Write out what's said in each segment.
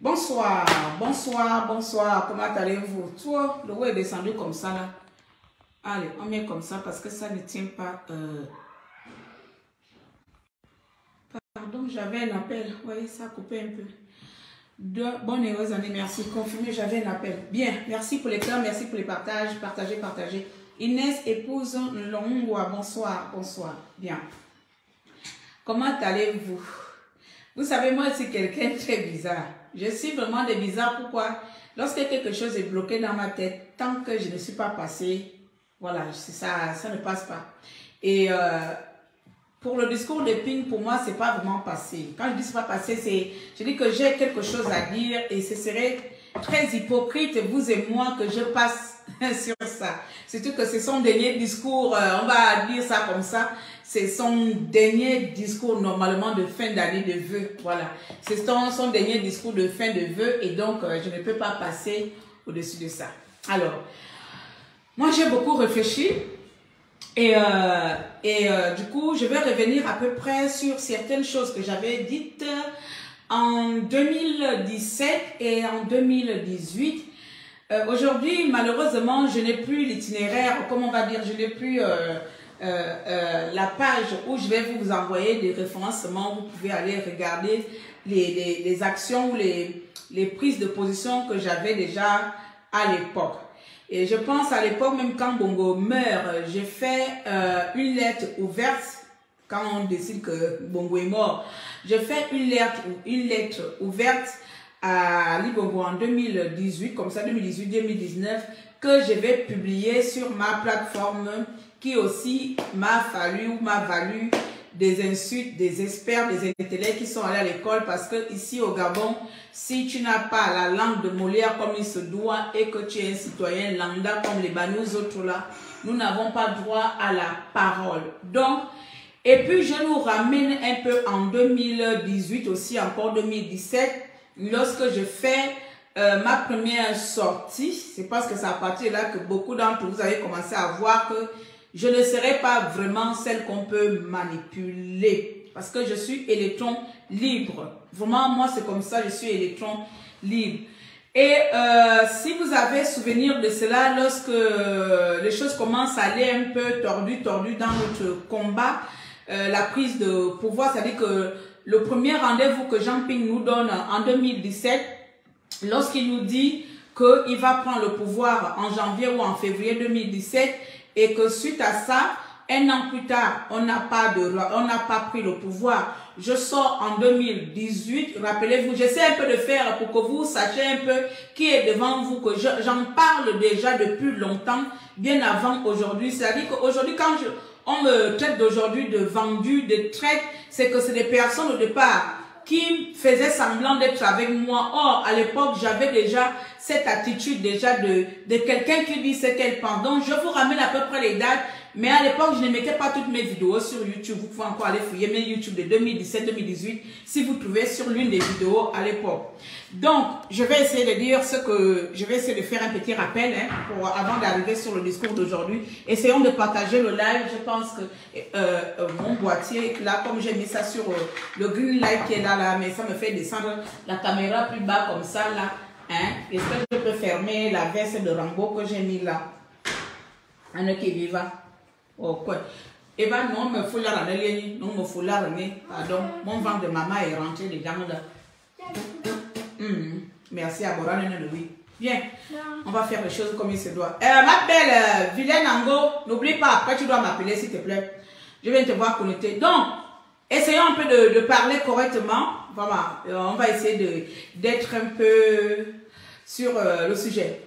Bonsoir, bonsoir, bonsoir. Comment allez-vous? Toi, le haut est descendu comme ça là. Allez, on met comme ça parce que ça ne tient pas. Pardon, j'avais un appel. Vous voyez, ça a coupé un peu. Bonne et heureuse année, merci. Confirmé, j'avais un appel. Bien, merci pour les cœurs, merci pour les partages. Partagez, partagez. Inès, épouse Longwa, bonsoir, bonsoir. Bien. Comment allez-vous? Vous savez, moi, c'est quelqu'un de très bizarre. Je suis vraiment de bizarre. Pourquoi? Lorsque quelque chose est bloqué dans ma tête, tant que je ne suis pas passé, voilà, ça ne passe pas. Et pour le discours de Ping, pour moi, c'est pas vraiment passé. Quand je dis c'est pas passé, je dis que j'ai quelque chose à dire et ce serait très hypocrite, vous et moi, que je passe sur ça. Surtout que c'est son dernier discours, on va dire ça comme ça, c'est son dernier discours normalement de fin d'année de vœux. Voilà, c'est son dernier discours de fin de vœux et donc je ne peux pas passer au-dessus de ça. Alors, moi j'ai beaucoup réfléchi. Et du coup, je vais revenir à peu près sur certaines choses que j'avais dites en 2017 et en 2018. Aujourd'hui, malheureusement, je n'ai plus l'itinéraire, comment on va dire, je n'ai plus la page où je vais vous envoyer des référencements. Vous pouvez aller regarder les actions ou les prises de position que j'avais déjà à l'époque. Et je pense à l'époque, même quand Bongo meurt, j'ai fait une lettre ouverte. Quand on décide que Bongo est mort, j'ai fait une lettre ouverte à Ali Bongo en 2018, comme ça 2018-2019, que je vais publier sur ma plateforme, qui aussi m'a valu des insultes, des experts, des intellectuels qui sont allés à l'école, parce que ici au Gabon, si tu n'as pas la langue de Molière comme il se doit et que tu es un citoyen lambda comme les Banous autres là, nous n'avons pas droit à la parole. Donc, et puis je nous ramène un peu en 2018 aussi, encore 2017, lorsque je fais ma première sortie. C'est parce que c'est à partir de là que beaucoup d'entre vous avez commencé à voir que je ne serai pas vraiment celle qu'on peut manipuler. Parce que je suis électron libre. Vraiment, moi, c'est comme ça, je suis électron libre. Et si vous avez souvenir de cela, lorsque les choses commencent à aller un peu tordues dans notre combat, la prise de pouvoir, c'est-à-dire que le premier rendez-vous que Jean Ping nous donne en 2017, lorsqu'il nous dit qu'il va prendre le pouvoir en janvier ou en février 2017, et que suite à ça, un an plus tard, on n'a pas pris le pouvoir. Je sors en 2018, rappelez-vous, j'essaie un peu de faire pour que vous sachiez un peu qui est devant vous, que j'en parle déjà depuis longtemps, bien avant aujourd'hui. C'est-à-dire qu'aujourd'hui, quand on me traite d'aujourd'hui de vendu, de traite, c'est que c'est des personnes au départ qui faisaient semblant d'être avec moi. Or, à l'époque, j'avais déjà cette attitude déjà de quelqu'un qui dit ce qu'elle pense. Donc, je vous ramène à peu près les dates. Mais à l'époque, je ne mettais pas toutes mes vidéos sur YouTube. Vous pouvez encore aller fouiller mes YouTube de 2017-2018 si vous trouvez sur l'une des vidéos à l'époque. Donc, je vais essayer de dire ce que... Je vais essayer de faire un petit rappel avant d'arriver sur le discours d'aujourd'hui. Essayons de partager le live. Je pense que mon boîtier, là, comme j'ai mis ça sur le green light qui est là, mais ça me fait descendre la caméra plus bas comme ça, là. Est-ce que je peux fermer la veste de Rambo que j'ai mis là? Anne qui viva. Oh, quoi. Eva, non, me fout là, non, me fout là, pardon. Mon ventre de maman est rentré déjà là. Merci à Boran, oui. Bien, on va faire les choses comme il se doit. Ma belle Vilaine Ango, n'oublie pas, après tu dois m'appeler s'il te plaît. Je viens te voir connecter. Donc, essayons un peu de parler correctement. Voilà, on va essayer d'être un peu sur le sujet.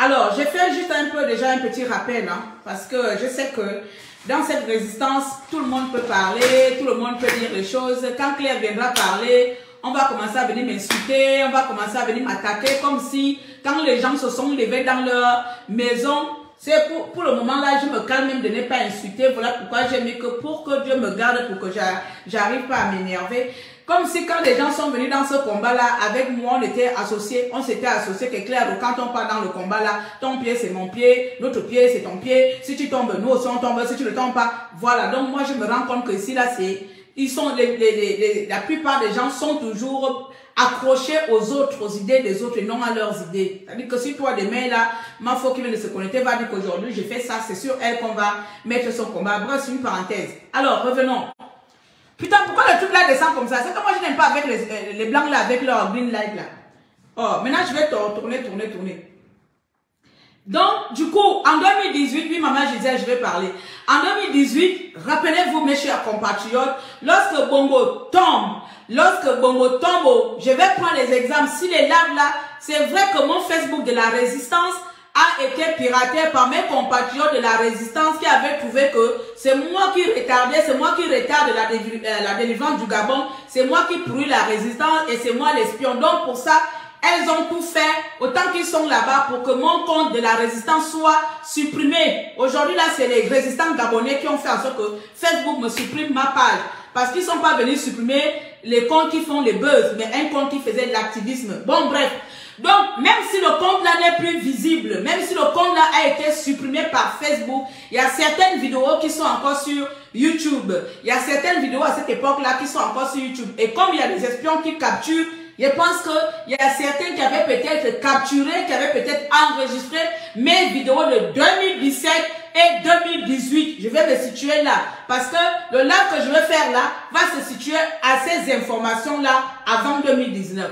Alors, j'ai fait juste déjà un petit rappel, parce que je sais que dans cette résistance, tout le monde peut parler, tout le monde peut dire les choses. Quand Claire viendra parler, on va commencer à venir m'insulter, on va commencer à venir m'attaquer, comme si quand les gens se sont levés dans leur maison, c'est pour le moment là, je me calme même de ne pas insulter. Voilà pourquoi j'ai mis que pour que Dieu me garde, pour que j'arrive pas à m'énerver. Comme si quand les gens sont venus dans ce combat-là, avec moi, on s'était associés, que clair, quand on part dans le combat-là, ton pied c'est mon pied, notre pied c'est ton pied, si tu tombes, nous aussi on tombe, si tu ne tombes pas, voilà. Donc moi je me rends compte que ici là, la plupart des gens sont toujours accrochés aux autres idées des autres et non à leurs idées. C'est-à-dire que si toi, demain, là, ma faux qui vient de se connecter va dire qu'aujourd'hui, j'ai fait ça, c'est sur elle qu'on va mettre son combat. Bref, c'est une parenthèse. Alors, revenons. Putain, pourquoi le truc là descend comme ça? C'est que moi, je n'aime pas avec les blancs là, avec leur green light là. Oh, maintenant, je vais tourner. Donc, du coup, en 2018, oui, maman, je disais, je vais parler. En 2018, rappelez-vous, mes chers compatriotes, lorsque Bongo tombe, je vais prendre les exemples. Si les lives là, c'est vrai que mon Facebook de la résistance a été piraté par mes compatriotes de la résistance qui avaient trouvé que c'est moi qui retardais, c'est moi qui retarde la délivrance du Gabon, c'est moi qui pourris la résistance et c'est moi l'espion. Donc, pour ça, elles ont tout fait, autant qu'ils sont là-bas, pour que mon compte de la résistance soit supprimé. Aujourd'hui, là, c'est les résistants gabonais qui ont fait en sorte que Facebook me supprime ma page. Parce qu'ils ne sont pas venus supprimer les comptes qui font les buzz, mais un compte qui faisait de l'activisme. Bon, bref. Donc, même si le compte là n'est plus visible, même si le compte là a été supprimé par Facebook, il y a certaines vidéos qui sont encore sur YouTube. Il y a certaines vidéos à cette époque-là qui sont encore sur YouTube. Et comme il y a des espions qui capturent, je pense qu'il y a certains qui avaient peut-être capturé, qui avaient peut-être enregistré mes vidéos de 2017 et 2018. Je vais me situer là. Parce que le live que je vais faire là va se situer à ces informations-là avant 2019.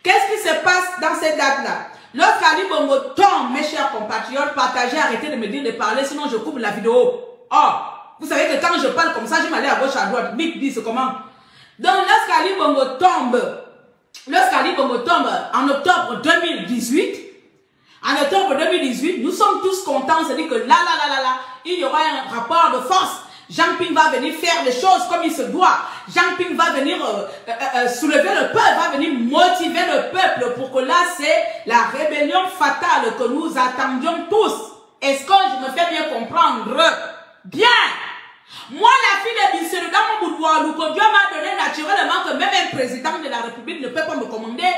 Qu'est-ce qui se passe dans cette date-là? Lorsqu'Ali Bongo tombe, mes chers compatriotes, partagez, arrêtez de me dire de parler, sinon je coupe la vidéo. Oh, vous savez que quand je parle comme ça, je m'allais à gauche, à droite. Big dit, c'est comment? Donc, lorsqu'Ali Bongo tombe en octobre 2018, nous sommes tous contents, c'est-à-dire que là, il y aura un rapport de force. Jean Ping va venir faire les choses comme il se doit. Jean Ping va venir soulever le peuple, va venir motiver le peuple pour que là, c'est la rébellion fatale que nous attendions tous. Est-ce que je me fais bien comprendre? Bien! Moi, la fille de Bisselu, dans mon boudoir, que Dieu m'a donné naturellement que même un président de la République ne peut pas me commander.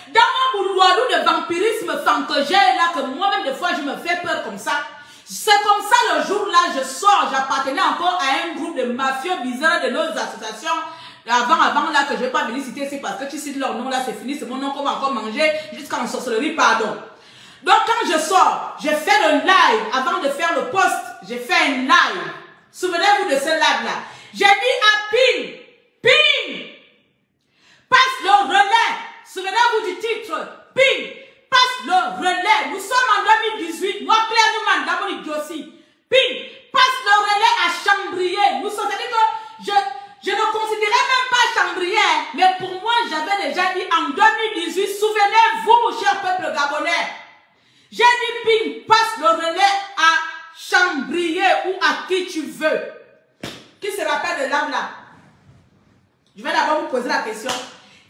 Dans mon boudoir de vampirisme que j'ai là, que moi-même, des fois, je me fais peur comme ça. C'est comme ça, le jour-là, je sors, j'appartenais encore à un groupe de mafieux bizarres de nos associations. Avant là, que je ne vais pas venir citer, c'est parce que tu cites leur nom là, c'est fini, c'est mon nom qu'on va encore manger jusqu'en sorcellerie, pardon. Donc, quand je sors, je fais le live, avant de faire le post, j'ai fait un live. Souvenez-vous de ce live-là. J'ai dit à Ping, passe le relais. Souvenez-vous du titre, Ping, passe le relais. Nous sommes en 2018. Moi, Claire Newman, d'abord aussi. Ping, passe le relais à Chambrier. Nous sommes, c'est-à-dire que je ne considérais même pas Chambrier, mais pour moi, j'avais déjà dit en 2018, souvenez-vous, cher peuple gabonais. J'ai dit Ping, passe le relais à Chambrier ou à qui tu veux. Qui se rappelle de l'âme-là? Je vais d'abord vous poser la question.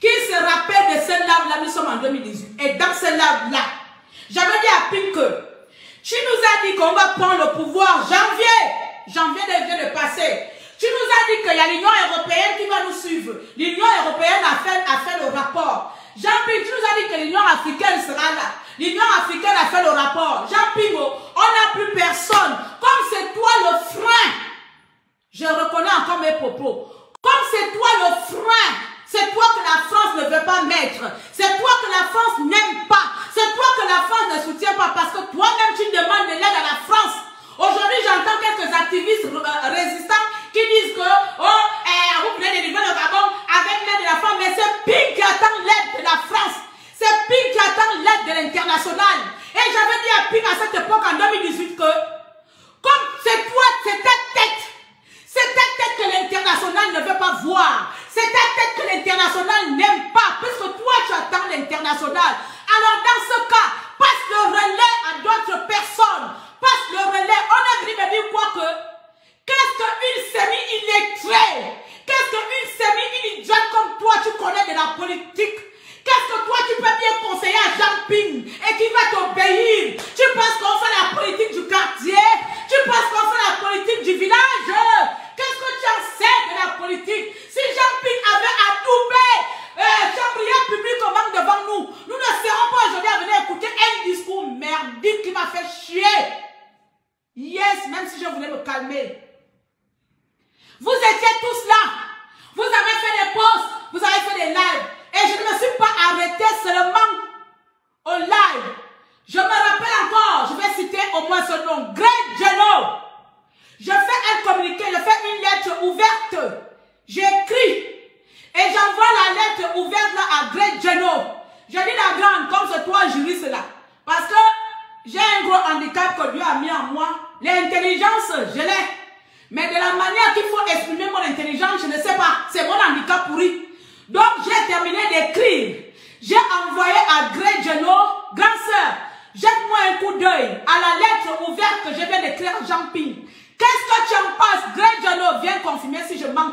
Qui se rappelle de ce lave-là? Nous sommes en 2018. Et dans ce lave-là, j'avais dit à Ping que tu nous as dit qu'on va prendre le pouvoir janvier vient de passer. Tu nous as dit qu'il y a l'Union européenne qui va nous suivre. L'Union européenne a fait le rapport. Jean-Ping, tu nous as dit que l'Union africaine sera là. L'Union africaine a fait le rapport. Jean-Ping, on n'a plus personne. Comme c'est toi le frein. Je reconnais encore mes propos. Comme c'est toi le frein. C'est toi que la France ne veut pas mettre. C'est toi que la France n'aime pas. C'est toi que la France ne soutient pas. Parce que toi-même, tu demandes de l'aide à la France. Aujourd'hui, j'entends quelques activistes résistants qui disent que vous voulez délivrer le Gabon avec l'aide de la France. Mais c'est Ping qui attend l'aide de la France. C'est Ping qui attend l'aide de l'international. Et j'avais dit à Ping à cette époque, en 2018, que comme c'est toi, c'est ta tête. C'est ta tête que l'international ne veut pas voir. C'est ta tête que l'international n'aime pas. Puisque toi, tu attends l'international. Alors, dans ce cas, passe le relais à d'autres personnes. Passe le relais. On a venu me dire quoi que? Qu'est-ce qu'une semi-illettrée? Qu'est-ce qu'une semi-idiote comme toi, tu connais de la politique? Qu'est-ce que toi, tu peux bien conseiller à Jean Ping et qui va t'obéir? Tu penses qu'on fait la politique du quartier? Tu penses qu'on fait la politique du village? Qu'est-ce que tu en sais de la politique? Si Jean Ping avait adoubé Chambrier publiquement devant nous, nous ne serons pas aujourd'hui à venir écouter un discours merdique qui m'a fait chier. Yes, même si je voulais me calmer. Vous étiez tous là. Vous avez fait des posts, vous avez fait des lives. Et Et je ne me suis pas arrêtée seulement au live. Je me rappelle encore, je vais citer au moins ce nom, Greg Geno. Je fais un communiqué, je fais une lettre ouverte. J'écris et j'envoie la lettre ouverte là à Greg Geno. Je dis la grande, comme c'est toi juriste là. Parce que j'ai un gros handicap que Dieu a mis en moi. L'intelligence, je l'ai. Mais de la manière qu'il faut exprimer mon intelligence, je ne sais pas. C'est mon handicap pourri. Donc j'ai terminé d'écrire. J'ai envoyé à Greg Geno, grande sœur, jette-moi un coup d'œil à la lettre ouverte que je viens d'écrire à Jean-Ping. Qu'est-ce que tu en penses? Greg Geno, viens confirmer si je mens.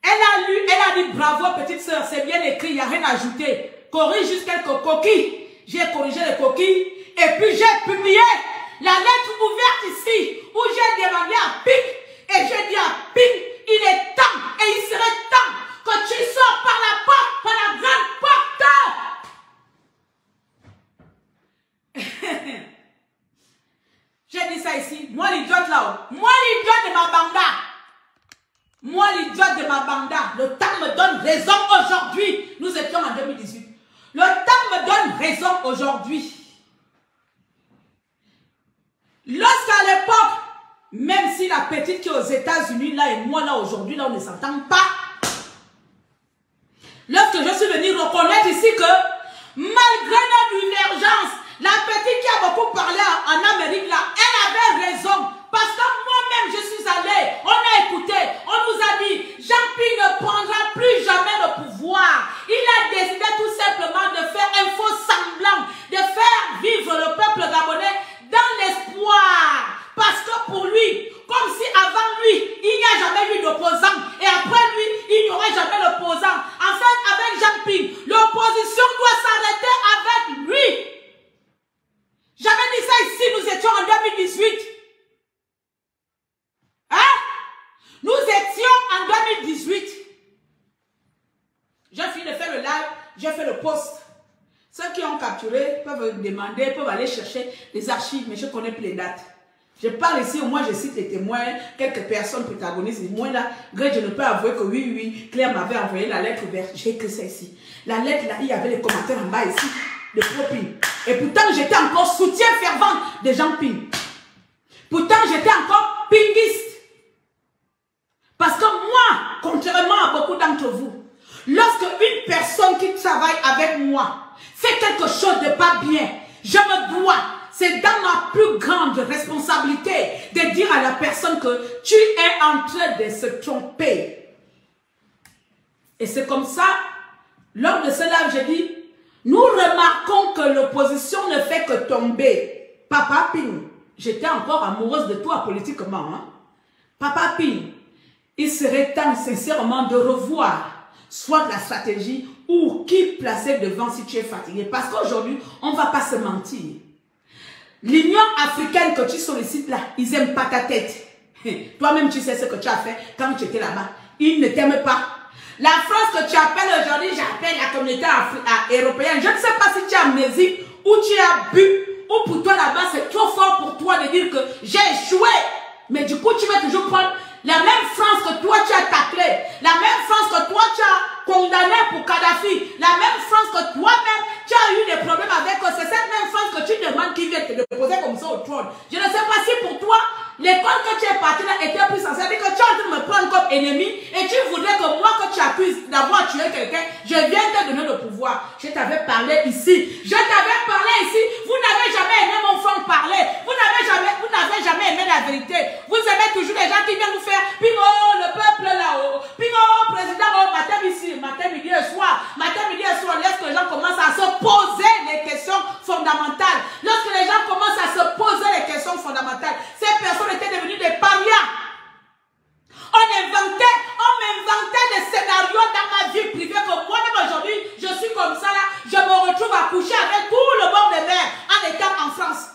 Elle a lu, elle a dit bravo petite sœur, c'est bien écrit, il n'y a rien à ajouter. Corrige juste quelques coquilles. J'ai corrigé les coquilles et puis j'ai publié la lettre ouverte ici où j'ai demandé à Ping et j'ai dit à Ping, il est temps et il serait temps que tu sors par la porte, par la grande porte. J'ai dit ça ici, moi l'idiote là-haut, moi l'idiote de ma banda. Moi, l'idiote de ma banda, le temps me donne raison aujourd'hui. Nous étions en 2018. Le temps me donne raison aujourd'hui. Lorsqu'à l'époque, même si la petite qui est aux États-Unis, là et moi, là aujourd'hui, là on ne s'entend pas. Lorsque je suis venue reconnaître ici que, malgré nos divergences, la petite qui a beaucoup parlé en Amérique, là, elle avait raison. Parce que moi-même, je suis allée, on a écouté, on nous a dit, Jean-Ping ne prendra plus jamais le pouvoir. Il a décidé tout simplement de faire un faux semblant, de faire vivre le peuple gabonais dans l'espoir. Parce que pour lui, comme si avant lui, il n'y a jamais eu d'opposant, et après lui, il n'y aurait jamais d'opposant. En fait, avec Jean-Ping, l'opposition doit s'arrêter avec lui. J'avais dit ça ici, nous étions en 2018. Hein? Nous étions en 2018. J'ai fini de faire le live, j'ai fait le post. Ceux qui ont capturé peuvent demander, peuvent aller chercher les archives, mais je connais plus les dates. Je parle ici, au moins je cite les témoins, quelques personnes protagonistes. Moi là, Greg, je ne peux avouer que oui, Claire m'avait envoyé la lettre ouverte. J'ai écrit ça ici. La lettre là, il y avait les commentaires en bas ici, de Pro-Ping. Et pourtant, j'étais encore soutien fervent de Jean-Ping. Pourtant, j'étais encore pinguiste. Parce que moi, contrairement à beaucoup d'entre vous, lorsque une personne qui travaille avec moi fait quelque chose de pas bien, je me dois, c'est dans ma plus grande responsabilité de dire à la personne que tu es en train de se tromper. Et c'est comme ça, lors de cela, j'ai dit, nous remarquons que l'opposition ne fait que tomber. Papa Ping, j'étais encore amoureuse de toi politiquement. Hein? Papa Ping, il serait temps sincèrement de revoir soit la stratégie ou qui placer devant si tu es fatigué. Parce qu'aujourd'hui, on ne va pas se mentir. L'Union africaine que tu sollicites là, ils n'aiment pas ta tête. Toi-même, tu sais ce que tu as fait quand tu étais là-bas. Ils ne t'aiment pas. La France que tu appelles aujourd'hui, j'appelle la communauté européenne. Je ne sais pas si tu es amnésique ou tu as bu, ou pour toi là-bas, c'est trop fort pour toi de dire que j'ai échoué. Mais du coup, tu vas toujours prendre la même France que toi tu as taclé, la même France que toi tu as condamné pour Kadhafi, la même France que toi-même tu as eu des problèmes avec eux. C'est cette même France que tu demandes qui vient te déposer comme ça au trône. Je ne sais pas si pour toi, l'école que tu es parti là était plus sincère, que tu es en train de me prendre comme ennemi et tu voudrais que moi que tu accuses d'avoir tué quelqu'un, je viens te donner le pouvoir. Je t'avais parlé ici. Je t'avais parlé ici. Vous n'avez jamais aimé mon frère parler. Vous n'avez jamais aimé la vérité. Vous aimez toujours les gens qui viennent vous faire Pingo, le peuple là-haut. Pingo, président, matin ici, matin, midi et soir. Matin, midi et soir, lorsque les gens commencent à se poser les questions fondamentales. Lorsque les gens commencent à se poser les questions fondamentales, ces personnes étaient devenues des parias. On m'inventait des scénarios dans ma vie privée que moi-même aujourd'hui, je suis comme ça là, je me retrouve à coucher avec tout le bord de mer en étant en France.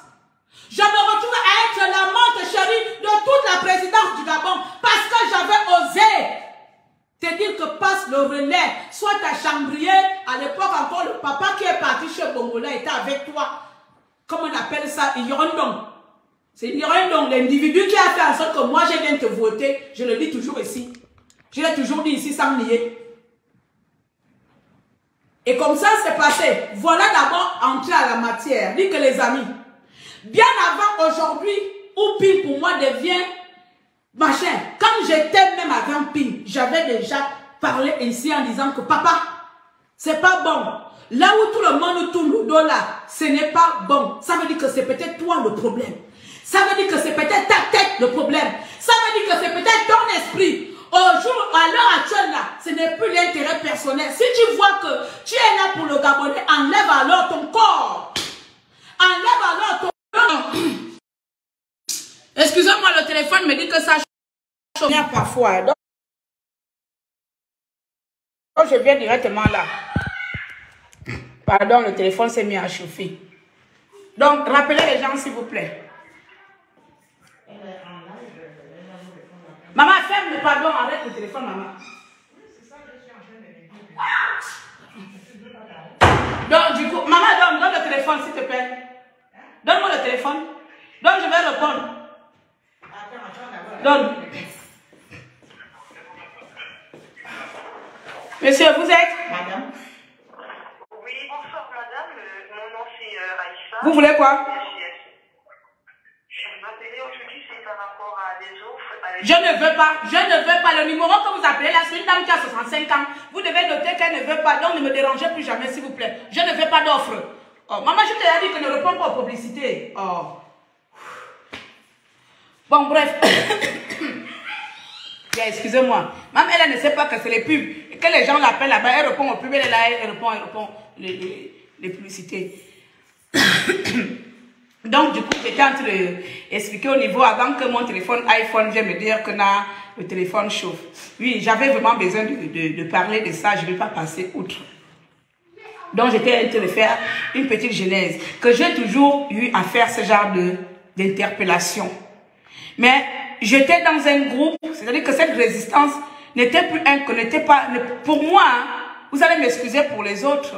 Je me retrouve à être l'amante chérie de toute la présidence du Gabon parce que j'avais osé te dire que passe le relais, soit ta chambrier, à l'époque encore le papa qui est parti chez Bongola était avec toi. Comment on appelle ça? Yorondong. C'est Yorondong, l'individu qui a fait en sorte que moi je viens te voter. Je le dis toujours ici. Je l'ai toujours dit ici sans nier. Et comme ça, c'est passé. Voilà d'abord entrer à la matière. Dit que les amis, bien avant aujourd'hui, où Ping pour moi devient machin. Quand j'étais même avant Ping, j'avais déjà parlé ainsi en disant que papa, c'est pas bon. Là où tout le monde tourne le dos là, ce n'est pas bon. Ça veut dire que c'est peut-être toi le problème. Ça veut dire que c'est peut-être ta tête le problème. Ça veut dire que c'est peut-être ton esprit. À l'heure actuelle là, ce n'est plus l'intérêt personnel. Si tu vois que tu es là pour le Gabonais, enlève alors ton corps. Enlève alors ton corps. Excusez-moi, le téléphone me dit que ça chauffe bien parfois. Donc, je viens directement là. Pardon, le téléphone s'est mis à chauffer. Donc, rappelez les gens s'il vous plaît. Maman, ferme le pardon, arrête le téléphone, maman. Donc, du coup, maman, donne le téléphone, s'il te plaît. Donne-moi le téléphone. Donc, je vais répondre. Donne. Monsieur, vous êtes? Madame. Oui, bonsoir, madame. Mon nom, c'est Aïssa. Vous voulez quoi? Je m'appelais aujourd'hui, c'est par rapport à des offres. Je ne veux pas. Le numéro que vous appelez là, c'est une dame qui a 65 ans. Vous devez noter qu'elle ne veut pas. Donc, ne me dérangez plus jamais, s'il vous plaît. Je ne veux pas d'offre. Oh, maman, je t'ai dit que ne réponds pas aux publicités. Oh. Bon, bref. Excusez-moi. Même elle ne sait pas que c'est les pubs. Et que les gens l'appellent là-bas, elle répond aux pubs, elle est là, elle répond les publicités. Donc, du coup, j'étais en train d'expliquer au niveau, avant que mon téléphone iPhone vienne me dire que là, le téléphone chauffe. Oui, j'avais vraiment besoin de parler de ça, je ne vais pas passer outre. Donc, j'étais en train de faire une petite genèse, que j'ai toujours eu à faire ce genre d'interpellation. Mais j'étais dans un groupe, c'est-à-dire que cette résistance n'était plus pour moi, hein, vous allez m'excuser pour les autres.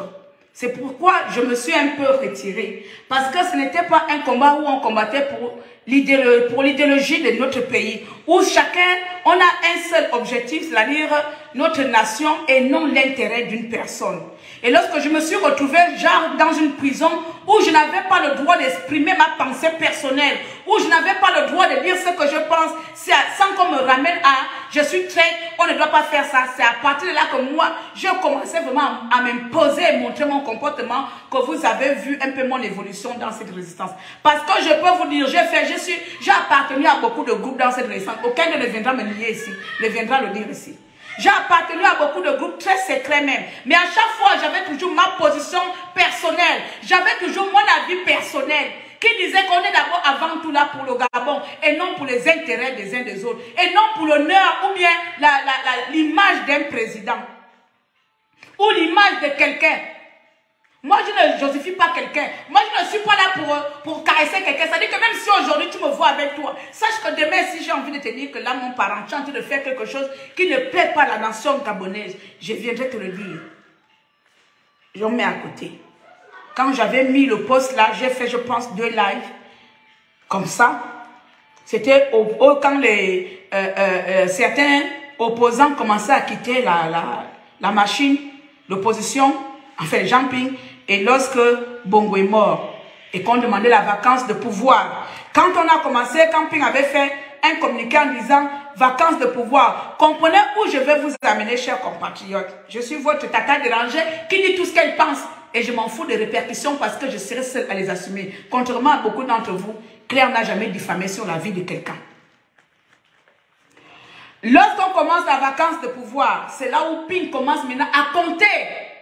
C'est pourquoi je me suis un peu retirée. Parce que ce n'était pas un combat où on combattait pour l'idéologie de notre pays. Où chacun, on a un seul objectif, c'est-à-dire notre nation et non l'intérêt d'une personne. Et lorsque je me suis retrouvée genre dans une prison où je n'avais pas le droit d'exprimer ma pensée personnelle, où je n'avais pas le droit de dire ce que je pense, sans qu'on me ramène à je suis traître, on ne doit pas faire ça. C'est à partir de là que moi, je commençais vraiment à m'imposer et montrer mon comportement, que vous avez vu un peu mon évolution dans cette résistance. Parce que je peux vous dire, j'ai appartenu à beaucoup de groupes dans cette résistance. Aucun ne viendra me lier ici, ne viendra le dire ici. J'ai appartenu à beaucoup de groupes très secrets même. Mais à chaque fois, j'avais toujours ma position personnelle. J'avais toujours mon avis personnel. Qui disait qu'on est d'abord avant tout là pour le Gabon et non pour les intérêts des uns des autres. Et non pour l'honneur ou bien l'image d'un président. Ou l'image de quelqu'un. Moi, je ne josifie pas quelqu'un. Moi, je ne suis pas là pour caresser quelqu'un. C'est-à-dire que même si aujourd'hui tu me vois avec toi, sache que demain, si j'ai envie de te dire que là, mon parent est en train de faire quelque chose qui ne plaît pas à la nation gabonaise, je viendrai te le dire. Je me mets à côté. Quand j'avais mis le poste là, j'ai fait, je pense, 2 lives. Comme ça. C'était quand certains opposants commençaient à quitter la machine, l'opposition, enfin, jumping. Et lorsque Bongo est mort et qu'on demandait la vacance de pouvoir, quand on a commencé, quand Ping avait fait un communiqué en disant vacances de pouvoir, comprenez où je vais vous amener, chers compatriotes. Je suis votre tata dérangée qui dit tout ce qu'elle pense et je m'en fous des répercussions parce que je serai seule à les assumer. Contrairement à beaucoup d'entre vous, Claire n'a jamais diffamé sur la vie de quelqu'un. Lorsqu'on commence la vacance de pouvoir, c'est là où Ping commence maintenant à compter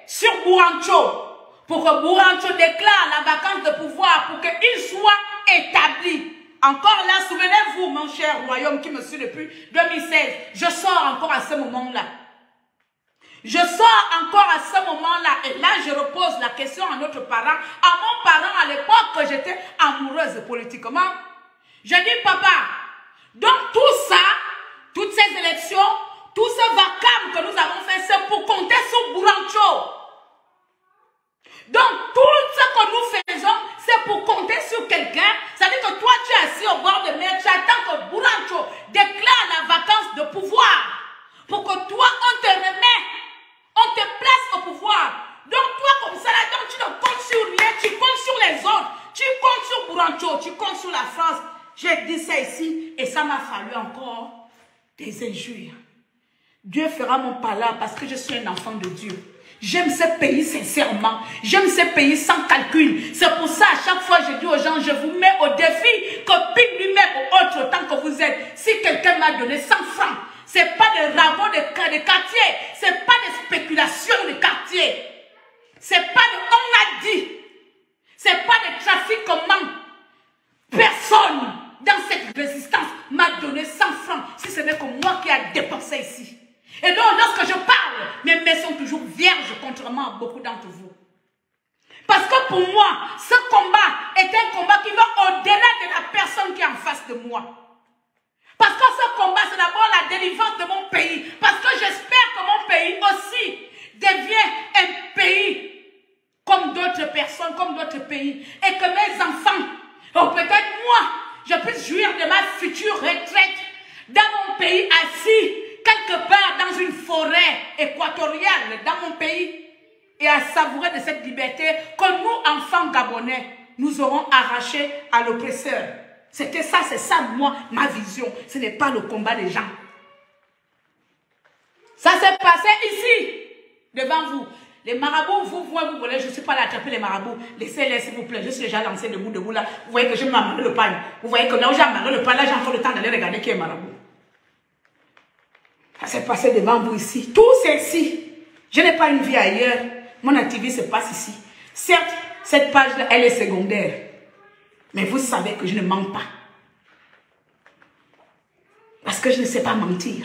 sur Bourancho, pour que Bourancho déclare la vacance de pouvoir, pour qu'il soit établi. Encore là, souvenez-vous, mon cher royaume qui me suit depuis 2016, je sors encore à ce moment-là. Je sors encore à ce moment-là, et là, je repose la question à notre parent, à mon parent à l'époque que j'étais amoureuse politiquement. Je dis, papa, donc tout ça, toutes ces élections, tout ce vacarme que nous avons fait, c'est pour compter sur Bourancho. Donc, tout ce que nous faisons, c'est pour compter sur quelqu'un. C'est-à-dire que toi, tu es assis au bord de mer, tu attends que Bourancho déclare la vacance de pouvoir. Pour que toi, on te remet, on te place au pouvoir. Donc, tout grand chose, tu comptes sur la France. J'ai dit ça ici et ça m'a fallu encore des injures. Dieu fera mon pas parce que je suis un enfant de Dieu. J'aime ce pays sincèrement. J'aime ce pays sans calcul. C'est pour ça, à chaque fois, je dis aux gens, je vous mets au défi, copine lui-même ou autre, autant que vous êtes. Si quelqu'un m'a donné 100 francs, ce n'est pas des ragots de quartier. Ce n'est pas des spéculations de quartier. Ce n'est pas de on a dit. Ce n'est pas des trafics comment. Personne dans cette résistance m'a donné 100 francs. Si ce n'est que moi qui ai dépensé ici. Et donc, lorsque je parle, mes mains sont toujours vierges, contrairement à beaucoup d'entre vous. Parce que pour moi, ce combat est un combat qui va au-delà de la personne qui est en face de moi. Parce que ce combat, c'est d'abord la délivrance de mon pays. Parce que j'espère que mon pays aussi devient un pays comme d'autres personnes, comme d'autres pays. Et que mes enfants, ou peut-être moi, je puisse jouir de ma future retraite dans mon pays assis, quelque part dans une forêt équatoriale, dans mon pays, et à savourer de cette liberté que nous, enfants gabonais, nous aurons arraché à l'oppresseur. C'était ça, c'est ça, moi, ma vision. Ce n'est pas le combat des gens. Ça s'est passé ici, devant vous. Les marabouts, vous voulez, je ne suis pas là à attraper les marabouts. Laissez-les, s'il vous plaît. Je suis déjà lancé debout là. Vous voyez que je m'amarre le pain. Vous voyez que là où j'ai amarré le pain, là, j'ai encore le temps d'aller regarder qui est marabout. Ça s'est passé devant vous ici. Tout c'est ici. Je n'ai pas une vie ailleurs. Mon activité se passe ici. Certes, cette page-là, elle est secondaire. Mais vous savez que je ne mens pas. Parce que je ne sais pas mentir.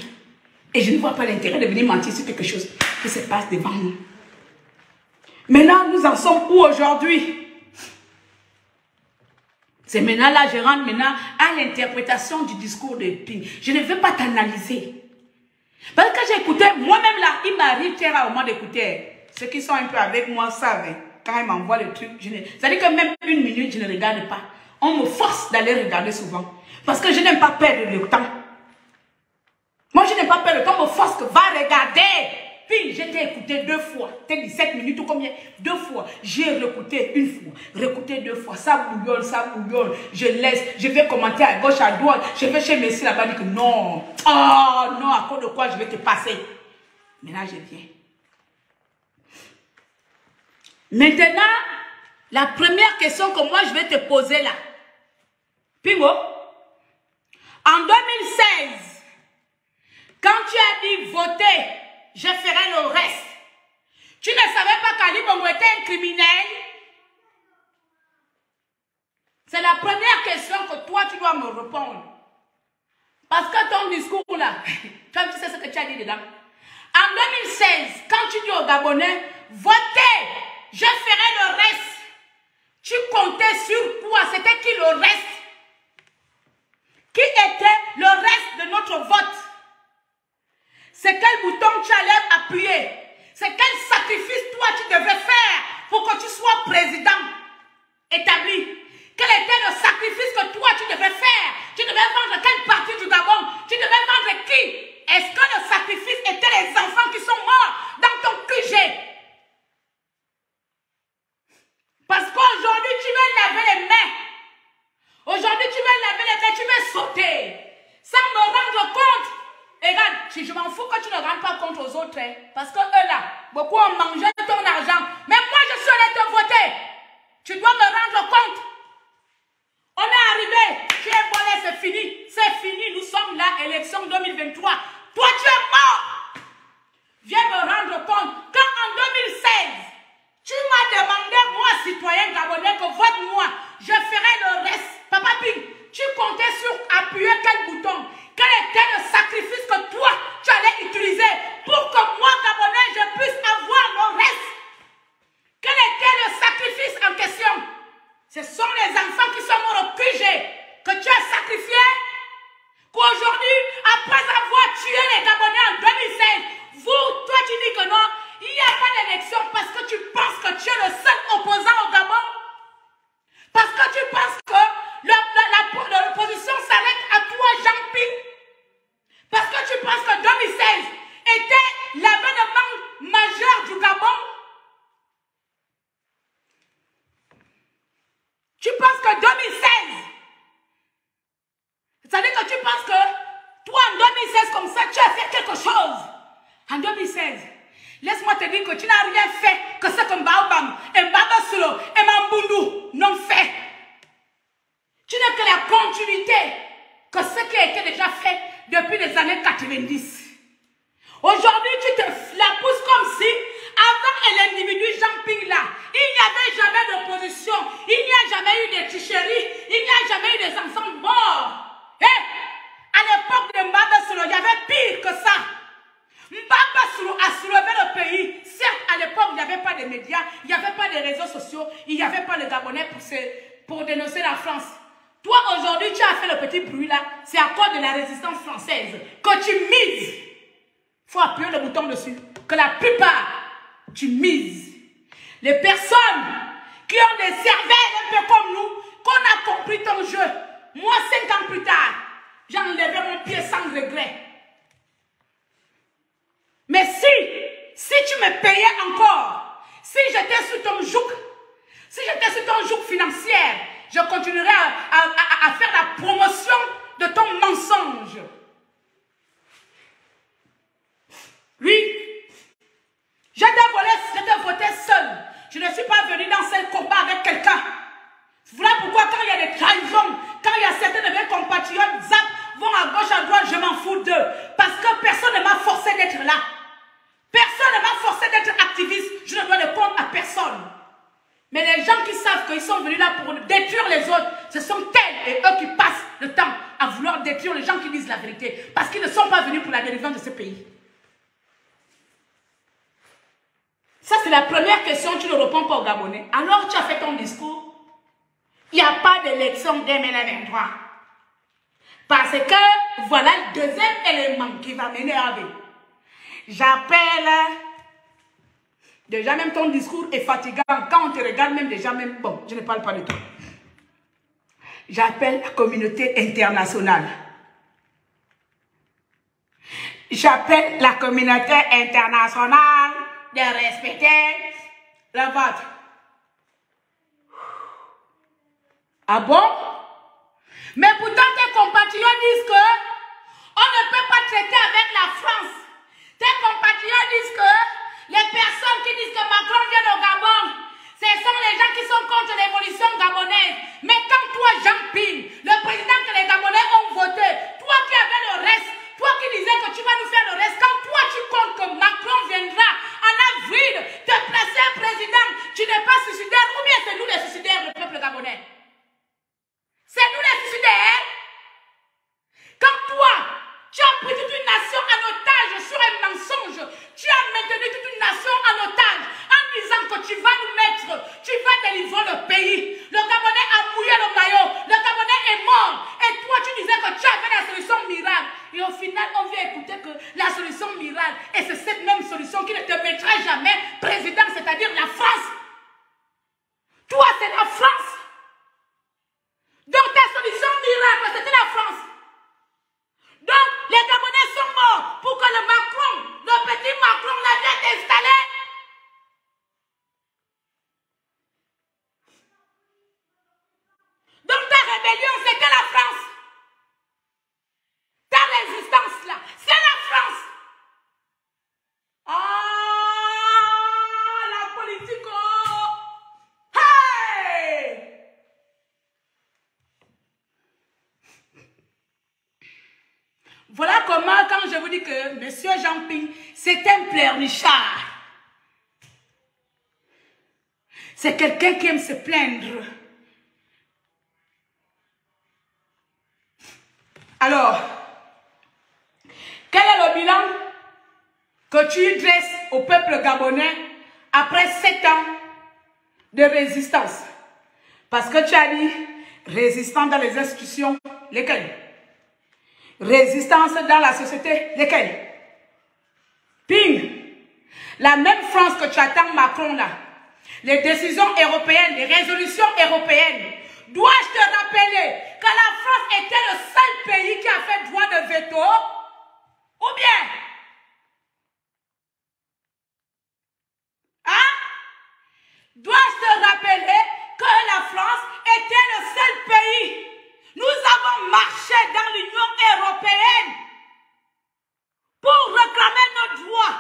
Et je ne vois pas l'intérêt de venir mentir sur quelque chose qui se passe devant nous. Maintenant, nous en sommes où aujourd'hui? C'est maintenant là, je rentre maintenant à l'interprétation du discours de Ping. Je ne veux pas t'analyser. Parce que j'ai écouté, moi-même là, il m'arrive très rarement d'écouter. Ceux qui sont un peu avec moi savent, quand ils m'envoient le truc, c'est-à-dire que même une minute, je ne regarde pas. On me force d'aller regarder souvent. Parce que je n'aime pas perdre le temps. Moi, je n'aime pas perdre le temps, on me force que va regarder. Puis, j'ai écouté 2 fois. T'es 17 minutes ou combien? 2 fois. J'ai réécouté 1 fois. Réécouté 2 fois. Ça bouillonne, ça bouillonne. Je laisse. Je vais commenter à gauche, à droite. Je vais chez Messi là-bas dire que non. Oh non, à cause de quoi je vais te passer. Maintenant, je viens. Maintenant, la première question que moi je vais te poser là. Pingo, en 2016, quand tu as dit voter, je ferai le reste. Tu ne savais pas qu'Ali Bongo était un criminel? C'est la première question que toi, tu dois me répondre. Parce que ton discours là, toi tu sais ce que tu as dit dedans. En 2016, quand tu dis aux Gabonais, votez, je ferai le reste. Tu comptais sur quoi? C'était qui le reste? Qui était le reste de notre vote? C'est quel bouton tu allais appuyer? C'est quel sacrifice toi tu devais faire pour que tu sois président établi? Quel était le sacrifice que toi tu devais faire? Tu devais vendre quelle partie du Gabon? Tu devais vendre qui? Est-ce que le sacrifice était les enfants qui sont morts dans ton QG? Parce qu'aujourd'hui tu veux laver les mains. Aujourd'hui tu veux laver les mains, tu veux sauter. Sans me rendre compte. Et regarde, je m'en fous que tu ne rendes pas compte aux autres. Hein, parce que eux là, beaucoup ont mangé ton argent. Mais moi je suis allé te voter. Tu dois me rendre compte. On est arrivé. Tu es volé, c'est fini. C'est fini. Nous sommes là, élection 2023. Toi tu es mort. Viens me rendre compte. Quand en 2016, tu m'as demandé, moi citoyen gabonais, que vote-moi. Je ferai le reste. Papa Ping, tu comptais sur appuyer quel bouton? Quel était le sacrifice que toi, tu allais utiliser pour que moi, Gabonais, je puisse avoir le reste? Quel était le sacrifice en question? Ce sont les enfants qui sont morts au QG que tu as sacrifiés. Qu'aujourd'hui, après avoir tué les Gabonais en 2016, toi tu dis que non, il n'y a pas d'élection parce que tu penses que tu es le seul opposant au Gabon. Parce que tu penses que l'opposition s'arrête à toi, Jean-Ping. Parce que tu penses que 2016 était l'avènement majeur du Gabon. Tu penses que 2016 française. Laisse-moi te dire que tu n'as rien fait que ce que Mbaobam et Mbabasolo et Mambundu n'ont fait. Tu n'es que la continuité que ce qui a été déjà fait depuis les années 90. Aujourd'hui, tu te la pousses comme si, avant l'individu Jean Ping là, il n'y avait jamais d'opposition, il n'y a jamais eu de tricheries, il n'y a jamais eu des enfants morts. À l'époque de Mbabasolo, il y avait pire que ça. Mbabasolo a soulevé le pays. Certes, à l'époque, il n'y avait pas de médias, il n'y avait pas de réseaux sociaux, il n'y avait pas de Gabonais pour dénoncer la France. Toi, aujourd'hui, tu as fait le petit bruit là, c'est à cause de la résistance française que tu mises. Il faut appuyer le bouton dessus. Que la plupart, tu mises. Les personnes qui ont des cervelles un peu comme nous, qu'on a compris ton jeu. Moi, 5 ans plus tard, j'ai enlevé mon pied sans regret. Mais si tu me payais encore, si j'étais sous ton joug, si j'étais sous ton joug financière, je continuerais à faire la promotion de ton mensonge. Oui, j'étais voté seul. Je ne suis pas venu dans ce combat avec quelqu'un. Voilà pourquoi quand il y a des trahisons, quand il y a certains de mes compatriotes, zap, vont à gauche, à droite, je m'en fous d'eux. Parce que personne ne m'a forcé d'être là. Personne ne m'a forcé d'être activiste. Je ne dois le compte à personne. Mais les gens qui savent qu'ils sont venus là pour détruire les autres, ce sont elles et eux qui passent le temps à vouloir détruire les gens qui disent la vérité. Parce qu'ils ne sont pas venus pour la délivrance de ce pays. Ça, c'est la première question, tu ne réponds pas aux Gabonais. Alors, tu as fait ton discours. Il n'y a pas d'élection 2023. Parce que, voilà le deuxième élément qui va m'énerver. J'appelle... Déjà, même ton discours est fatigant. Quand on te regarde, même déjà, même... Bon, je ne parle pas de toi. J'appelle la communauté internationale. J'appelle la communauté internationale de respecter le vote. Ah bon? Mais pourtant, tes compatriotes disent que on ne peut pas traiter avec la France. Tes compatriotes disent que les personnes qui disent que Macron vient au Gabon, ce sont les gens qui sont contre l'évolution gabonaise. Mais quand toi, Jean Ping, le président que les Gabonais ont voté, toi qui avais le reste, toi qui disais que tu vas nous faire le reste, quand toi tu comptes que Macron viendra en avril te placer président, tu n'es pas suicidaire ou bien c'est nous les suicidaires, le peuple gabonais? C'est nous les suicidaires. Quand toi, tu as pris toute une nation en otage sur un mensonge, tu as maintenu toute une nation en otage en disant que tu vas nous mettre, tu vas délivrer le pays. Le Gabonais a mouillé le maillot, le Gabonais est mort. Et toi, tu disais que tu avais la solution miracle. Et au final, on vient écouter que la solution miracle, et c'est cette même solution qui ne te mettra jamais président, c'est-à-dire la France. Toi, c'est la France. Donc ta solution miracle, c'était la France. Donc les Gabonais sont morts pour que le Macron, le petit Macron, la vienne installé. Donc ta rébellion, c'était la France. Ta résistance là, c'est la France. Ah, la politique. Oh. Hey! Voilà comment, quand je vous dis que M. Jean Ping, c'est un pleurnichard. C'est quelqu'un qui aime se plaindre. Alors, quel est le bilan que tu dresses au peuple gabonais après 7 ans de résistance? Parce que tu as dit résistance dans les institutions, lesquelles? Résistance dans la société, lesquelles? Ping, la même France que tu attends Macron là, les décisions européennes, les résolutions européennes, dois-je te rappeler que la France était le seul pays qui a fait droit de veto? Ou bien? Hein? Dois-je te rappeler que la France était le seul pays? Nous avons marché dans l'Union européenne pour réclamer nos droits,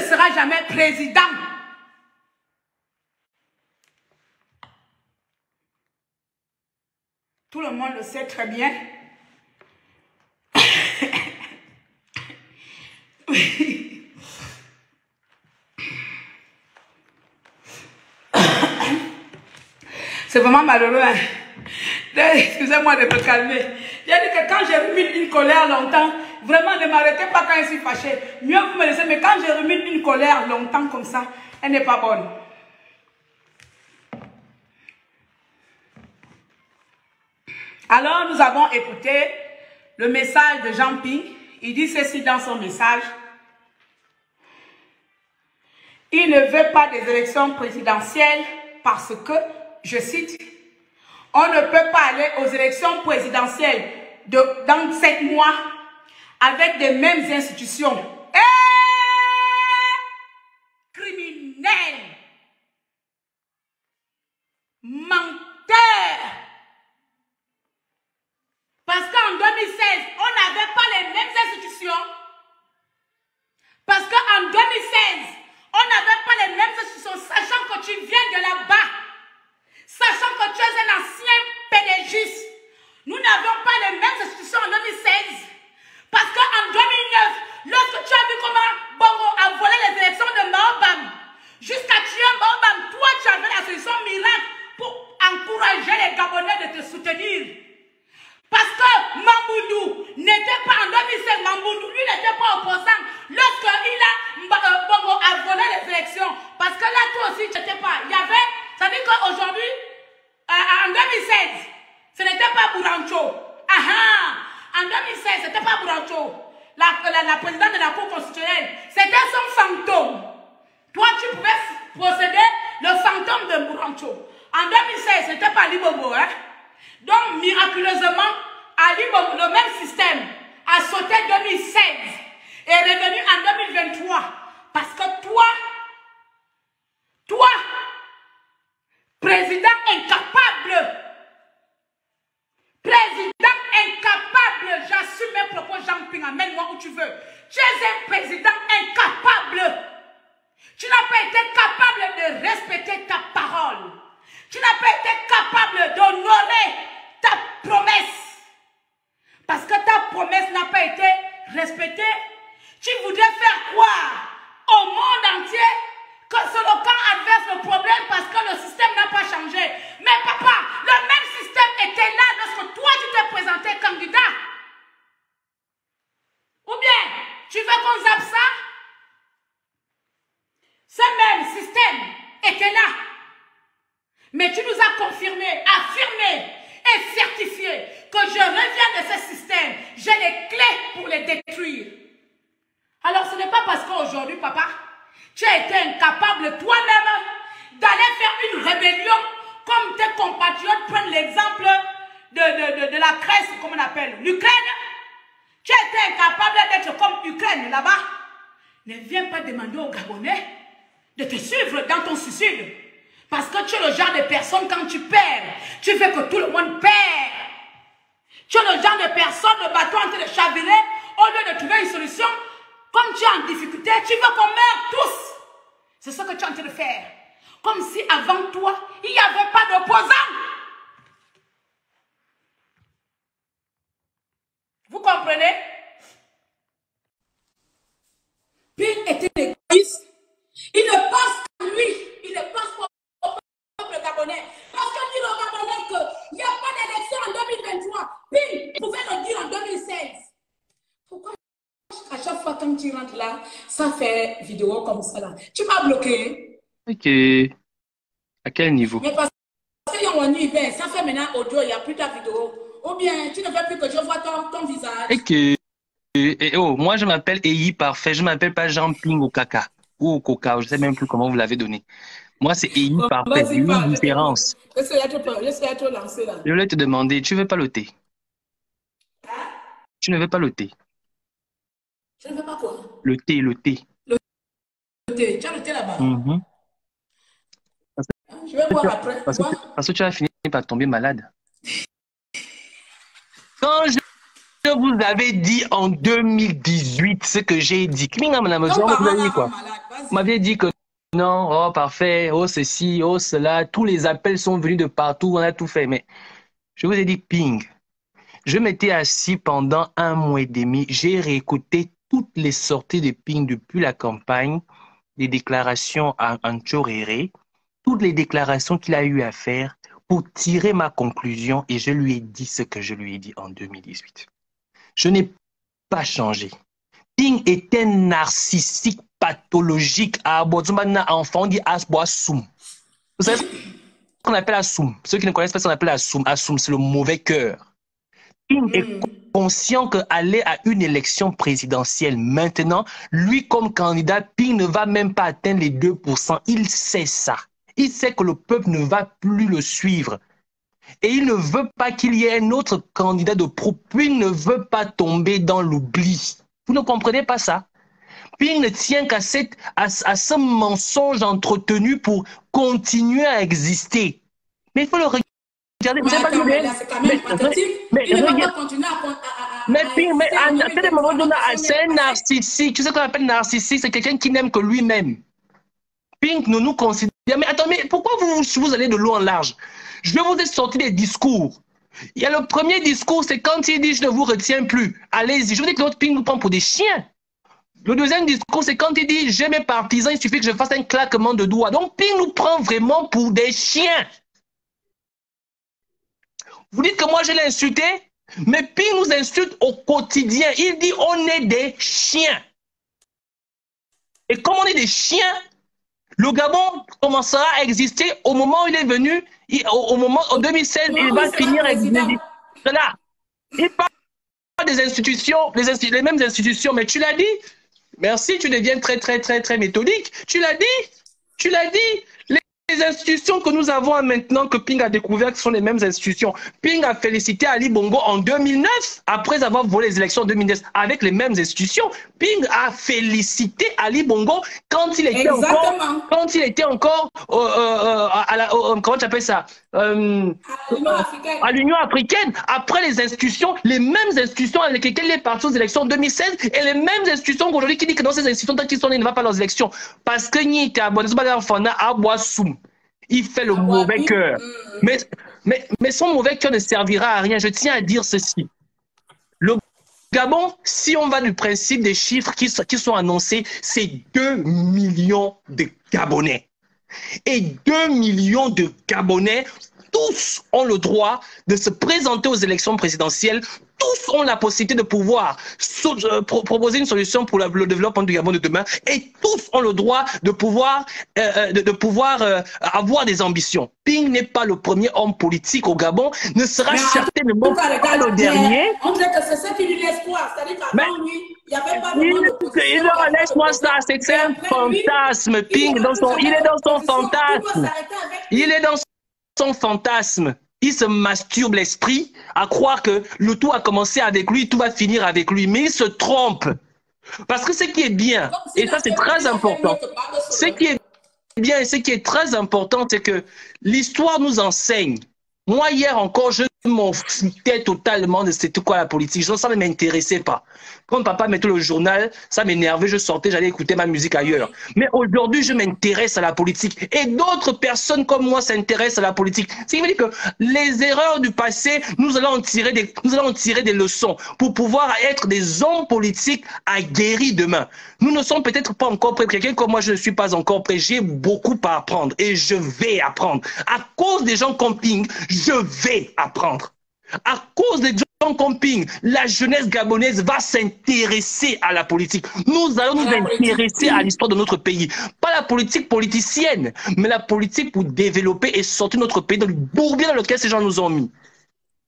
seras jamais président. Tout le monde le sait très bien. C'est vraiment malheureux. Hein? Excusez-moi de me calmer. J'ai dit que quand j'ai rumine une colère longtemps, vraiment ne m'arrêtez pas quand je suis fâchée. Mieux vous me laissez, mais quand je rumine une colère longtemps comme ça, elle n'est pas bonne. Alors nous avons écouté le message de Jean Ping. Il dit ceci dans son message. Il ne veut pas des élections présidentielles parce que, je cite, on ne peut pas aller aux élections présidentielles dans 7 mois avec les mêmes institutions. Criminels, menteurs. Parce qu'en 2016, on n'avait pas les mêmes institutions. Parce qu'en 2016, on n'avait pas les mêmes institutions, sachant que tu viens de là-bas. Sachant que tu es un ancien pédégiste. Nous n'avions pas les mêmes institutions en 2016. Parce qu'en 2009, lorsque tu as vu comment Bongo a volé les élections de Baobab, jusqu'à tuer Baobab, toi tu avais la solution miracle pour encourager les Gabonais de te soutenir. Parce que Mamboundou n'était pas en 2005, Mamboundou, lui n'était pas opposant Bongo a volé les élections. Parce que là, toi aussi, tu n'étais pas. Il y avait, ça veut dire qu'aujourd'hui, en 2016, ce n'était pas Bourancho. En 2016, ce n'était pas Bourancho. La présidente de la Cour constitutionnelle, c'était son fantôme. Toi, tu pouvais procéder le fantôme de Bourancho. En 2016, ce n'était pas Ali Bongo, hein? Donc, miraculeusement, Ali Bongo, le même système, a sauté 2016 et est revenu en 2023. Parce que toi, président incapable, j'assume mes propos, Jean Ping, amène-moi où tu veux. Tu es un président incapable. Tu n'as pas été capable de respecter ta parole. Tu n'as pas été capable d'honorer ta promesse. Parce que ta promesse n'a pas été respectée. Tu voudrais faire croire au monde entier que c'est le camp adverse le problème parce que le système n'a pas changé. Mais papa, le même système était là lorsque toi tu t'es présenté candidat. Ou bien, tu veux qu'on zappe ça? Ce même système était là. Mais tu nous as confirmé, affirmé et certifié que je reviens de ce système. J'ai les clés pour les détruire. Alors ce n'est pas parce qu'aujourd'hui, papa, tu as été incapable toi-même d'aller faire une rébellion comme tes compatriotes prennent l'exemple de la Grèce, comme on appelle l'Ukraine. Tu as été incapable d'être comme l'Ukraine là-bas. Ne viens pas demander aux Gabonais de te suivre dans ton suicide. Parce que tu es le genre de personne, quand tu perds, tu veux que tout le monde perd. Tu es le genre de personne, le bateau en train de chavirer, au lieu de trouver une solution, comme tu es en difficulté, tu veux qu'on meure tous. C'est ce que tu es en train de faire. Comme si avant toi, il n'y avait pas d'opposants. Vous comprenez? Ping était égoïste. Il ne pense qu'à lui. Il ne pense pas au peuple gabonais. Parce que dit aux Gabonais qu'il n'y a pas d'élection en 2023. Ping pouvait le dire en 2016. Pourquoi à chaque fois quand tu rentres là, ça fait vidéo comme ça là? Tu m'as bloqué. Ok. À quel niveau? Mais parce que ça fait maintenant audio, il n'y a plus ta vidéo. Ou bien tu ne veux plus que je vois ton visage. Ok. Oh, moi je m'appelle Eyi Parfait. Je ne m'appelle pas Jean Ping au caca. Ou au coca. Je ne sais même plus comment vous l'avez donné. Moi c'est Eyi Parfait. Il y a une différence. Je sais être lancé là. Je voulais te demander, tu ne veux pas le thé? Hein? Tu ne veux pas le thé? Je ne veux pas quoi? Le thé, le thé. Le thé. Tu as le thé là-bas? Je vais voir après. Parce que tu as fini par tomber malade. Quand je vous avais dit en 2018 ce que j'ai dit, vous avez dit quoi? Vous m'aviez dit que non, oh parfait, oh ceci, oh cela, tous les appels sont venus de partout, on a tout fait. Mais je vous ai dit ping. Je m'étais assis pendant 1 mois et demi, j'ai réécouté toutes les sorties de ping depuis la campagne, les déclarations à Anchoréré, toutes les déclarations qu'il a eu à faire pour tirer ma conclusion et je lui ai dit ce que je lui ai dit en 2018. Je n'ai pas changé. Ping est un narcissique pathologique à Botswana, enfant, on dit Asboassoum. Vous savez ce qu'on appelle Assoum? Ceux qui ne connaissent pas ce qu'on appelle Assoum, Assoum, c'est le mauvais cœur. Ping est conscient qu'aller à une élection présidentielle maintenant, lui comme candidat, Ping ne va même pas atteindre les 2%. Il sait ça. Il sait que le peuple ne va plus le suivre. Et il ne veut pas qu'il y ait un autre candidat de pro. Ping ne veut pas tomber dans l'oubli. Vous ne comprenez pas ça? Ping ne tient qu'à ce mensonge entretenu pour continuer à exister. Mais il faut le regarder. Mais attends, mais là, c'est quand même pathétique. Il ne va pas continuer mais Ping, c'est un narcissique. Tu sais ce qu'on appelle narcissique? C'est quelqu'un qui n'aime que lui-même. Ping ne nous considère... Mais attends, mais pourquoi vous allez de long en large? Je vous ai sorti des discours. Il y a le premier discours, c'est quand il dit « je ne vous retiens plus ». Allez-y. Je vous dis que l'autre Ping nous prend pour des chiens. Le deuxième discours, c'est quand il dit « j'ai mes partisans, il suffit que je fasse un claquement de doigts ». Donc Ping nous prend vraiment pour des chiens. Vous dites que moi je l'ai insulté, mais Ping nous insulte au quotidien. Il dit « on est des chiens ». Et comme on est des chiens, le Gabon commencera à exister au moment où il est venu, en 2016, il va finir à exister. Là, il parle des institutions, les mêmes institutions, mais tu l'as dit. Merci, tu deviens très méthodique. Tu l'as dit. Les institutions que nous avons maintenant, que Ping a découvert, que sont les mêmes institutions. Ping a félicité Ali Bongo en 2009, après avoir volé les élections en 2010, avec les mêmes institutions. Ping a félicité Ali Bongo quand il était encore comment tu appelles ça? À l'Union africaine, après les institutions, les mêmes institutions avec lesquelles il est parti aux élections en 2016 et les mêmes institutions aujourd'hui qui disent que dans ces institutions, tant qu'ils sont nés, il ne va pas aux élections. Parce que il fait le mauvais cœur. Mais son mauvais cœur ne servira à rien. Je tiens à dire ceci. Le Gabon, si on va du principe des chiffres qui sont annoncés, c'est 2 millions de Gabonais. Et 2 millions de Gabonais, tous ont le droit de se présenter aux élections présidentielles. Tous ont la possibilité de pouvoir proposer une solution pour le développement du Gabon de demain et tous ont le droit de pouvoir, avoir des ambitions. Ping n'est pas le premier homme politique au Gabon, ne sera certainement pas le dernier. On dirait que c'est ça qui lui laisse espoir. C'est-à-dire qu'avant lui, il n'y avait pas il leur laisse-moi ça, c'est un fantasme. Ping, il est dans son fantasme. Il est dans son fantasme. Il se masturbe l'esprit à croire que le tout a commencé avec lui, tout va finir avec lui. Mais il se trompe. Parce que ce qui est bien, et ça c'est très important, ce qui est bien et ce qui est très important, c'est que l'histoire nous enseigne. Moi, hier encore, je m'en foutais totalement de c'était quoi la politique. Ça ne m'intéressait pas. Quand papa mettait le journal, ça m'énervait, je sortais, j'allais écouter ma musique ailleurs. Mais aujourd'hui, je m'intéresse à la politique. Et d'autres personnes comme moi s'intéressent à la politique. Ce qui veut dire que les erreurs du passé, nous allons en tirer des leçons pour pouvoir être des hommes politiques aguerris demain. Nous ne sommes peut-être pas encore prêts. Quelqu'un comme moi, je ne suis pas encore prêt. J'ai beaucoup à apprendre et je vais apprendre. À cause des gens comme Ping, je vais apprendre. À cause des gens comme Ping, la jeunesse gabonaise va s'intéresser à la politique. Nous allons nous intéresser à l'histoire de notre pays. Pas la politique politicienne, mais la politique pour développer et sortir notre pays dans le bourbier dans lequel ces gens nous ont mis.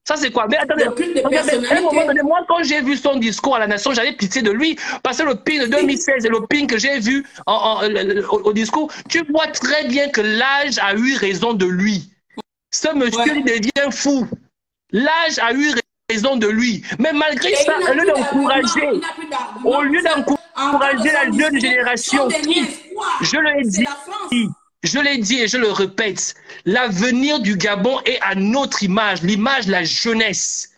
Ça, c'est quoi? Mais attendez, un moment donné, moi, quand j'ai vu son discours à la nation, j'avais pitié de lui. Parce que le Ping de 2016 et le Ping que j'ai vu au discours, tu vois très bien que l'âge a eu raison de lui. Ce monsieur, il devient fou. L'âge a eu raison de lui. Mais malgré ça, au lieu d'encourager la jeune génération, je l'ai dit et je le répète, l'avenir du Gabon est à notre image, l'image de la jeunesse.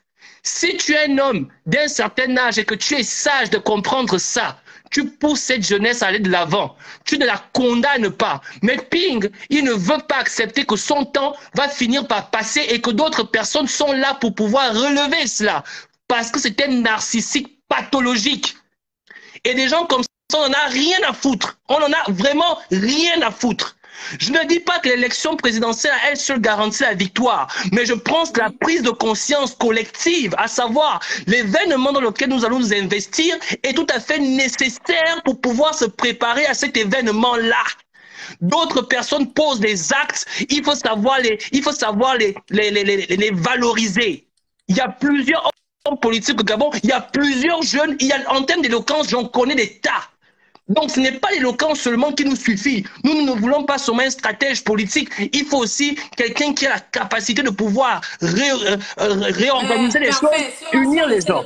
Si tu es un homme d'un certain âge et que tu es sage de comprendre ça, tu pousses cette jeunesse à aller de l'avant. Tu ne la condamnes pas. Mais Ping, il ne veut pas accepter que son temps va finir par passer et que d'autres personnes sont là pour pouvoir relever cela. Parce que c'est un narcissique pathologique. Et des gens comme ça, on n'en a rien à foutre. On n'en a vraiment rien à foutre. Je ne dis pas que l'élection présidentielle a elle seule garantit la victoire, mais je pense que la prise de conscience collective, à savoir l'événement dans lequel nous allons nous investir, est tout à fait nécessaire pour pouvoir se préparer à cet événement-là. D'autres personnes posent des actes, il faut savoir les valoriser. Il y a plusieurs hommes politiques au Gabon, il y a plusieurs jeunes, en termes d'éloquence, j'en connais des tas. Donc, ce n'est pas l'éloquence seulement qui nous suffit. Nous ne voulons pas seulement un stratège politique. Il faut aussi quelqu'un qui a la capacité de pouvoir réorganiser les choses, unir les gens.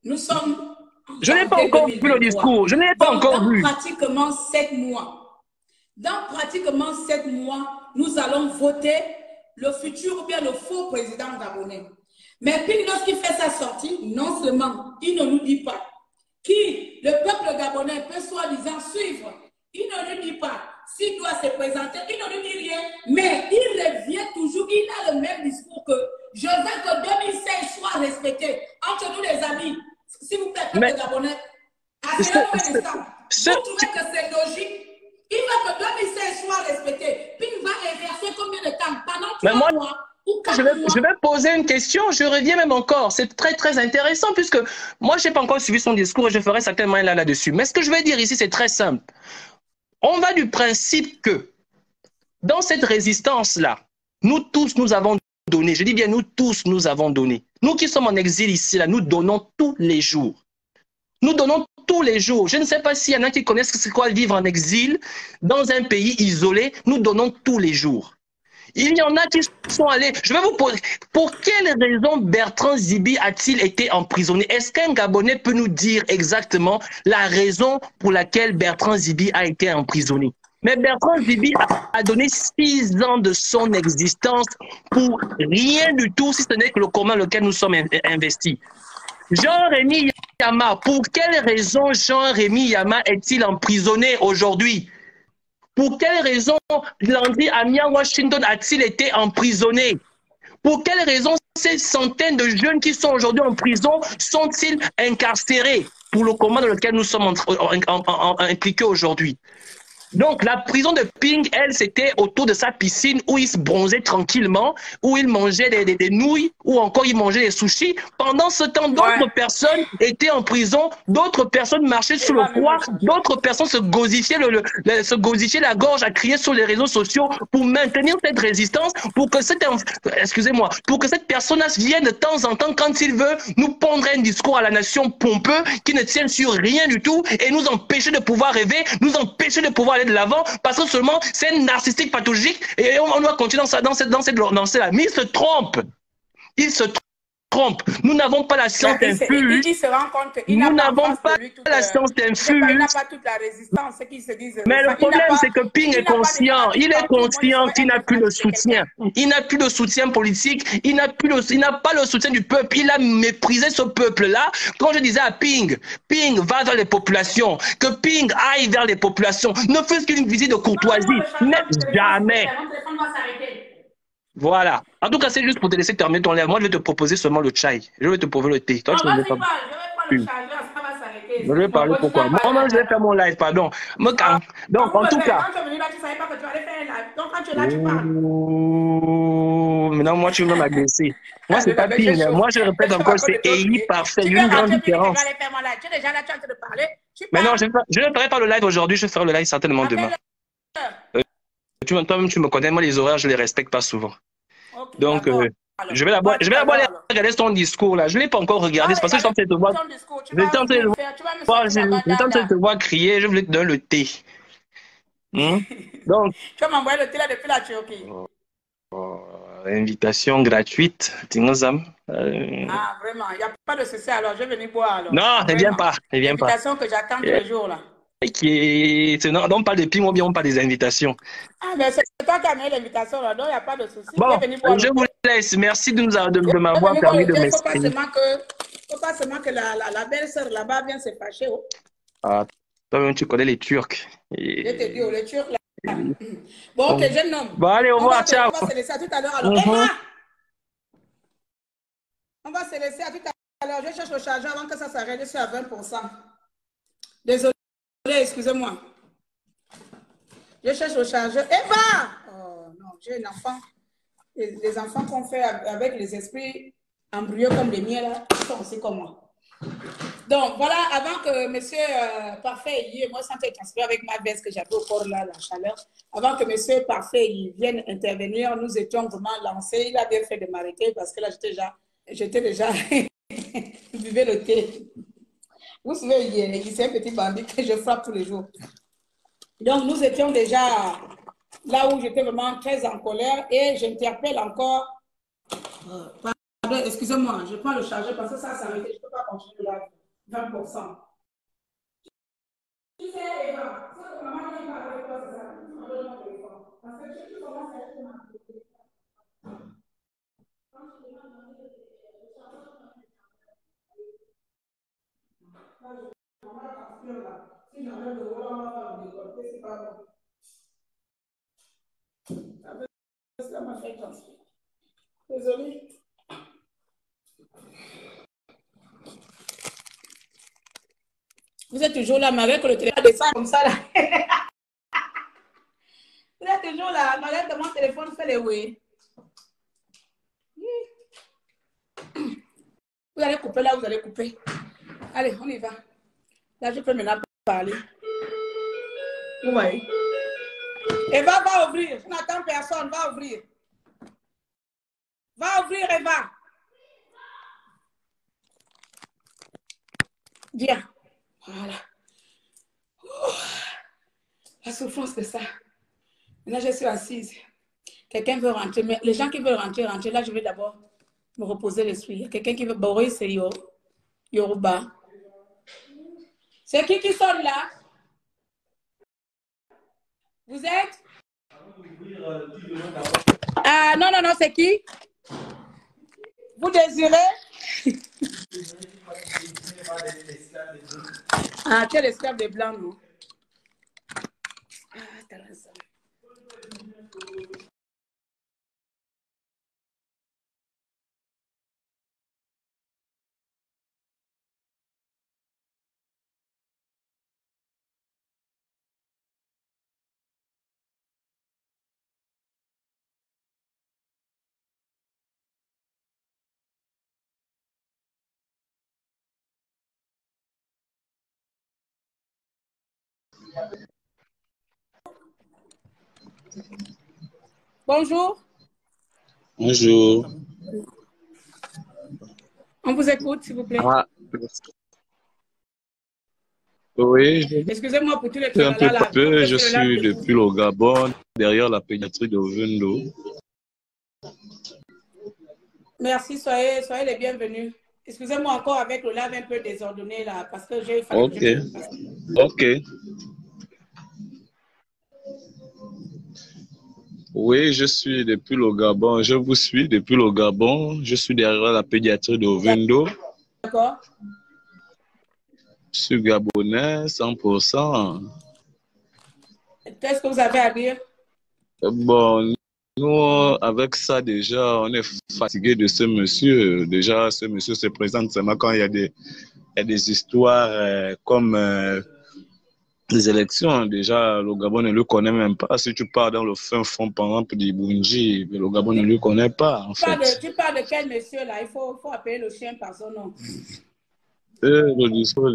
Nous sommes... Je n'ai pas encore vu le discours. Je ne l'ai pas encore vu. Pratiquement 7 mois. Dans pratiquement 7 mois, nous allons voter le futur ou bien le faux président gabonais. Mais puis, lorsqu'il fait sa sortie, non seulement il ne nous dit pas qui le peuple gabonais peut soi-disant suivre. Il ne lui dit pas s'il doit se présenter, il ne lui dit rien, mais il revient toujours, il a le même discours que je veux que 2016 soit respecté. Entre nous les amis, s'il vous plaît, peuple gabonais, vous trouvez que c'est logique? Il veut que 2016 soit respecté, puis il va inverser combien de temps? Pendant 3 mois. Je vais poser une question, je reviens même encore. C'est très, très intéressant puisque moi, je n'ai pas encore suivi son discours et je ferai certainement là-dessus. Mais ce que je vais dire ici, c'est très simple. On va du principe que dans cette résistance-là, nous tous, nous avons donné. Je dis bien, nous tous, nous avons donné. Nous qui sommes en exil ici, là, nous donnons tous les jours. Nous donnons tous les jours. Je ne sais pas s'il y en a qui connaissent c'est quoi vivre en exil dans un pays isolé. Nous donnons tous les jours. Il y en a qui sont allés. Je vais vous poser. Pour quelle raison Bertrand Zibi a-t-il été emprisonné? Est-ce qu'un Gabonais peut nous dire exactement la raison pour laquelle Bertrand Zibi a été emprisonné? Mais Bertrand Zibi a donné 6 ans de son existence pour rien du tout, si ce n'est que le commun dans lequel nous sommes investis. Jean-Rémy Yama, pour quelle raison Jean-Rémy Yama est-il emprisonné aujourd'hui? Pour quelle raison Landry Amia Washington a-t-il été emprisonné? Pour quelle raison ces centaines de jeunes qui sont aujourd'hui en prison sont-ils incarcérés pour le combat dans lequel nous sommes impliqués aujourd'hui? Donc, la prison de Ping, elle, c'était autour de sa piscine où il se bronzait tranquillement, où il mangeait des nouilles, ou encore il mangeait des sushis. Pendant ce temps, d'autres personnes étaient en prison, d'autres personnes marchaient sous le froid, d'autres personnes se gosifiaient la gorge à crier sur les réseaux sociaux pour maintenir cette résistance, pour que cette, pour que cette personne vienne de temps en temps, quand il veut, nous pondre un discours à la nation pompeux qui ne tienne sur rien du tout et nous empêcher de pouvoir rêver, nous empêcher de pouvoir de l'avant parce que seulement c'est un narcissique pathologique et on doit continuer dans cette lancée-là. Mais il se trompe. Il se trompe. Nous n'avons pas la science infuse. Nous n'avons pas la science infuse. Mais le problème, c'est que Ping est conscient. Il est conscient qu'il n'a plus de soutien. Il n'a plus de soutien politique. Il n'a pas le soutien du peuple. Il a méprisé ce peuple-là. Quand je disais à Ping, Ping va vers les populations, que Ping aille vers les populations, ne fût-ce qu'une visite de courtoisie, mais jamais. Voilà. En tout cas, c'est juste pour te laisser terminer ton live. Moi, je vais te proposer seulement le chai. Je vais te proposer le thé. Toi, tu ne veux pas. Je vais parler pourquoi. Moi, je vais faire mon live, pardon. Donc, en tout cas. Maintenant, moi, tu veux m'agresser. Moi, c'est pas pire. Moi, je répète encore, c'est EI parfait. Il y a une grande différence. Mais non, je ne ferai pas le live aujourd'hui. Je ferai le live certainement demain. Toi-même, tu me connais, moi les horaires, je les respecte pas souvent. Okay, donc, je vais d'abord regarder ton discours là. Je ne l'ai pas encore regardé, c'est parce que je suis en train de te voir. Je suis en train de te voir crier, je voulais te donner le thé. Donc, tu vas m'envoyer le thé là depuis la Turquie. Invitation gratuite, Tingozam. Ah, vraiment, il n'y a pas de souci alors, je vais venir boire alors. Non, ne viens pas. Invitation que j'attends tous les jours là. Non, on parle de Ping ou bien on parle des invitations. Ah, mais c'est toi qui as mis l'invitation là, donc il n'y a pas de souci. Bon, je vous laisse. Merci de m'avoir permis de m'exprimer. Il ne faut pas seulement que la belle-sœur là-bas vienne se fâcher. Ah, toi-même, tu connais les Turcs. Je te dis, oh, les Turcs, là. Et- Bon, ok, bon, jeune homme. bon, allez, au revoir, ciao. On va se laisser à tout à l'heure. Alors, Mhm. Eva, on va se laisser à tout à l'heure. Je cherche le chargeur avant que ça s'arrête. Je suis à 20%. Désolé, excusez-moi. Je cherche le chargeur. Eva! Oh non, j'ai un enfant. Les enfants qu'on fait avec les esprits embryeux comme les miens, là, ils sont aussi comme moi. Donc, voilà, avant que monsieur Parfait y ait, moi, sans être transféré avec ma veste que j'avais au corps, là, la chaleur, avant que monsieur Parfait y vienne intervenir, nous étions vraiment lancés. Il a bien fait de m'arrêter parce que là, j'étais déjà, je buvais le thé. Vous savez, c'est un petit bandit que je frappe tous les jours. Donc, nous étions déjà là où j'étais vraiment très en colère et j'interpelle encore. Pardon, excusez-moi, je prends le chargeur parce que ça s'arrête. Je ne peux pas continuer là. 20%. Tu sais, Eva, ça que maman vient pas avec toi, c'est ça. Tu me donnes mon téléphone. Parce que tu commences à acheter ma téléphone. Quand tu demandes mon téléphone, le chargeur, maman transpire là. Si j'enlève le volant, on va faire le décolleté, c'est pas bon. Ça m'a fait transpirer. Désolée. Vous êtes toujours là, malgré que le téléphone descend comme ça là. Vous êtes toujours là, malgré que mon téléphone fait les oui. Vous allez couper là, vous allez couper. Allez, on y va. Là, je peux maintenant parler. Vous voyez. Eva va ouvrir. Je n'attends personne, va ouvrir. Va ouvrir, Eva. Viens. Voilà. La souffrance de ça. Maintenant, je suis assise. Quelqu'un veut rentrer. Mais les gens qui veulent rentrer, là, je vais d'abord me reposer l'esprit. Il y a quelqu'un qui veut. Boris, c'est Yoruba. C'est qui sonne là? Vous êtes? Ah, non, non, non, c'est qui? Vous désirez? Ah, tu es l'esclave des Blancs, non? Ah, intéressant. Bonjour. Bonjour. On vous écoute, s'il vous plaît. Ah, oui, Excusez-moi pour tous les je suis un peu tralala là. peu. Je suis depuis le Gabon, derrière la pédiatrie de Ovendo. Merci, soyez les bienvenus. Excusez-moi encore avec le live un peu désordonné là, parce que j'ai fallu Ok, que je passe. ok. Oui, je suis depuis le Gabon. Je vous suis depuis le Gabon. Je suis derrière la pédiatrie de Ovendo. D'accord. Je suis gabonais, 100%. Qu'est-ce que vous avez à dire? Bon, nous, avec ça, déjà, on est fatigué de ce monsieur. Déjà, ce monsieur se présente seulement quand il y a des histoires comme les élections. Déjà, le Gabon ne le connaît même pas. Si tu pars dans le fin fond, par exemple, du Bunji, le Gabon ne le connaît pas, en fait. Tu parles de quel monsieur là? Il faut appeler le chien par son nom. Le discours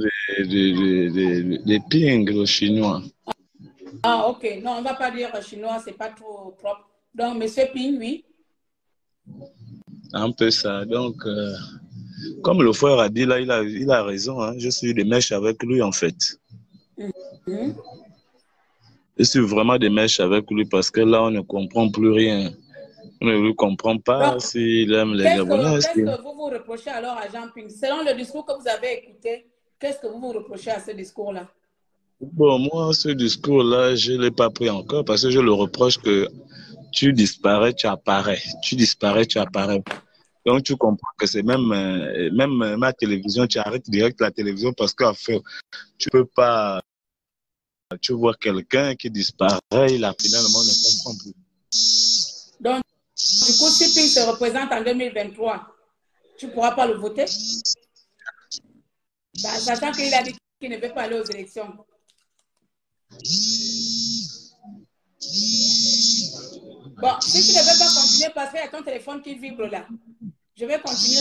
des Ping, le chinois. Ah, ok. Non, on ne va pas dire chinois, c'est pas trop propre. Donc, monsieur Ping, oui. Un peu ça. Donc, comme le frère a dit là, il a raison. Hein. Je suis des mèches avec lui, en fait. Je suis vraiment des mèches avec lui parce que là, on ne comprend plus rien. On ne lui comprend pas s'il aime les Gabonais. Qu'est-ce que vous vous reprochez alors à Jean Ping? Selon le discours que vous avez écouté, qu'est-ce que vous vous reprochez à ce discours-là? Bon, moi, ce discours-là, je ne l'ai pas pris encore parce que je le reproche que tu disparais, tu apparais. Tu disparais, tu apparais. Donc, tu comprends que c'est même ma télévision, tu arrêtes direct la télévision parce qu'en fait, tu peux pas, tu vois quelqu'un qui disparaît, là, finalement, on ne comprend plus. Donc, du coup, si Ping se représente en 2023, tu ne pourras pas le voter? Bah, sachant qu'il a dit qu'il ne veut pas aller aux élections. Bon, si tu ne veux pas continuer, parce qu'il y a ton téléphone qui vibre là. Je vais continuer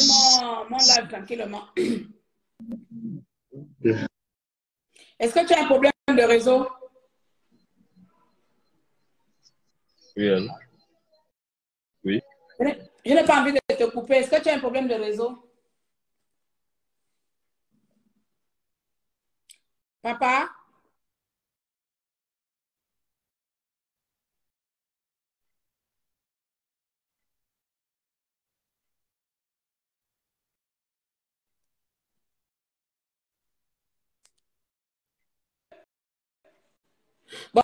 mon live tranquillement. Est-ce que tu as un problème de réseau? Oui, alors. Oui. Je n'ai pas envie de te couper. Est-ce que tu as un problème de réseau? Papa? Bon,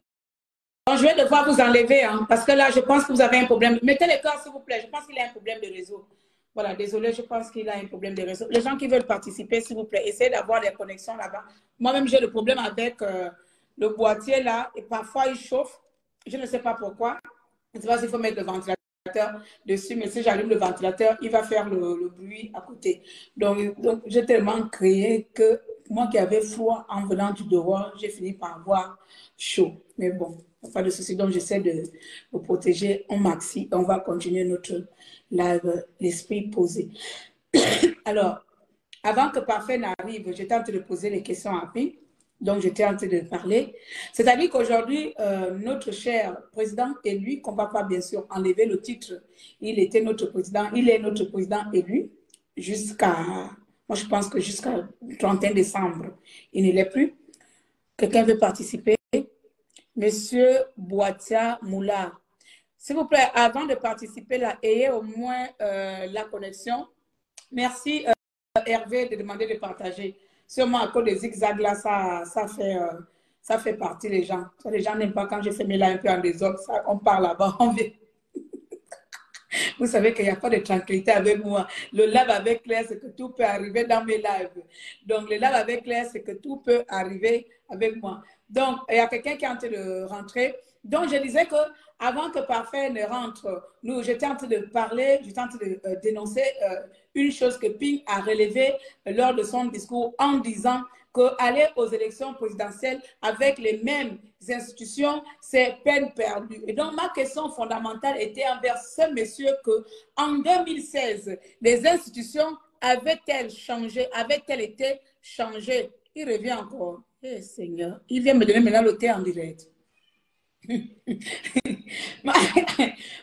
je vais devoir vous enlever, hein, parce que là, je pense que vous avez un problème. Mettez le cœur, s'il vous plaît. Je pense qu'il a un problème de réseau. Voilà, désolé, je pense qu'il a un problème de réseau. Les gens qui veulent participer, s'il vous plaît, essayez d'avoir des connexions là-bas. Moi-même, j'ai le problème avec le boîtier là, et parfois il chauffe. Je ne sais pas pourquoi. Je ne sais pas s'il faut mettre le ventilateur dessus, mais si j'allume le ventilateur, il va faire le bruit à côté. Donc j'ai tellement crié que moi qui avais froid en venant du dehors, j'ai fini par avoir chaud. Mais bon, pas de souci. Donc j'essaie de me protéger en maxi. On va continuer notre live, l'esprit posé. Alors, avant que Parfait n'arrive, j'étais en train de poser les questions à Pi. Donc, j'étais en train de parler. C'est-à-dire qu'aujourd'hui, notre cher président élu, qu'on ne va pas bien sûr enlever le titre, il était notre président, il est notre président élu jusqu'à, moi je pense que jusqu'à 31 décembre, il ne l'est plus. Quelqu'un veut participer? Monsieur Boatia Moula. S'il vous plaît, avant de participer, là, ayez au moins la connexion. Merci Hervé de demander de partager. Sûrement à cause des zigzags là, ça fait partie des gens. Les gens n'aiment pas quand je fais mes lives un peu en désordre. On parle là-bas, on vient. Vous savez qu'il n'y a pas de tranquillité avec moi. Le live avec Claire, c'est que tout peut arriver dans mes lives. Donc, le live avec Claire, c'est que tout peut arriver avec moi. Donc, il y a quelqu'un qui est en train de rentrer. Donc, je disais que avant que Parfait ne rentre, j'étais en train de parler, j'étais en train de dénoncer une chose que Ping a relevée lors de son discours en disant qu'aller aux élections présidentielles avec les mêmes institutions, c'est peine perdue. Et donc, ma question fondamentale était envers ce monsieur que en 2016, les institutions avaient-elles changé, avaient-elles été changées? Il revient encore. Eh Seigneur, il vient me donner maintenant le thé en direct.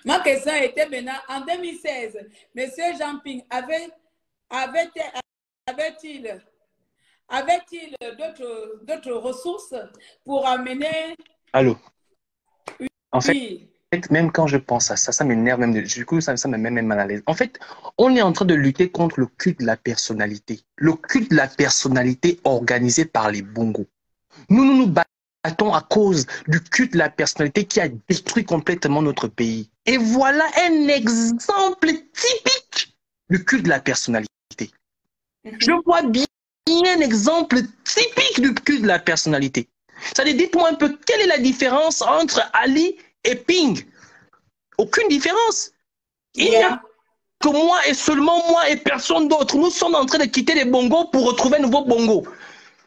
ma question était maintenant, en 2016, M. Jean Ping avait-il d'autres ressources pour amener... Allô? En fait, même quand je pense à ça, ça m'énerve même. Du coup, ça me met même mal à l'aise. En fait, on est en train de lutter contre le culte de la personnalité. Le culte de la personnalité organisé par les bongos. Nous nous battons à cause du culte de la personnalité qui a détruit complètement notre pays. Et voilà un exemple typique du culte de la personnalité. Je vois bien un exemple typique du culte de la personnalité. C'est-à-dire, dites-moi un peu, quelle est la différence entre Ali et Ping? Aucune différence. Il n'y a que moi et seulement moi et personne d'autre. Nous sommes en train de quitter les bongos pour retrouver un nouveau bongo.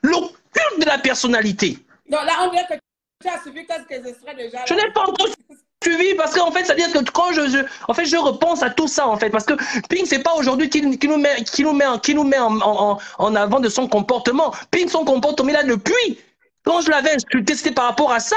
Le culte de la personnalité. Donc là, on dirait que tu as suivi quelques extraits déjà. Je n'ai pas encore suivi parce qu'en fait, c'est-à-dire que quand je repense à tout ça, en fait, parce que Ping, c'est pas aujourd'hui qui nous met en avant de son comportement. Ping, son comportement, il a depuis. Quand je l'avais insulté, c'était par rapport à ça.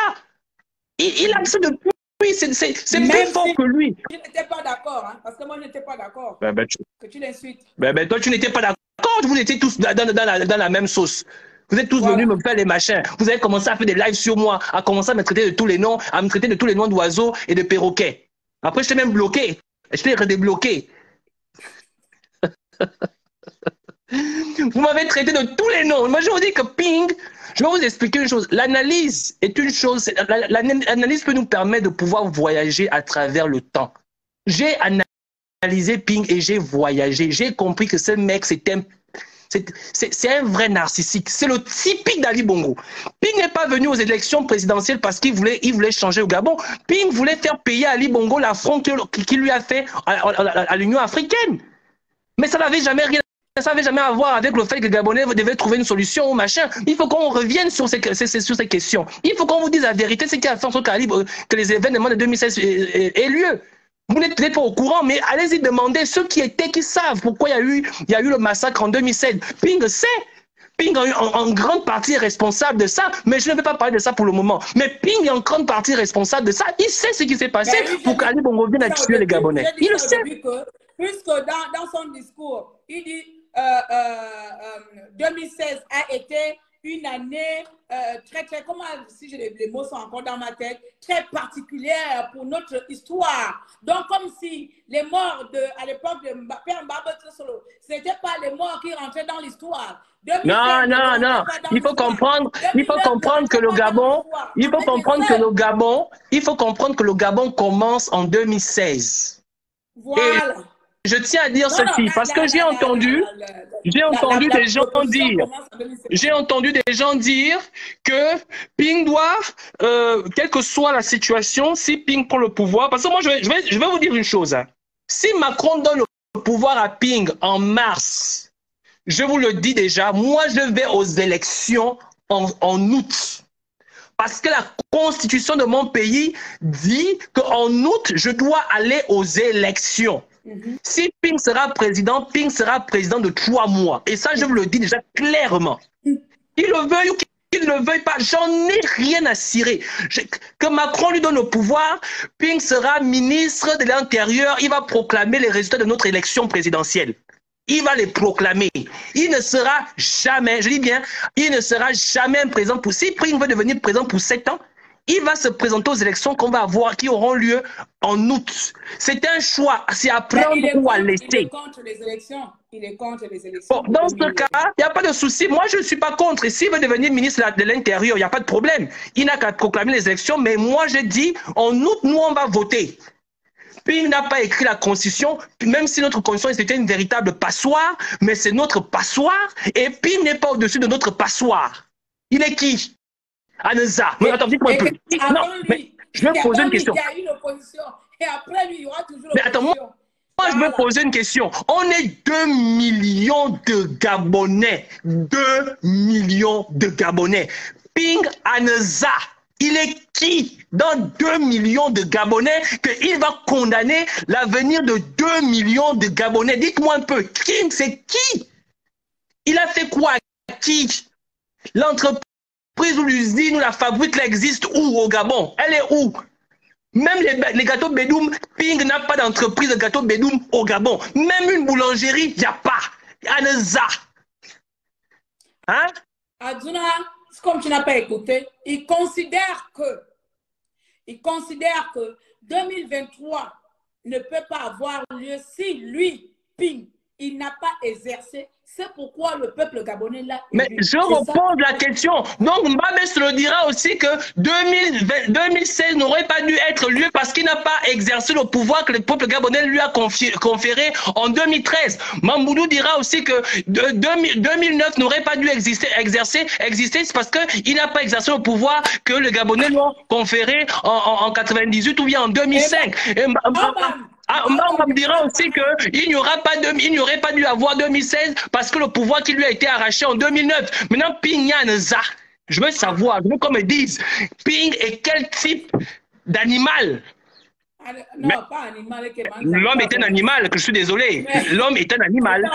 Il a ça depuis. C'est plus fort que lui. Je n'étais pas d'accord, hein, parce que moi, je n'étais pas d'accord que tu l'insultes. Toi, tu n'étais pas d'accord. Vous étiez tous dans la même sauce. Vous êtes tous venus me faire les machins. Vous avez commencé à faire des lives sur moi, à commencer à me traiter de tous les noms, à me traiter de tous les noms d'oiseaux et de perroquets. Après, je t'ai même bloqué. Je t'ai redébloqué. Vous m'avez traité de tous les noms. Moi, je vous dis que Ping, je vais vous expliquer une chose. L'analyse est une chose. L'analyse peut nous permettre de pouvoir voyager à travers le temps. J'ai analysé analysé Ping et j'ai voyagé. J'ai compris que ce mec, c'est un vrai narcissique. C'est le typique d'Ali Bongo. Ping n'est pas venu aux élections présidentielles parce qu'il voulait changer au Gabon. Ping voulait faire payer à Ali Bongo l'affront qu'il lui a fait à l'Union africaine. Mais ça n'avait jamais rien. Ça n'avait jamais à voir avec le fait que les Gabonais devaient trouver une solution ou machin. Il faut qu'on revienne sur ces questions. Il faut qu'on vous dise la vérité, c'est qui a fait en sorte que les événements de 2016 aient lieu. Vous n'êtes peut-être pas au courant, mais allez-y demander ceux qui savent pourquoi il y a eu le massacre en 2016. Ping sait. Ping en grande partie est responsable de ça, mais je ne vais pas parler de ça pour le moment. Mais Ping est en grande partie responsable de ça. Il sait ce qui s'est passé pour qu'Ali Bongo vienne à tuer les Gabonais. Il le sait. Puisque dans son discours, il dit 2016 a été une année très, comment, si les mots sont encore dans ma tête, très particulière pour notre histoire. Donc, comme si les morts à l'époque de Père Mbaba Solo, ce n'étaient pas les morts qui rentraient dans l'histoire. Non. Il faut comprendre que le Gabon, il faut comprendre que le Gabon commence en 2016. Voilà. Et je tiens à dire ceci parce que j'ai entendu des gens dire que Ping doit, quelle que soit la situation, si Ping prend le pouvoir, parce que moi je vais vous dire une chose. Hein. Si Macron donne le pouvoir à Ping en mars, je vous le dis déjà, moi je vais aux élections en août. Parce que la constitution de mon pays dit qu'en août, je dois aller aux élections. Si Ping sera président de 3 mois. Et ça, je vous le dis déjà clairement. Qu'il le veuille ou qu'il ne le veuille pas, j'en ai rien à cirer. Que Macron lui donne le pouvoir, Ping sera ministre de l'Intérieur, il va proclamer les résultats de notre élection présidentielle. Il va les proclamer. Il ne sera jamais, je dis bien, il ne sera jamais un président pour... Si Ping veut devenir président pour 7 ans, il va se présenter aux élections qu'on va avoir, qui auront lieu en août. C'est un choix, c'est à prendre ou à laisser. Il est contre les élections. Bon, dans ce cas, il n'y a pas de souci. Moi, je ne suis pas contre. Et s'il veut devenir ministre de l'Intérieur, il n'y a pas de problème. Il n'a qu'à proclamer les élections. Mais moi, je dis, en août, nous, on va voter. Ping n'a pas écrit la constitution, même si notre constitution c'était une véritable passoire, mais c'est notre passoire. Et Ping n'est pas au-dessus de notre passoire. Il est qui? Anza. Mais attends, dites-moi un peu. Non, mais je vais poser une question. Il y a une opposition. Et après lui, il y aura toujours l'opposition. Mais attends, moi, je vais poser une question. On est 2 millions de Gabonais. 2 millions de Gabonais. Ping Anza, il est qui dans 2 millions de Gabonais qu'il va condamner l'avenir de 2 millions de Gabonais? Dites-moi un peu. King, c'est qui? Il a fait quoi à qui? L'entreprise ou l'usine ou la fabrique là existe où au Gabon? Elle est où? Même les gâteaux Bédoum, Ping n'a pas d'entreprise de gâteaux Bédoum au Gabon. Même une boulangerie, il n'y a pas. Anza. Hein? Aduna, comme tu n'as pas écouté, il considère que 2023 ne peut pas avoir lieu si lui, Ping, il n'a pas exercé. C'est pourquoi le peuple gabonais l'a élu. Mais je repose la question. Donc Mbabé se le dira aussi que 2016 n'aurait pas dû être lieu parce qu'il n'a pas exercé le pouvoir que le peuple gabonais lui a conféré en 2013. Mamboudou dira aussi que 2009 n'aurait pas dû exister parce qu'il n'a pas exercé le pouvoir que le Gabonais lui a conféré en 98 ou bien en 2005. On me dira aussi qu'il n'y aurait pas dû avoir 2016 parce que le pouvoir qui lui a été arraché en 2009. Maintenant, Ping Yanza, je veux savoir, je veux qu'on me dise, Ping est quel type d'animal? Non, pas animal. L'homme est un animal, je suis désolé. L'homme est un animal.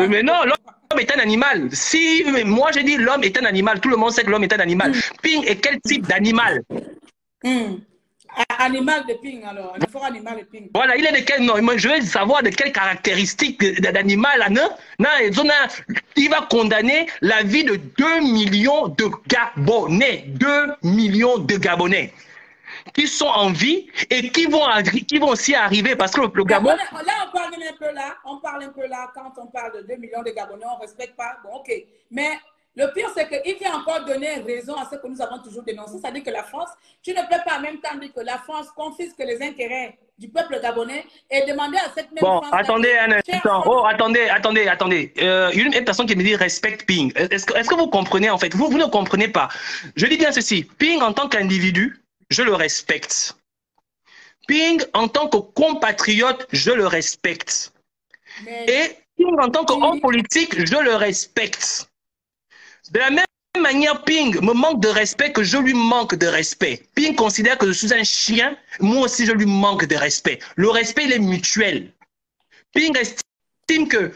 Mais non, l'homme est un animal. Si moi j'ai dit l'homme est un animal, tout le monde sait que l'homme est un animal. Ping est quel type d'animal? Animal de Ping, alors. Un fort animal de Ping. Voilà, il est de quel... Non, je veux savoir de quelles caractéristiques d'animal, il va condamner la vie de 2 millions de Gabonais. 2 millions de Gabonais qui sont en vie et qui vont aussi arriver parce que le Gabon... Là, on parle un peu là, quand on parle de 2 millions de Gabonais, on ne respecte pas. Bon, ok. Mais Le pire, c'est qu'il vient encore donner raison à ce que nous avons toujours dénoncé. C'est-à-dire que la France, tu ne peux pas en même temps dire que la France confisque les intérêts du peuple gabonais et demander à cette même France... Bon, attendez un instant. Oh, attendez. Une personne qui me dit respecte Ping. Est-ce que vous comprenez en fait? Vous ne comprenez pas. Je dis bien ceci. Ping en tant qu'individu, je le respecte. Ping en tant que compatriote, je le respecte. Mais... Et Ping en tant qu'homme politique, je le respecte. De la même manière, Ping me manque de respect que je lui manque de respect. Ping considère que je suis un chien, moi aussi je lui manque de respect. Le respect, il est mutuel. Ping estime que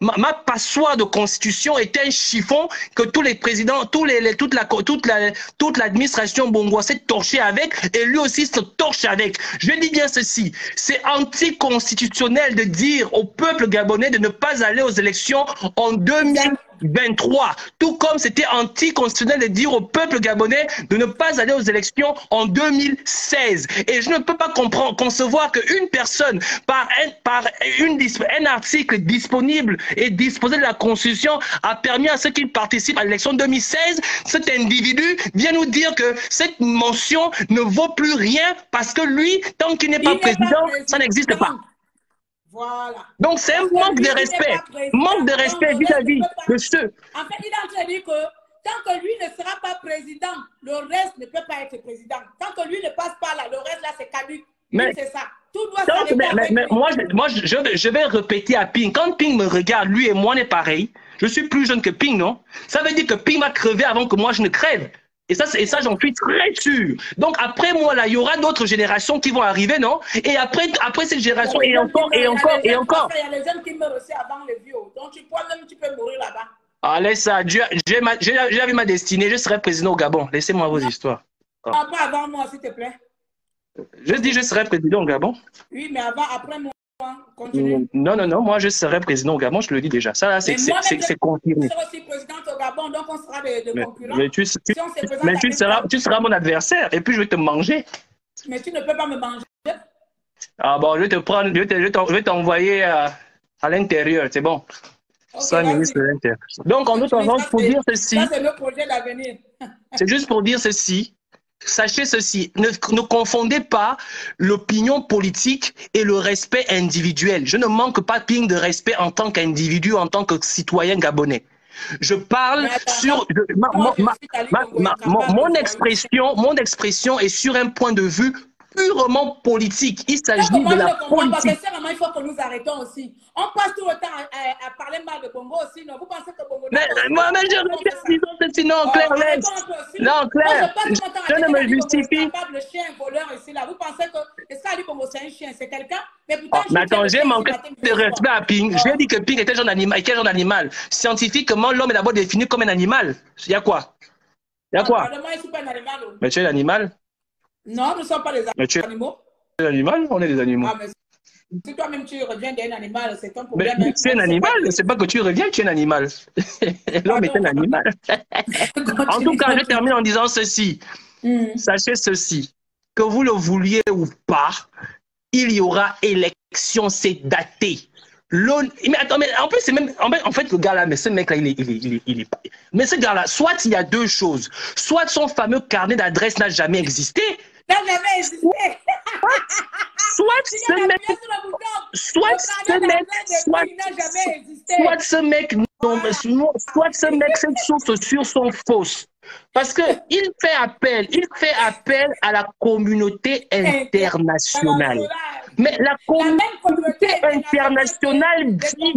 ma passoire de constitution est un chiffon que tous les présidents, toute l'administration bongo s'est torchée avec et lui aussi se torche avec. Je dis bien ceci, c'est anticonstitutionnel de dire au peuple gabonais de ne pas aller aux élections en 2023, tout comme c'était anticonstitutionnel de dire au peuple gabonais de ne pas aller aux élections en 2016. Et je ne peux pas concevoir qu'une personne, par un article disponible et disposé de la Constitution, a permis à ceux qui participent à l'élection 2016, cet individu vient nous dire que cette mention ne vaut plus rien parce que lui, tant qu'il n'est pas président, ça n'existe pas. Voilà. Donc c'est un manque de respect. Manque de respect vis-à-vis de ceux. En fait, il est en train de dire que tant que lui ne sera pas président, le reste ne peut pas être président. Tant que lui ne passe pas là, le reste là c'est caduc. Mais c'est ça. Tout doit s'arrêter. Mais moi, je vais répéter à Ping. Quand Ping me regarde, lui et moi, on est pareil. Je suis plus jeune que Ping, non? Ça veut dire que Ping va crever avant que moi je ne crève. Et ça j'en suis très sûr. Donc après moi, là, il y aura d'autres générations qui vont arriver, non? Et après cette génération, et encore. Il y a les jeunes qui meurent aussi avant les vieux. Donc tu peux mourir là-bas. Ah, laisse ça. J'ai vu ma destinée. Je serai président au Gabon. Laissez-moi vos histoires. Pas avant moi, s'il te plaît. Je dis je serai président au Gabon. Oui, mais après moi, continue. Non, moi je serai président au Gabon, je te le dis déjà. Ça là, c'est confirmé. Je serai aussi présidente au Gabon, donc on sera des concurrents. Mais tu seras mon adversaire et puis je vais te manger. Mais tu ne peux pas me manger. Ah bon, je vais te prendre, je vais t'envoyer à l'intérieur, c'est bon. Okay, Sois ministre de l'Intérieur. Donc en d'autres termes, pour dire ceci. Ça c'est le projet d'avenir. C'est juste pour dire ceci. Sachez ceci, ne confondez pas l'opinion politique et le mon individuel. Je ne manque pas Ping de respect en tant qu'individu, en tant que citoyen gabonais. Je parle sur mon expression est sur un point de vue purement politique. Il s'agit de la politique. Il faut que nous arrêtons aussi. On passe tout le temps à parler mal de Bongo aussi. Non, vous pensez que Bongo... Mais je regrette, disons ceci. Non, Claire, laisse. Non, Claire, je ne me justifie. Le chien voleur ici, là. Vous pensez que... Est-ce qu'Ali Bongo, c'est un chien? C'est quelqu'un? Mais attends, j'ai manqué de respect à Ping. J'ai dit que Ping était un genre d'animal. Scientifiquement, l'homme est d'abord défini comme un animal. Il y a quoi? Il y a quoi? Mais tu es l'animal? Non, nous ne sommes pas des animaux. Tu es l'animal? On est des animaux. Ah, mais si toi-même tu reviens d'un animal, c'est ton problème. Mais tu es un animal, c'est pas que tu reviens, tu es un animal. L'homme est un animal. En tout cas, je termine en disant ceci. Sachez ceci, que vous le vouliez ou pas, il y aura élection, c'est daté. Mais attends, mais en plus, c'est même. En fait, le gars là, mais ce mec-là, il est pas. Mais ce gars-là, soit il y a deux choses. Soit son fameux carnet d'adresse n'a jamais existé. N'a jamais existé. Soit ce mec, cette source sûre sont fausses. Parce que il fait appel à la communauté internationale. Mais la communauté internationale dit,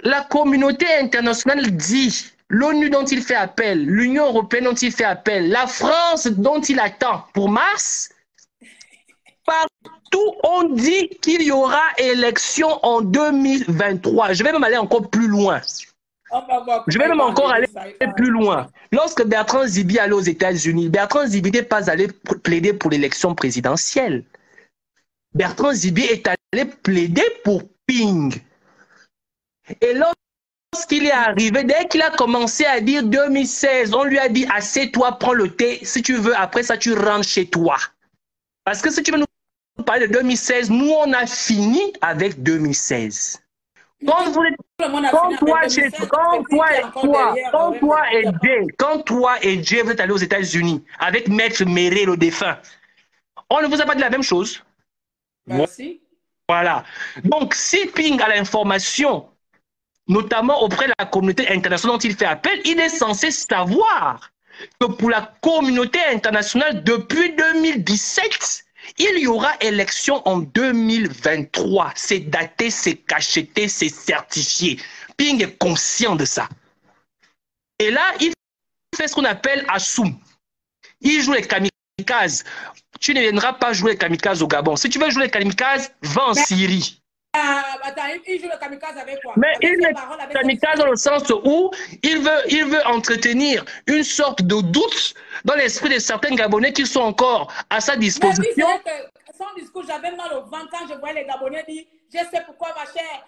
la communauté internationale dit, l'ONU dont il fait appel, l'Union européenne dont il fait appel, la France dont il attend pour mars, partout on dit qu'il y aura élection en 2023. Je vais même aller encore plus loin. Je vais même encore aller plus loin. Lorsque Bertrand Zibi allait aux États-Unis, Bertrand Zibi n'est pas allé plaider pour l'élection présidentielle. Bertrand Zibi est allé plaider pour Ping. Et lorsqu'il est arrivé, dès qu'il a commencé à dire 2016, on lui a dit assieds-toi, prends le thé, si tu veux, après ça tu rentres chez toi. Parce que si tu veux nous parler de 2016, nous on a fini avec 2016. Quand vous êtes quand toi et Jay, vous êtes allés aux États-Unis avec Maître Méré, le défunt, on ne vous a pas dit la même chose? Merci. Voilà. Donc, si Ping a l'information, notamment auprès de la communauté internationale dont il fait appel, il est censé savoir que pour la communauté internationale, depuis 2017, il y aura élection en 2023. C'est daté, c'est cacheté, c'est certifié. Ping est conscient de ça. Et là, il fait ce qu'on appelle assume. Il joue les kamikazes. Tu ne viendras pas jouer les kamikazes au Gabon. Si tu veux jouer les kamikazes, va en Syrie. Attends, il joue le kamikaze avec quoi? Mais avec il est kamikaze dans le sens où il veut entretenir une sorte de doute dans l'esprit de certains Gabonais qui sont encore à sa disposition. Son discours, j'avais mal au ventre quand je voyais les Gabonais dire je sais pourquoi ma chère,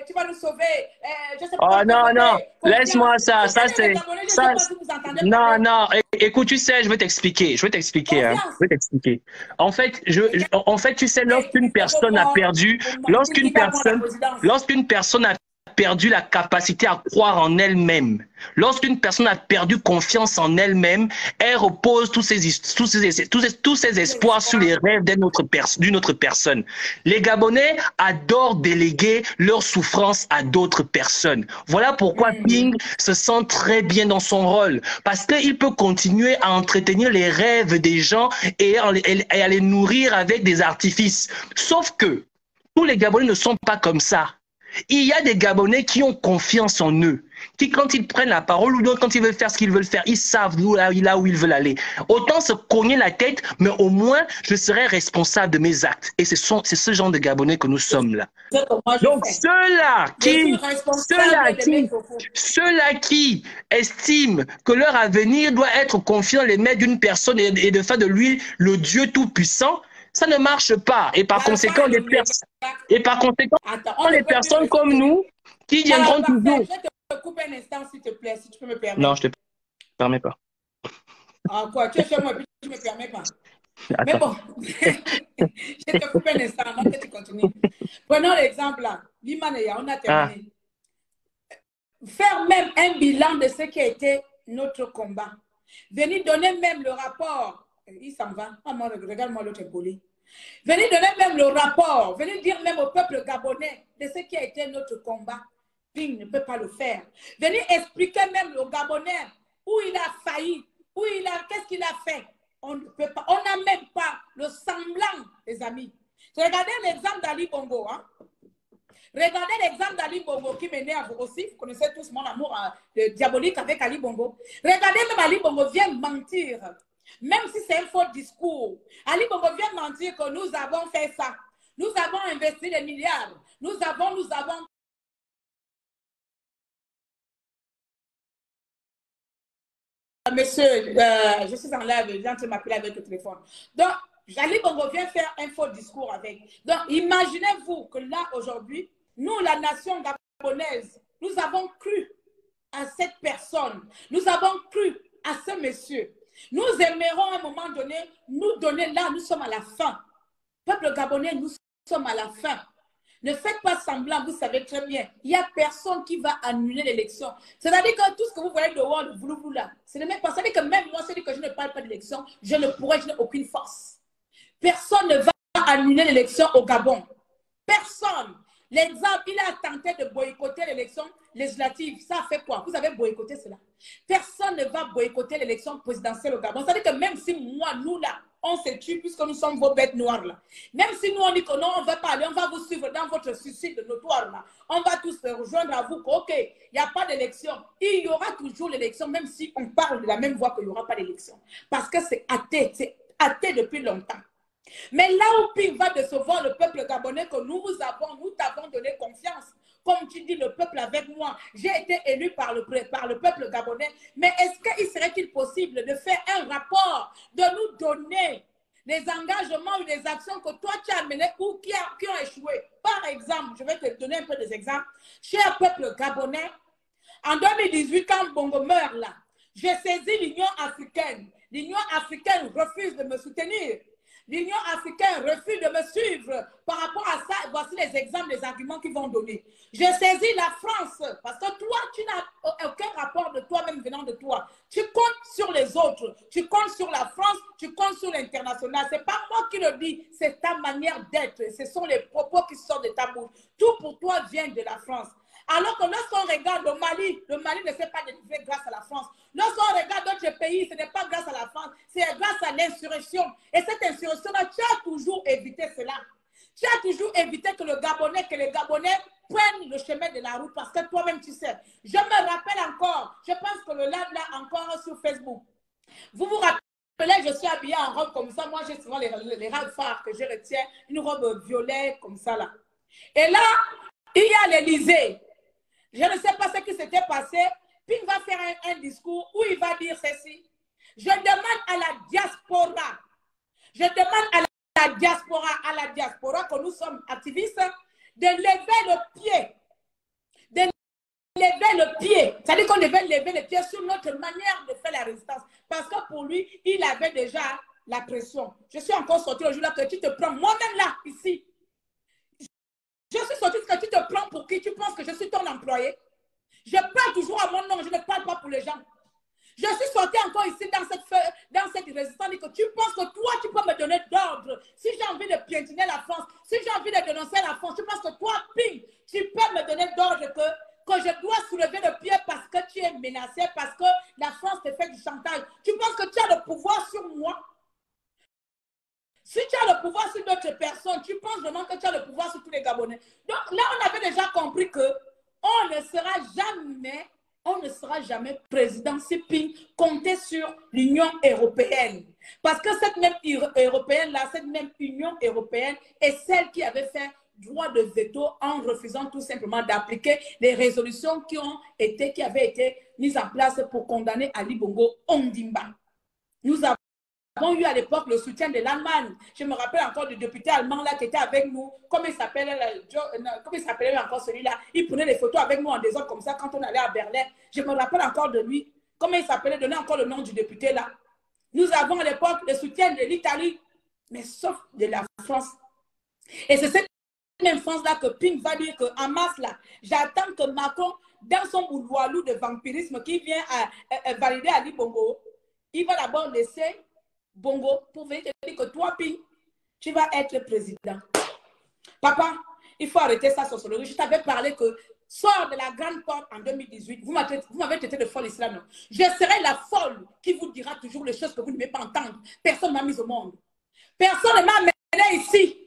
tu vas nous sauver. Je sais pourquoi non, laisse-moi ça. Ça c'est. Non, écoute, tu sais, je vais t'expliquer. En fait, tu sais, lorsqu'une personne a perdu la capacité à croire en elle-même, lorsqu'une personne a perdu confiance en elle-même, elle repose tous ses espoirs sur les rêves d'une autre personne. Les Gabonais adorent déléguer leur souffrance à d'autres personnes. Voilà pourquoi Ping se sent très bien dans son rôle, parce qu'il peut continuer à entretenir les rêves des gens et à les nourrir avec des artifices. Sauf que tous les Gabonais ne sont pas comme ça. Il y a des Gabonais qui ont confiance en eux, qui quand ils prennent la parole ou quand ils veulent faire ce qu'ils veulent faire, ils savent là où ils veulent aller. Autant se cogner la tête, mais au moins je serai responsable de mes actes. Et c'est ce genre de Gabonais que nous sommes là. Donc ceux-là qui estiment que leur avenir doit être confié dans les mains d'une personne et de faire de lui le Dieu tout-puissant, ça ne marche pas. Et par conséquent, les personnes comme nous qui viendront toujours. Je te coupe un instant, s'il te plaît, si tu peux me permettre. Non, je ne te permets pas. Ah, quoi? Tu es chez moi et puis tu ne me permets pas. Attends. Mais bon, je te coupe un instant avant que tu continues. Prenons l'exemple là. Limaneya, on a terminé. Faire même un bilan de ce qui a été notre combat. Venir donner même le rapport. Il s'en va. Ah, moi, regarde-moi l'autre poli. Venez donner même le rapport. Venez dire même au peuple gabonais de ce qui a été notre combat. Ping ne peut pas le faire. Venez expliquer même au Gabonais où il a failli, qu'est-ce qu'il a fait. On ne peut pas. On n'a même pas le semblant, les amis. Regardez l'exemple d'Ali Bongo. Hein? Regardez l'exemple d'Ali Bongo qui m'énerve aussi. Vous connaissez tous mon amour diabolique avec Ali Bongo. Regardez même Ali Bongo vient mentir. Même si c'est un faux discours. Ali Bongo vient mentir que nous avons fait ça. Nous avons investi des milliards. Nous avons. Monsieur, je suis en live, il est en train de m'appeler avec le téléphone. Donc, Ali Bongo vient faire un faux discours avec. Donc, imaginez-vous que là, aujourd'hui, nous, la nation gabonaise, nous avons cru à cette personne. Nous avons cru à ce monsieur. Nous aimerons à un moment donné nous donner là, nous sommes à la fin. Peuple gabonais, nous sommes à la fin. Ne faites pas semblant, vous savez très bien. Il n'y a personne qui va annuler l'élection. C'est-à-dire que tout ce que vous voyez dehors, le boulou là, c'est le même pas. C'est-à-dire que même moi, c'est-à-dire que je ne parle pas d'élection, je n'ai aucune force. Personne ne va annuler l'élection au Gabon. Personne. L'exemple, il a tenté de boycotter l'élection législative. Ça a fait quoi? Vous avez boycotté cela. Personne ne va boycotter l'élection présidentielle au Gabon. C'est-à-dire que même si moi, nous là, on se tue puisque nous sommes vos bêtes noires là. Même si nous on dit que non, on ne va pas aller, on va vous suivre dans votre suicide notoire là. On va tous se rejoindre à vous ok, il n'y a pas d'élection. Il y aura toujours l'élection, même si on parle de la même voix qu'il n'y aura pas d'élection. Parce que c'est athée depuis longtemps. Mais là où Ping va décevoir le peuple gabonais que nous t'avons donné confiance. Comme tu dis, le peuple avec moi, j'ai été élu par le peuple gabonais. Mais est-ce qu'il serait-il possible de faire un rapport, de nous donner des engagements ou des actions que toi tu as menées ou qui ont échoué? Par exemple, je vais te donner un peu des exemples. Cher peuple gabonais, en 2018, quand Bongo meurt là, j'ai saisi l'Union africaine. L'Union africaine refuse de me soutenir. L'Union africaine refuse de me suivre par rapport à ça. Voici les exemples, les arguments qu'ils vont donner. Je saisis la France parce que toi, tu n'as aucun rapport de toi-même venant de toi. Tu comptes sur les autres. Tu comptes sur la France, tu comptes sur l'international. Ce n'est pas moi qui le dis, c'est ta manière d'être. Ce sont les propos qui sortent de ta bouche. Tout pour toi vient de la France. Alors que lorsqu'on regarde le Mali ne s'est pas délivré grâce à la France. Lorsqu'on regarde d'autres pays, ce n'est pas grâce à la France, c'est grâce à l'insurrection. Et cette insurrection-là, tu as toujours évité cela. Tu as toujours évité que les Gabonais prennent le chemin de la route parce que toi-même, tu sais. Je me rappelle encore, je pense que le live là encore sur Facebook. Vous vous rappelez, je suis habillée en robe comme ça. Moi, j'ai souvent les robes phares que je retiens, une robe violet comme ça là. Et là, il y a l'Élysée. Je ne sais pas ce qui s'était passé. Puis il va faire un discours où il va dire ceci. Je demande à la diaspora. Je demande à la diaspora que nous sommes activistes, de lever le pied. De lever le pied. C'est-à-dire qu'on devait lever le pied sur notre manière de faire la résistance. Parce que pour lui, il avait déjà la pression. Je suis encore sortie le jour-là que tu te prends. Moi-même là, ici. Je suis sortie parce que tu te prends pour qui? Tu penses que je suis ton employé? Je parle toujours à mon nom, je ne parle pas pour les gens. Je suis sortie encore ici dans cette résistance que tu penses que toi, tu peux me donner d'ordre. Si j'ai envie de piétiner la France, si j'ai envie de dénoncer la France, tu penses que toi, ping, tu peux me donner d'ordre que je dois soulever le pied parce que tu es menacé, parce que la France te fait du chantage. Tu penses que tu as le pouvoir sur moi? Si tu as le pouvoir sur d'autres personnes, tu penses vraiment que tu as le pouvoir sur tous les Gabonais. Donc là, on avait déjà compris que on ne sera jamais président si Ping comptait sur l'Union européenne. Parce que cette même européenne-là, cette même Union européenne est celle qui avait fait droit de veto en refusant tout simplement d'appliquer les résolutions qui avaient été mises en place pour condamner Ali Bongo Ondimba. Nous avons eu à l'époque le soutien de l'Allemagne. Je me rappelle encore du député allemand là qui était avec nous. Comment il s'appelait encore celui-là? Il prenait des photos avec nous en désordre comme ça quand on allait à Berlin. Je me rappelle encore de lui. Comment il s'appelait? Donnez encore le nom du député là. Nous avons à l'époque le soutien de l'Italie, mais sauf de la France. Et c'est cette même France-là que Ping va dire qu'en mars là, j'attends que Macron, dans son bouloirlou de vampirisme qui vient à valider Ali Bongo, il va d'abord laisser Bongo pour venir te dire que toi, Ping, tu vas être président. Papa, il faut arrêter ça, sociologie. Je t'avais parlé que sors de la grande porte en 2018. Vous m'avez traité de folle ici, non? Je serai la folle qui vous dira toujours les choses que vous ne m'avez pas entendre. Personne ne m'a mise au monde. Personne ne m'a amené ici.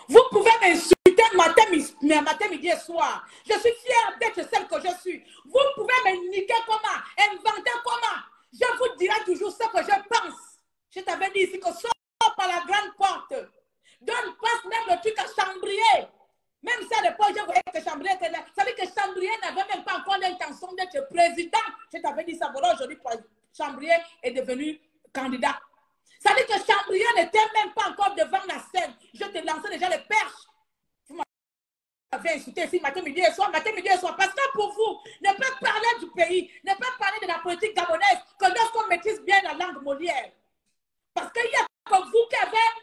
Vous pouvez m'insulter matin, midi et soir. Je suis fière d'être celle que je suis. Vous pouvez me niquer comment, inventer comment. Je vous dirai toujours ce que je pense. Je t'avais dit ici que sors par la grande porte. Donne passe même le truc à Chambrier. Même si à l'époque, je voyais que Chambrier était là. Ça veut dire que Chambrier n'avait même pas encore l'intention d'être président. Je t'avais dit ça. Voilà, aujourd'hui, Chambrier est devenu candidat. Ça veut dire que Chambrier n'était même pas encore devant la scène. Je te lançais déjà les perches. Vous m'avez insulté ici matin, midi et soir. Parce que pour vous, ne pas parler du pays, ne pas parler de la politique gabonaise, que lorsqu'on maîtrise bien la langue Molière. Parce qu'il y a comme vous qui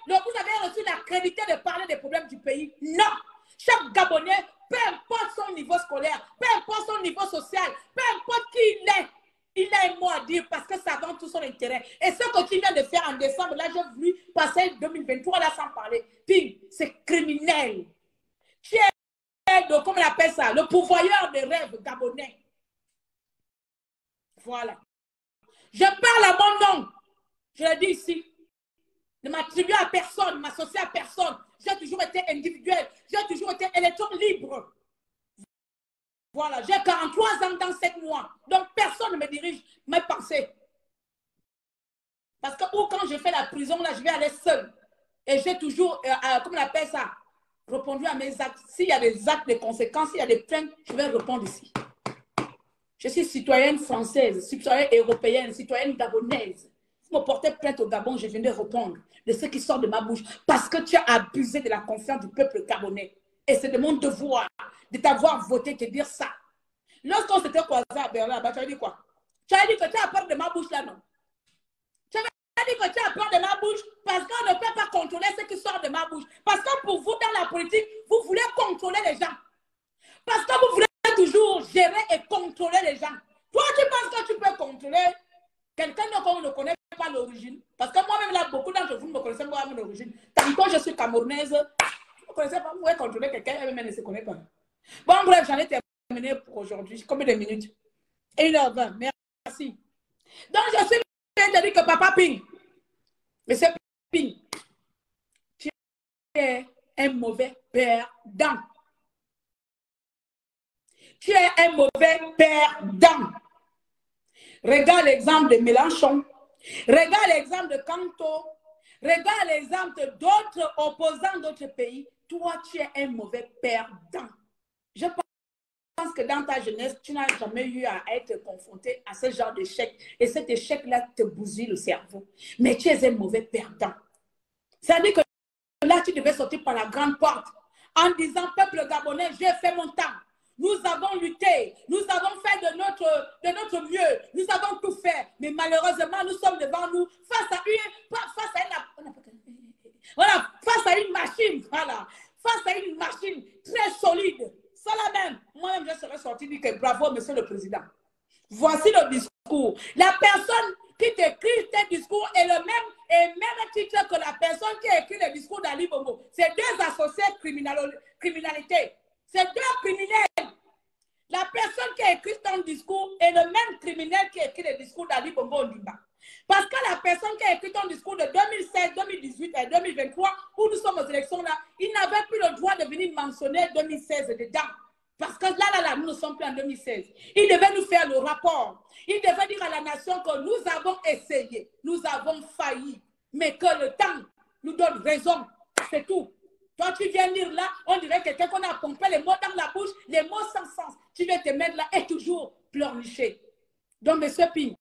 vous avez reçu la crédité de parler des problèmes du pays. Non. Chaque Gabonais, peu importe son niveau scolaire, peu importe son niveau social, peu importe qui il a un mot à dire parce que ça vend tout son intérêt. Et ce que tu viens de faire en décembre, là, j'ai voulu passer 2023 là sans parler. Puis, c'est criminel. Tu es, comment on appelle ça, le pourvoyeur des rêves gabonais. Voilà. Je parle à mon nom. Je le dis ici. Ne m'attribuer à personne, ne m'associer à personne. J'ai toujours été individuel. J'ai toujours été électron libre. Voilà, j'ai 43 ans dans 7 mois. Donc, personne ne me dirige mes pensées. Parce que quand je fais la prison, là, je vais aller seul. Et j'ai toujours, comment on appelle ça, répondu à mes actes. S'il y a des actes de conséquences, s'il y a des plaintes, je vais répondre ici. Je suis citoyenne française, citoyenne européenne, citoyenne gabonaise. Si vous me portez plainte au Gabon, je viendrai répondre de ce qui sort de ma bouche. Parce que tu as abusé de la confiance du peuple gabonais. Et c'est de mon devoir de t'avoir voté, te dire ça. Lorsqu'on s'était croisé à Berlin, tu as dit quoi? Tu as dit que tu as peur de ma bouche là, non? Tu avais dit que tu as peur de ma bouche parce qu'on ne peut pas contrôler ce qui sort de ma bouche. Parce que pour vous, dans la politique, vous voulez contrôler les gens. Parce que vous voulez toujours gérer et contrôler les gens. Toi, tu penses que tu peux contrôler quelqu'un dont on ne connaît pas l'origine. Parce que moi-même, là, beaucoup d'entre vous ne me connaissez pas l'origine. Tant que je suis camerounaise, vous ne connaissez pas, vous pouvez contrôler quelqu'un, elle-même ne se connaît pas. Bon, bref, j'en ai terminé pour aujourd'hui. Combien de minutes? 1h20. Merci. Donc, je suis bien de dire que papa Ping, monsieur Ping, tu es un mauvais perdant. Tu es un mauvais perdant. Regarde l'exemple de Mélenchon. Regarde l'exemple de Kanto. Regarde l'exemple d'autres opposants d'autres pays. Toi, tu es un mauvais perdant. Je pense que dans ta jeunesse, tu n'as jamais eu à être confronté à ce genre d'échec. Et cet échec-là te bousille le cerveau. Mais tu es un mauvais perdant. C'est-à-dire que là, tu devais sortir par la grande porte en disant, peuple gabonais, j'ai fait mon temps. Nous avons lutté, nous avons fait de notre mieux, nous avons tout fait. Mais malheureusement, nous sommes devant nous face à une machine, voilà, face à une machine très solide. Cela même, moi-même, je serais sorti dire que bravo, monsieur le président. Voici le discours. La personne qui t'écrit tes discours est le même titre que la personne qui a écrit le discours d'Ali Bongo. C'est deux associés criminalité. C'est deux criminels. La personne qui a écrit ton discours est le même criminel qui a écrit le discours d'Ali Bongo Ondimba. Parce que la personne qui a écrit ton discours de 2016, 2018 et 2023, où nous sommes aux élections là, il n'avait plus le droit de venir mentionner 2016 dedans. Parce que là, nous ne sommes plus en 2016. Il devait nous faire le rapport. Il devait dire à la nation que nous avons essayé, nous avons failli, mais que le temps nous donne raison. C'est tout. Toi, tu viens lire là, on dirait quelqu'un qu'on a pompé les mots dans la bouche, les mots sans sens. Tu viens te mettre là et toujours pleurnicher. Donc, monsieur Ping,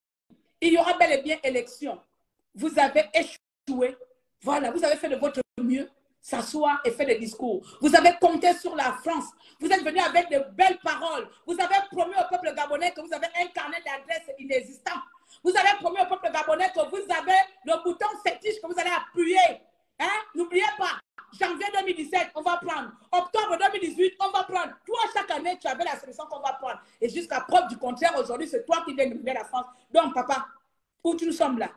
il y aura bel et bien élection. Vous avez échoué. Voilà, vous avez fait de votre mieux, s'asseoir et faire des discours. Vous avez compté sur la France. Vous êtes venu avec de belles paroles. Vous avez promis au peuple gabonais que vous avez un carnet d'adresses inexistant. Vous avez promis au peuple gabonais que vous avez le bouton fétiche que vous allez appuyer. Hein? N'oubliez pas, janvier 2017, on va prendre. Octobre 2018, on va prendre. Toi, chaque année, tu avais la solution qu'on va prendre. Et jusqu'à preuve du contraire, aujourd'hui, c'est toi qui viens de mener la France. Donc, papa, où nous sommes là?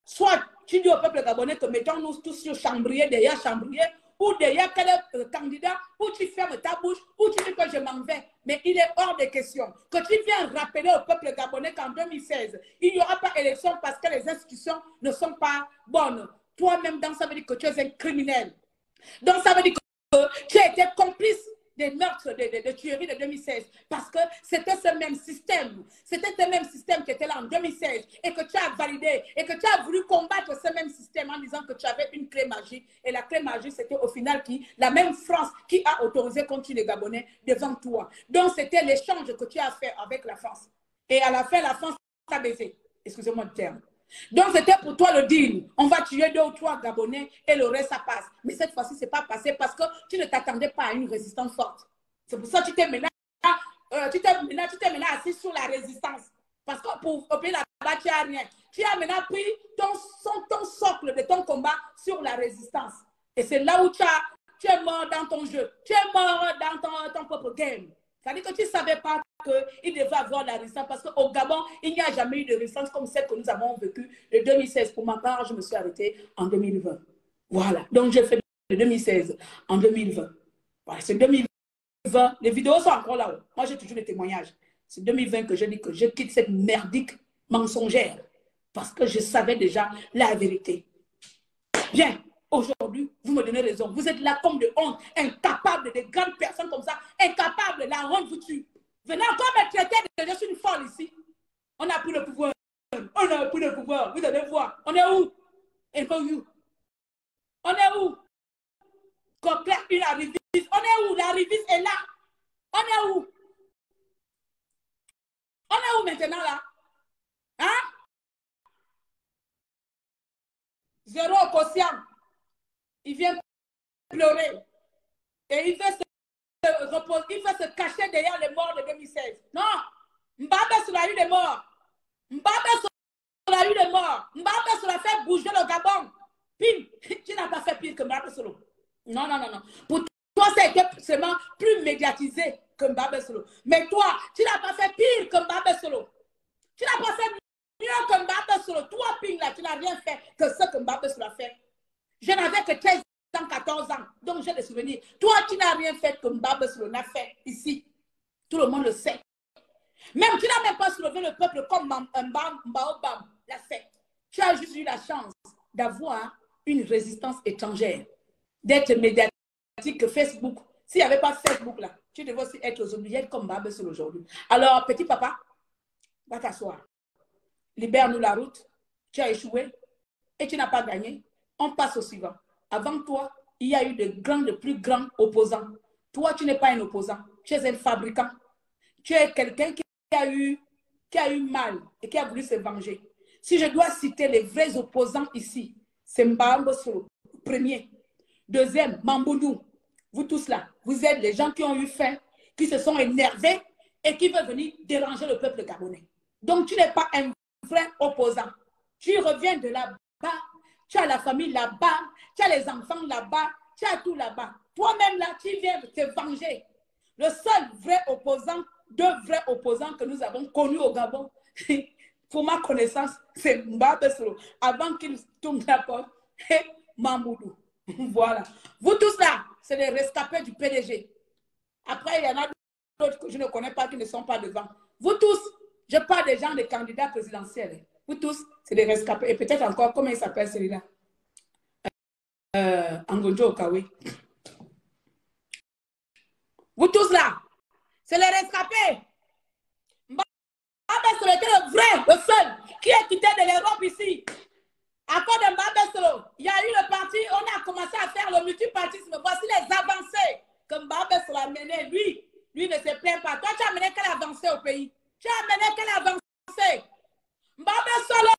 Soit tu dis au peuple gabonais que mettons-nous tous sur chambrier, derrière chambrier, ou derrière quel candidat, ou tu fermes ta bouche, ou tu dis que je m'en vais. Mais il est hors de question que tu viens rappeler au peuple gabonais qu'en 2016, il n'y aura pas élection parce que les institutions ne sont pas bonnes. Toi-même, donc, ça veut dire que tu es un criminel. Donc, ça veut dire que tu as été complice des meurtres, de tueries de 2016. Parce que c'était ce même système. C'était ce même système qui était là en 2016 et que tu as validé et que tu as voulu combattre ce même système en disant que tu avais une clé magique. Et la clé magique, c'était au final la même France qui a autorisé contre les Gabonais devant toi. Donc, c'était l'échange que tu as fait avec la France. Et à la fin, la France t'a baisé. Excusez-moi le terme. Donc, c'était pour toi le deal. On va tuer 2 ou 3 Gabonais et le reste, ça passe. Mais cette fois-ci, ce n'est pas passé parce que tu ne t'attendais pas à une résistance forte. C'est pour ça que tu t'es maintenant assis sur la résistance. Parce que pour pays là-bas, tu n'as rien. Tu as maintenant pris ton socle de ton combat sur la résistance. Et c'est là où tu es mort dans ton jeu. Tu es mort dans ton propre game. C'est-à-dire que tu ne savais pas qu'il devait avoir la résistance parce qu'au Gabon, il n'y a jamais eu de résistance comme celle que nous avons vécue de 2016. Pour ma part, je me suis arrêtée en 2020. Voilà. Donc, j'ai fait de 2016 en 2020. Voilà, c'est 2020. Les vidéos sont encore là-haut. Moi, j'ai toujours des témoignages. C'est 2020 que je dis que je quitte cette merdique mensongère parce que je savais déjà la vérité. Bien. Aujourd'hui, vous me donnez raison. Vous êtes là comme de honte, incapable de grandes personnes comme ça, incapable, la honte vous tue. Venez encore me traiter de je suis une folle ici. On n'a plus le pouvoir. On n'a plus le pouvoir. Vous allez voir. On est où? Et pas où? On est où? Complet, une arriviste. On est où? La arriviste est là. On est où? On est où maintenant là? Hein? Zéro quotient. Il vient pleurer. Et il fait se cacher derrière les morts de 2016. Non. Mbappé sur la rue des morts. Mbappé sur la rue des morts. Mbappé sur la fait bouger le Gabon. Pim, tu n'as pas fait pire que Mbaba Solo. Non, non, non, non. Pour toi, ça a été seulement plus médiatisé que Mbaba Solo. Mais toi, tu n'as pas fait pire que Mbaba Solo. Tu n'as pas fait mieux que Mbaba Solo. Toi, Ping, là, tu n'as rien fait que ce que Mbaba Solo a fait. Je n'avais que 13 ans, 14 ans. Donc, j'ai des souvenirs. Toi, tu n'as rien fait que Mbaba Solo n'a fait ici. Tout le monde le sait. Même, tu n'as même pas soulevé le peuple comme Mbaobam l'a fait. Tu as juste eu la chance d'avoir une résistance étrangère, d'être médiatique que Facebook. S'il n'y avait pas Facebook là, tu devais aussi être aux oubliettes comme Mbaba Solo aujourd'hui. Alors, petit papa, va t'asseoir. Libère-nous la route. Tu as échoué et tu n'as pas gagné. On passe au suivant. Avant toi, il y a eu de plus grands opposants. Toi, tu n'es pas un opposant. Tu es un fabricant. Tu es quelqu'un qui a eu mal et qui a voulu se venger. Si je dois citer les vrais opposants ici, c'est Mbaba Solo, premier. Deuxième, Mamboudou. Vous tous là, vous êtes les gens qui ont eu faim, qui se sont énervés et qui veulent venir déranger le peuple gabonais. Donc, tu n'es pas un vrai opposant. Tu reviens de là-bas, tu as la famille là-bas, tu as les enfants là-bas, tu as tout là-bas. Toi-même là, tu viens te venger. Le seul vrai opposant, deux vrais opposants que nous avons connus au Gabon, pour ma connaissance, c'est Mbaba Solo, avant qu'il tourne la porte, et Mamboudou. Voilà. Vous tous là, c'est les rescapés du PDG. Après, il y en a d'autres que je ne connais pas qui ne sont pas devant. Vous tous, je parle des gens des candidats présidentiels. Vous tous, c'est des rescapés. Et peut-être encore, comment il s'appelle celui-là? Angonjo Okawe. Vous tous là, c'est les rescapés. Mbaba Solo était le vrai, le seul, qui a quitté de l'Europe ici. À cause de Mbaba Solo, il y a eu le parti, on a commencé à faire le multipartisme. Voici les avancées que Mbaba Solo a menées. Lui ne se plaint pas. Toi, tu as amené quelle avancée au pays? Tu as amené quelle avancée? Mbaba Solo,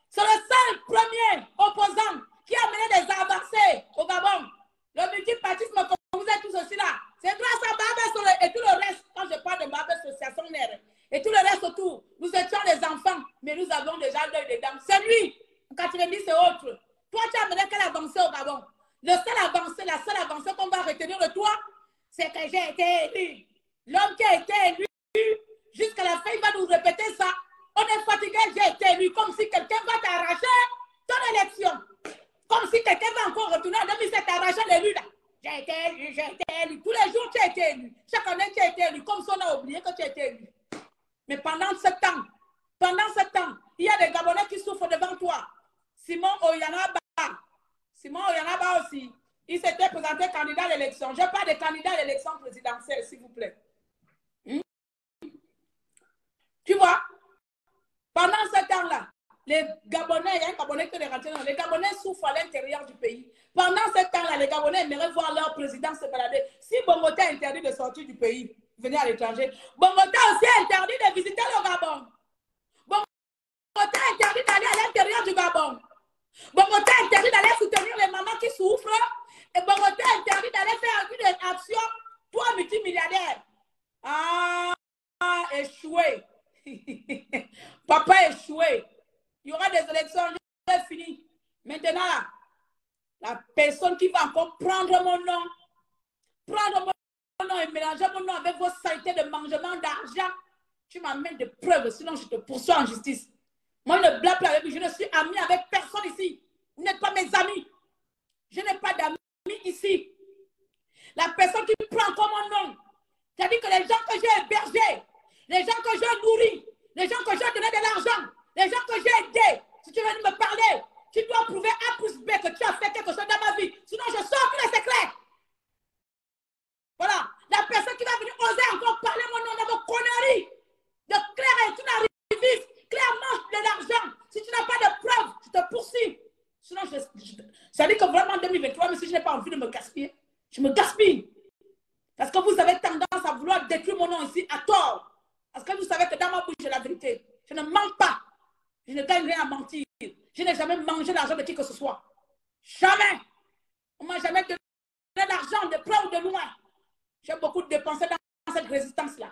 c'est le seul premier opposant qui a amené des avancées au Gabon. Le multipartisme, comme vous êtes tous aussi là, c'est grâce à Mbaba Solo et tout le reste. Quand je parle de Mbaba Solo, c'est à son air. Et tout le reste autour, nous étions des enfants, mais nous avons déjà l'œil des dames. C'est lui. En 90, c'est autre. Toi, tu as amené quelle avancée au Gabon? La seule avancée qu'on va retenir de toi, c'est que j'ai été élu. L'homme qui a été élu, jusqu'à la fin, il va nous répéter ça. On est fatigué, j'ai été élu, comme si quelqu'un va t'arracher ton élection. Comme si quelqu'un va encore retourner en 2007 t'arracher l'élu là. J'ai été élu. Tous les jours, tu as été élu. Chaque année, tu as été élu. Comme si on a oublié que tu as été élu. Mais pendant ce temps, il y a des Gabonais qui souffrent devant toi. Simon Oyanaba aussi, il s'était présenté candidat à l'élection. Je parle de candidat à l'élection présidentielle, s'il vous plaît. Tu vois, pendant ce temps-là, les Gabonais, il y a un Gabonais qui est rentré dans les Gabonais souffrent à l'intérieur du pays. Pendant ce temps-là, les Gabonais aimeraient voir leur président se balader. Si Bongoté a interdit de sortir du pays, venir à l'étranger, Bongoté a aussi interdit de visiter le Gabon. Bongoté a interdit d'aller à l'intérieur du Gabon. Bongoté a interdit d'aller soutenir les mamans qui souffrent. Et Bongoté a interdit d'aller faire une action. Toi, multimilliardaire. Échoué. Papa échoué. Il y aura des élections, j'ai fini. Maintenant, la personne qui va encore prendre mon nom et mélanger mon nom avec vos saletés de mangement d'argent, tu m'amènes des preuves, sinon je te poursuis en justice. Moi, ne blague pas avec lui, je ne suis ami avec personne ici. Vous n'êtes pas mes amis. Je n'ai pas d'amis ici. La personne qui prend comme mon nom, c'est-à-dire que les gens que j'ai hébergés, les gens que j'ai nourris, les gens que j'ai donné de l'argent, les gens que j'ai aidés, si tu veux me parler, tu dois prouver A plus B que tu as fait quelque chose dans ma vie. Sinon, je sors tous les secrets. Voilà. La personne qui va venir oser encore parler mon nom dans vos conneries. De Claire et tu n'arrives. Claire mange de l'argent. Si tu n'as pas de preuves, je te poursuis. Sinon, ça dit que vraiment en 2023, même si je n'ai pas envie de me gaspiller, je me gaspille. Parce que vous avez tendance à vouloir détruire mon nom ici à tort. Parce que vous savez que dans ma bouche, j'ai la vérité. Je ne mens pas. Je ne gagne rien à mentir. Je n'ai jamais mangé l'argent de qui que ce soit. Jamais. On ne m'a jamais donné l'argent de près ou de loin. J'ai beaucoup dépensé dans cette résistance-là.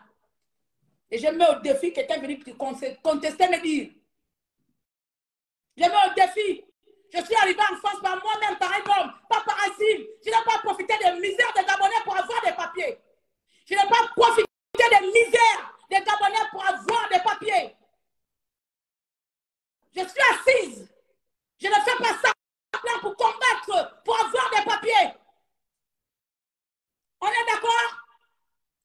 Et je mets au défi quelqu'un venir contester, me dire. Je mets au défi. Je suis arrivé en France par moi-même, par un homme, pas par Azim. Je n'ai pas profité des misères des Gabonais pour avoir des papiers. Je n'ai pas profité des misères des Gabonais pour avoir des papiers. Je suis assise. Je ne fais pas ça pour combattre, pour avoir des papiers. On est d'accord?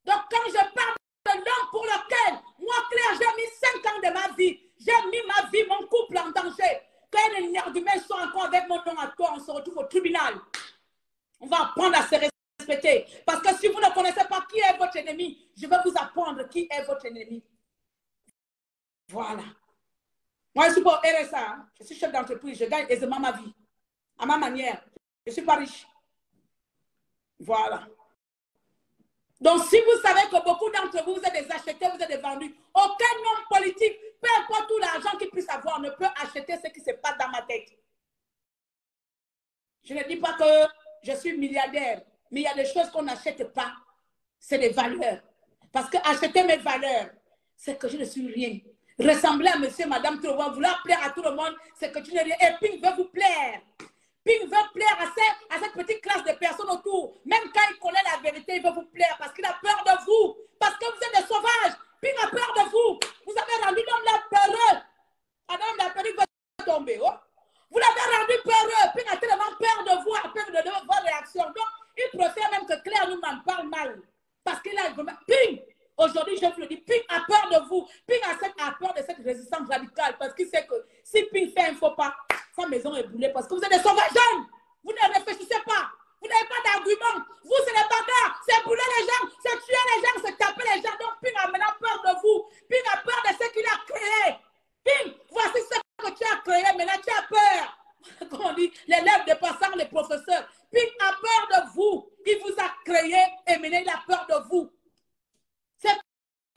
Donc, quand je parle de l'homme pour lequel, moi, Claire, j'ai mis 5 ans de ma vie, j'ai mis ma vie, mon couple en danger. Quand les nerfs humains sont encore avec mon nom à toi, on se retrouve au tribunal. On va apprendre à se respecter. Parce que si vous ne connaissez pas qui est votre ennemi, je vais vous apprendre qui est votre ennemi. Voilà. Moi, je suis pas au RSA. Hein. Je suis chef d'entreprise. Je gagne aisément ma vie. À ma manière. Je ne suis pas riche. Voilà. Donc, si vous savez que beaucoup d'entre vous, vous êtes des achetés, vous êtes des vendus, aucun homme politique, peu importe tout l'argent qu'il puisse avoir, ne peut acheter ce qui se passe dans ma tête. Je ne dis pas que je suis milliardaire, mais il y a des choses qu'on n'achète pas. C'est des valeurs. Parce que acheter mes valeurs, c'est que je ne suis rien. Ressembler à monsieur, madame, tout le monde, vouloir plaire à tout le monde, c'est que tu n'es rien. Et Pink veut vous plaire. Pink veut plaire à cette petite classe de personnes autour. Même quand il connaît la vérité, il veut vous plaire parce qu'il a peur de vous. Parce que vous êtes des sauvages. Pink a peur de vous. Vous avez rendu l'homme la peureux. Adam la perruque va tomber. Oh? Vous l'avez rendu peureux. Pink a tellement peur de vous, a peur de vos réactions. Donc, il préfère même que Claire nous en parle mal. Parce qu'il a vraiment... Pink, aujourd'hui, je vous le dis, Pink a peur de vous. Pink a peur de cette résistance radicale. Parce qu'il sait que si Pink fait un faux pas, sa maison est brûlée parce que vous êtes des sauvages jeunes. Vous ne réfléchissez pas. Vous n'avez pas d'argument. Vous, c'est les bagarres. C'est brûler les gens. C'est tuer les gens. C'est taper les gens. Donc, Pink a maintenant peur de vous. Pink a peur de ce qu'il a créé. Pink, voici ce que tu as créé. Maintenant, tu as peur. Comme on dit, l'élève de passant, les professeurs. Pink a peur de vous. Il vous a créé et maintenant, il a peur de vous. C'est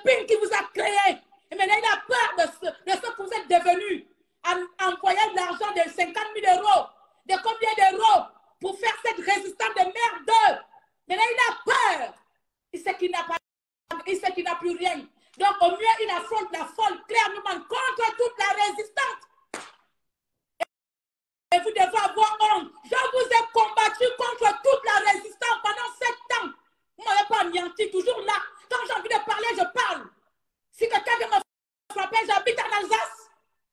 Pink qui vous a créé. Et maintenant, il a peur de ce que vous êtes devenus. En envoyant de l'argent de 50 000 euros, de combien d'euros pour faire cette résistance de merde. Maintenant, il a peur. Il sait qu'il n'a pas, il sait qu'il n'a plus rien. Donc, au mieux, il affronte la folle clairement contre toute la résistance. Et vous devez avoir honte. Je vous ai combattu contre toute la résistance pendant 7 ans. Vous ne m'avez pas anéanti, toujours là. Quand j'ai envie de parler, je parle. Si quelqu'un vient me frapper, j'habite en Alsace.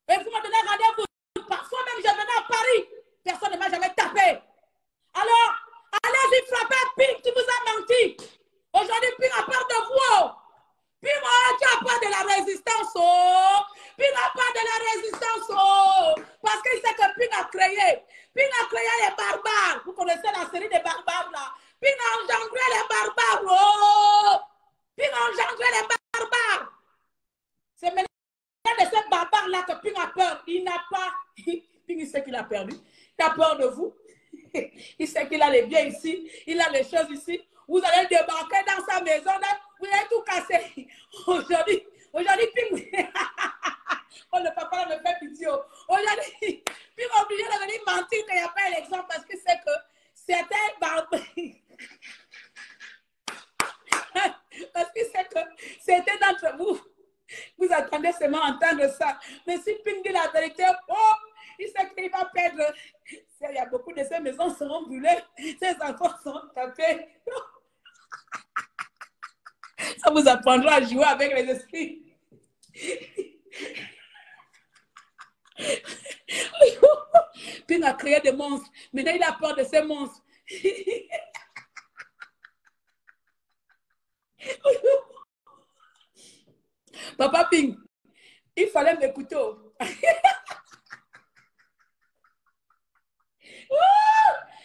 Et vous me donnez rendez-vous. Parfois même, je venais à Paris. Personne ne m'a jamais tapé. Alors, allez-y frapper Pink qui vous a menti. Aujourd'hui, Pink a peur de vous. Pink, tu as peur de la résistance. Oh. Pink a peur de la résistance. Oh. Parce qu'il sait que Pink a créé. Pink a créé les barbares. Vous connaissez la série des barbares là. Pink a engendré les barbares. Oh. Pink a engendré les barbares. C'est maintenant de ce barbare-là que Pink a peur. Il n'a pas... Pink, il sait qu'il a perdu. Il a peur de vous. Il sait qu'il a les biens ici. Il a les choses ici. Vous allez débarquer dans sa maison. Là, vous allez tout casser. Aujourd'hui, Pink... Oh, le papa me fait pitié. Aujourd'hui, Pink est obligé de venir mentir qu'il n'y a pas l'élection parce qu'il sait que c'était barbares. Parce qu'il sait que c'était d'entre vous. Vous attendez seulement entendre ça. Mais si Pink dit la vérité, oh, il sait qu'il va perdre. Il y a beaucoup de ces maisons seront brûlées. Ces enfants seront tapés. Ça vous apprendra à jouer avec les esprits. Pink a créé des monstres. Maintenant, il a peur de ces monstres. Papa Pink, il fallait m'écouter.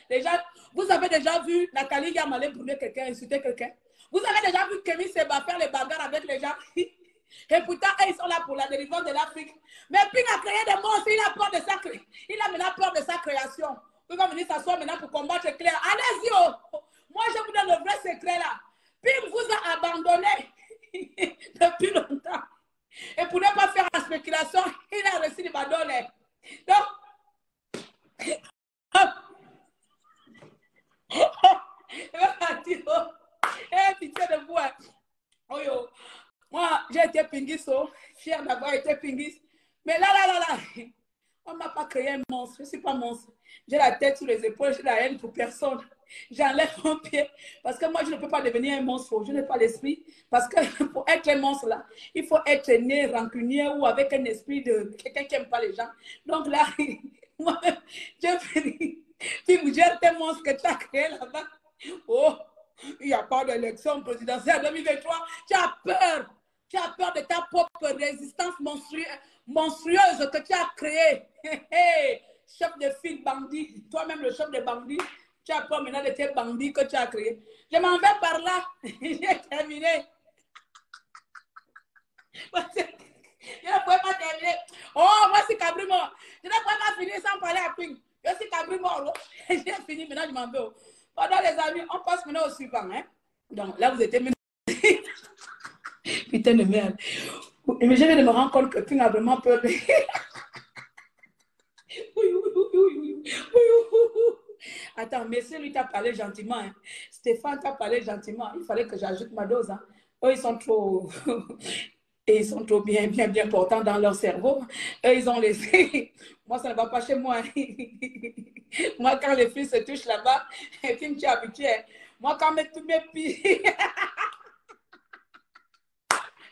Déjà, vous avez déjà vu Nathalie Yam aller brûler quelqu'un, insulter quelqu'un. Vous avez déjà vu Kémy Seba faire les bagarres avec les gens. Et pourtant, ils sont là pour la délivrance de l'Afrique. Mais Pink a créé des monstres, il a peur de sa création. Il a maintenant peur de sa création. Vous allez venir s'asseoir maintenant pour combattre Claire. Allez-y, oh. Moi, je vous donne le vrai secret là. Pink vous a abandonné depuis longtemps. Et pour ne pas faire la spéculation, il a reçu les badolets. Donc, pitié de vous. Oh yo. Moi, j'ai été pinguis, fier d'avoir été pinguis. Mais là. On ne m'a pas créé un monstre. Je ne suis pas monstre. J'ai la tête sur les épaules, j'ai la haine pour personne. J'enlève mon pied. Parce que moi, je ne peux pas devenir un monstre. Je n'ai pas l'esprit. Parce que pour être un monstre, là, il faut être né rancunier ou avec un esprit de quelqu'un qui n'aime pas les gens. Donc là, moi-même, j'ai fini. Puis, j'ai un monstre que tu as créé là-bas. Oh, il n'y a pas d'élection présidentielle en 2023. Tu as peur. Tu as peur de ta propre résistance monstrueuse que tu as créée. Chef de file bandit, toi-même le chef de bandits, tu as peur maintenant de tes bandits que tu as créés. Je m'en vais par là. J'ai terminé. Je ne pouvais pas terminer. Oh, moi c'est Cabrimo. Je ne pouvais pas finir sans parler à Ping. Je suis Cabrimo. J'ai fini, maintenant je m'en vais. Pendant les amis, on passe maintenant au suivant. Hein? Donc là, vous étiez... Putain de merde. Mais je viens de me rendre compte que Ping a vraiment peur. Attends, monsieur lui t'a parlé gentiment. Hein. Stéphane t'a parlé gentiment. Il fallait que j'ajoute ma dose. Hein. Eux, ils sont trop... Et ils sont trop bien portants dans leur cerveau. Eux, ils ont laissé... Moi, ça ne va pas chez moi. Moi, quand les filles se touchent là-bas, et puis tu es habitué. Moi, quand mes filles...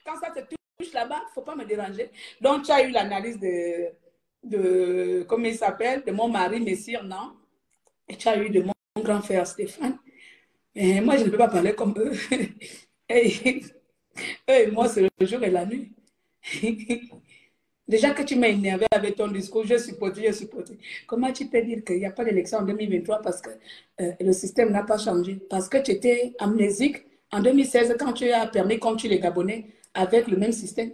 Quand ça se touche là-bas, il ne faut pas me déranger. Donc, tu as eu l'analyse de comment il s'appelle, de mon mari, Messire, non? Et tu as eu de mon grand frère Stéphane. Et moi, je ne peux pas parler comme eux. Et moi, c'est le jour et la nuit. Déjà que tu m'as énervé avec ton discours, je supporte. Comment tu peux dire qu'il n'y a pas d'élection en 2023 parce que le système n'a pas changé? Parce que tu étais amnésique en 2016 quand tu as permis contre les Gabonais avec le même système.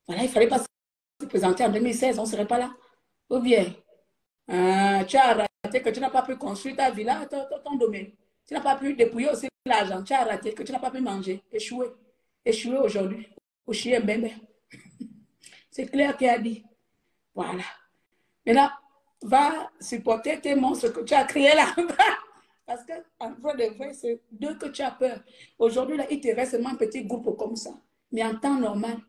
Voilà, il ne fallait pas se présenter en 2016, on ne serait pas là. Ou bien, tu as raté que tu n'as pas pu construire ta villa, ton domaine. Tu n'as pas pu dépouiller aussi l'argent. Tu as raté que tu n'as pas pu manger. Échoué. Échoué aujourd'hui. Au chien bébé. C'est clair qu'il a dit. Voilà. Maintenant, va supporter tes monstres que tu as créés là. Parce que, en vrai de vrai, c'est d'eux que tu as peur. Aujourd'hui, là, il te reste seulement un petit groupe comme ça. Mais en temps normal,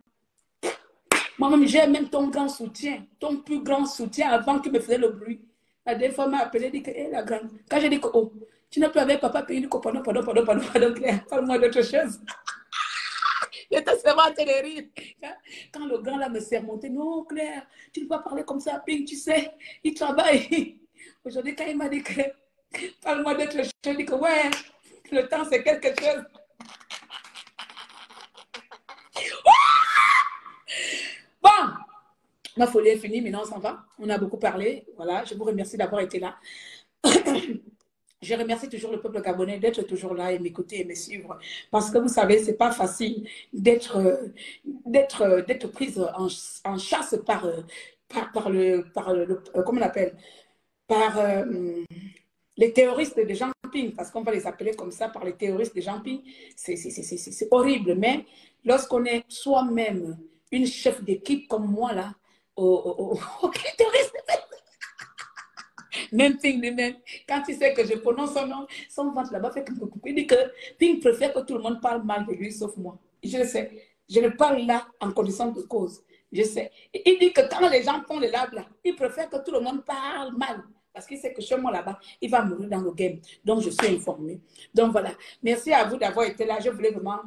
moi-même, j'ai même ton grand soutien, ton plus grand soutien avant qu'il me faisait le bruit. La dernière fois, m'a appelé, dit que, hé, la grande. Quand j'ai dit que, oh, tu n'as plus avec papa, puis il dit que, pardon, Claire, parle-moi d'autre chose. J'étais seulement en train de rire. Quand le grand là me s'est remonté, non, Claire, tu ne peux pas parler comme ça, Ping, tu sais, il travaille. Aujourd'hui, quand il m'a dit que, parle-moi d'autre chose, je dis que, ouais, le temps, c'est quelque chose. Bon, ma folie est finie, maintenant on s'en va. On a beaucoup parlé. Voilà, je vous remercie d'avoir été là. Je remercie toujours le peuple gabonais d'être toujours là et m'écouter et me suivre. Parce que vous savez, ce n'est pas facile d'être prise en chasse par comment on appelle, par les terroristes de Jean-Ping, parce qu'on va les appeler comme ça, par les terroristes de Jean-Ping. C'est horrible, mais lorsqu'on est soi-même une chef d'équipe comme moi, là, les terroristes, même Ping lui-même, quand il sait que je prononce son nom, son ventre là-bas fait que il dit que Ping préfère que tout le monde parle mal de lui, sauf moi. Je le sais. Je le parle là en condition de cause. Je sais. Et il dit que quand les gens font les labs là, il préfère que tout le monde parle mal. Parce qu'il sait que chez moi là-bas, il va mourir dans le game. Donc, je suis informée. Donc, voilà. Merci à vous d'avoir été là. Je voulais vraiment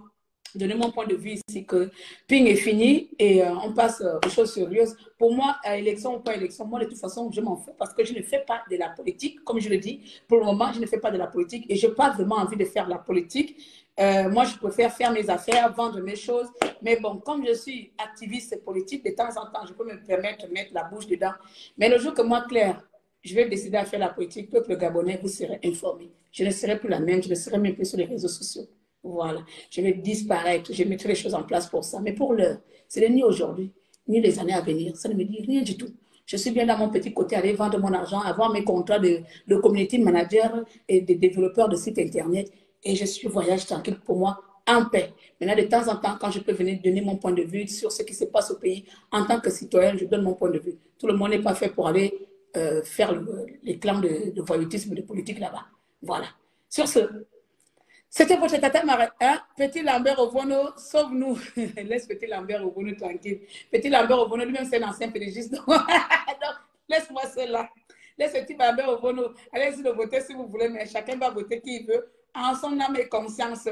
donner mon point de vue ici que Ping est fini et on passe aux choses sérieuses. Pour moi, élection ou pas élection, moi de toute façon, je m'en fous parce que je ne fais pas de la politique. Comme je le dis, pour le moment, je ne fais pas de la politique et je n'ai pas vraiment envie de faire de la politique. Moi, je préfère faire mes affaires, vendre mes choses. Mais bon, comme je suis activiste politique, de temps en temps, je peux me permettre de mettre la bouche dedans. Mais le jour que moi, Claire, je vais décider à faire la politique, peuple gabonais, vous serez informés. Je ne serai plus la même, je ne serai même plus sur les réseaux sociaux. Voilà, je vais disparaître, je mettrai les choses en place pour ça. Mais pour l'heure, ce n'est ni aujourd'hui, ni les années à venir. Ça ne me dit rien du tout. Je suis bien dans mon petit côté, aller vendre mon argent, avoir mes contrats de community manager et de développeurs de sites internet. Et je suis voyage tranquille pour moi, en paix. Maintenant, de temps en temps, quand je peux venir donner mon point de vue sur ce qui se passe au pays, en tant que citoyen, je donne mon point de vue. Tout le monde n'est pas fait pour aller faire les clans de voyoutisme, de politique là-bas. Voilà. Sur ce, c'était votre tata Marie, hein? Petit Lambert Ovono, sauve-nous. Laisse Petit Lambert Ovono tranquille. Petit Lambert Ovono, lui-même, c'est un ancien pédagogiste. Donc, Laisse-moi cela. Laisse ce petit bébé au bono. Allez-y le voter si vous voulez, mais chacun va voter qui il veut en son âme et conscience.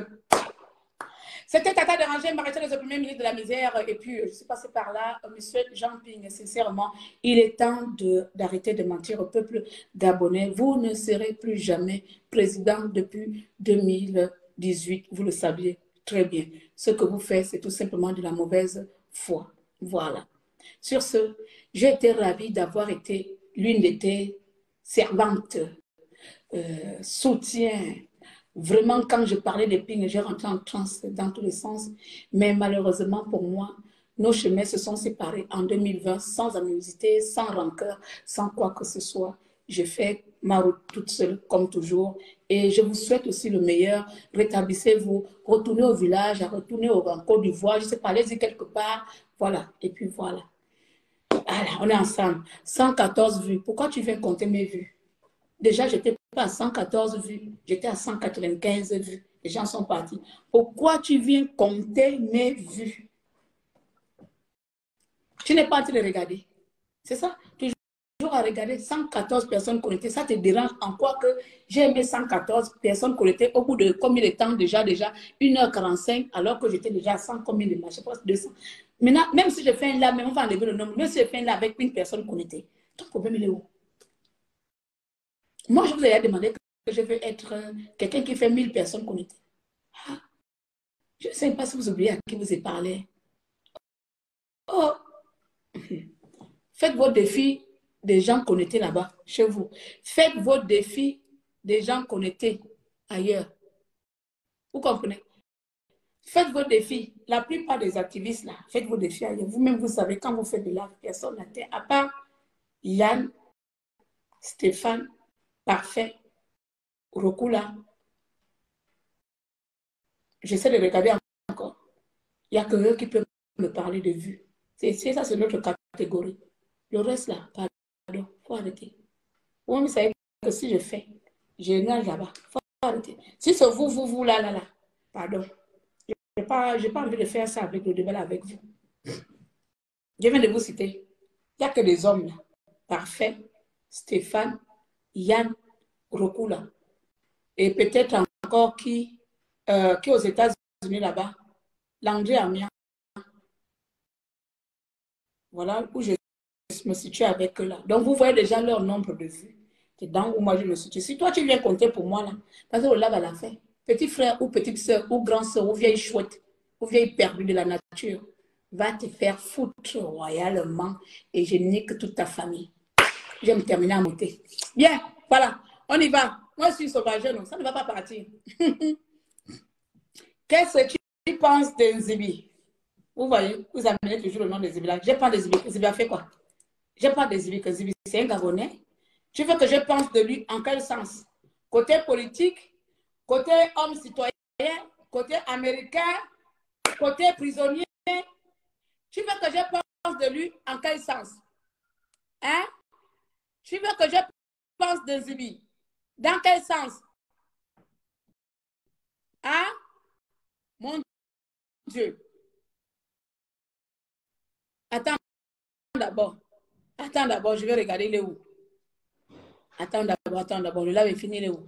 C'était Tata Déranger, maréchal de premier ministre de la misère. Et puis, je suis passée par là. Monsieur Jean Ping, sincèrement, il est temps d'arrêter de mentir au peuple gabonais. Vous ne serez plus jamais président depuis 2018. Vous le saviez très bien. Ce que vous faites, c'est tout simplement de la mauvaise foi. Voilà. Sur ce, j'ai été ravie d'avoir été l'une de tes servantes, soutien. Vraiment, quand je parlais des Ping, j'ai rentré en transe dans tous les sens. Mais malheureusement pour moi, nos chemins se sont séparés en 2020 sans animosité, sans rancœur, sans quoi que ce soit. J'ai fait ma route toute seule, comme toujours. Et je vous souhaite aussi le meilleur. Rétablissez-vous, retournez au village, retournez au Côte d'Ivoire, je ne sais pas, allez-y quelque part. Voilà, et puis voilà. Voilà, on est ensemble. 114 vues. Pourquoi tu viens compter mes vues? Déjà, je n'étais pas à 114 vues, j'étais à 195 vues. Les gens sont partis. Pourquoi tu viens compter mes vues? Tu n'es pas en train de regarder. C'est ça? Toujours à regarder 114 personnes connectées. Ça te dérange en quoi que j'ai aimé 114 personnes connectées au bout de combien de temps déjà 1h45 alors que j'étais déjà à 100 combien de matchs? Je pense 200. Maintenant, même si je fais un live, même on va enlever le nombre, même si je fais un live avec une personne connectée, ton problème il est où? Moi, je vous ai demandé que je veux être quelqu'un qui fait 1000 personnes connectées. Ah, je ne sais pas si vous oubliez à qui vous avez parlé. Oh, faites vos défis des gens connectés là-bas, chez vous. Faites vos défis des gens connectés ailleurs. Vous comprenez? Faites vos défis. La plupart des activistes là, faites vos défis ailleurs. Vous-même, vous savez, quand vous faites de la personne la terre, à part Yann, Stéphane, Parfait, Rokula. J'essaie de regarder encore. Il n'y a que eux qui peuvent me parler de vue. C'est ça, c'est notre catégorie. Le reste là, pardon, il faut arrêter. Vous savez que si je fais, je nage là-bas. Il faut arrêter. Si c'est vous, là, pardon. Je n'ai pas envie de faire ça avec le débat là, avec vous. Je viens de vous citer. Il n'y a que des hommes là. Parfait, Stéphane, Yann, Rokula. Et peut-être encore qui aux États-Unis là-bas, l'André Amiens. Voilà où je me situe avec eux là. Donc vous voyez déjà leur nombre de vues. C'est dans où moi je me situe. Si toi tu viens compter pour moi là, parce que là va la faire. Petit frère ou petite soeur ou grande soeur ou vieille chouette ou vieille perdue de la nature, va te faire foutre royalement et je nique toute ta famille. Je vais me terminer à monter. Bien, voilà, on y va. Moi, je suis sauvage, non, ça ne va pas partir. Qu'est-ce que tu penses de Nzibi? Vous voyez, vous amenez toujours le nom de Nzibi là. Je parle de Nzibi. Nzibi a fait quoi? Je parle de Nzibi, que Nzibi, c'est un Gabonais. Tu veux que je pense de lui en quel sens? Côté politique, côté homme citoyen, côté américain, côté prisonnier. Tu veux que je pense de lui en quel sens? Hein? Tu veux que je pense de Nzibi? Dans quel sens? Hein? Mon Dieu. Attends d'abord. Attends d'abord, je vais regarder il est où. Attends d'abord. Le live est fini, il est où?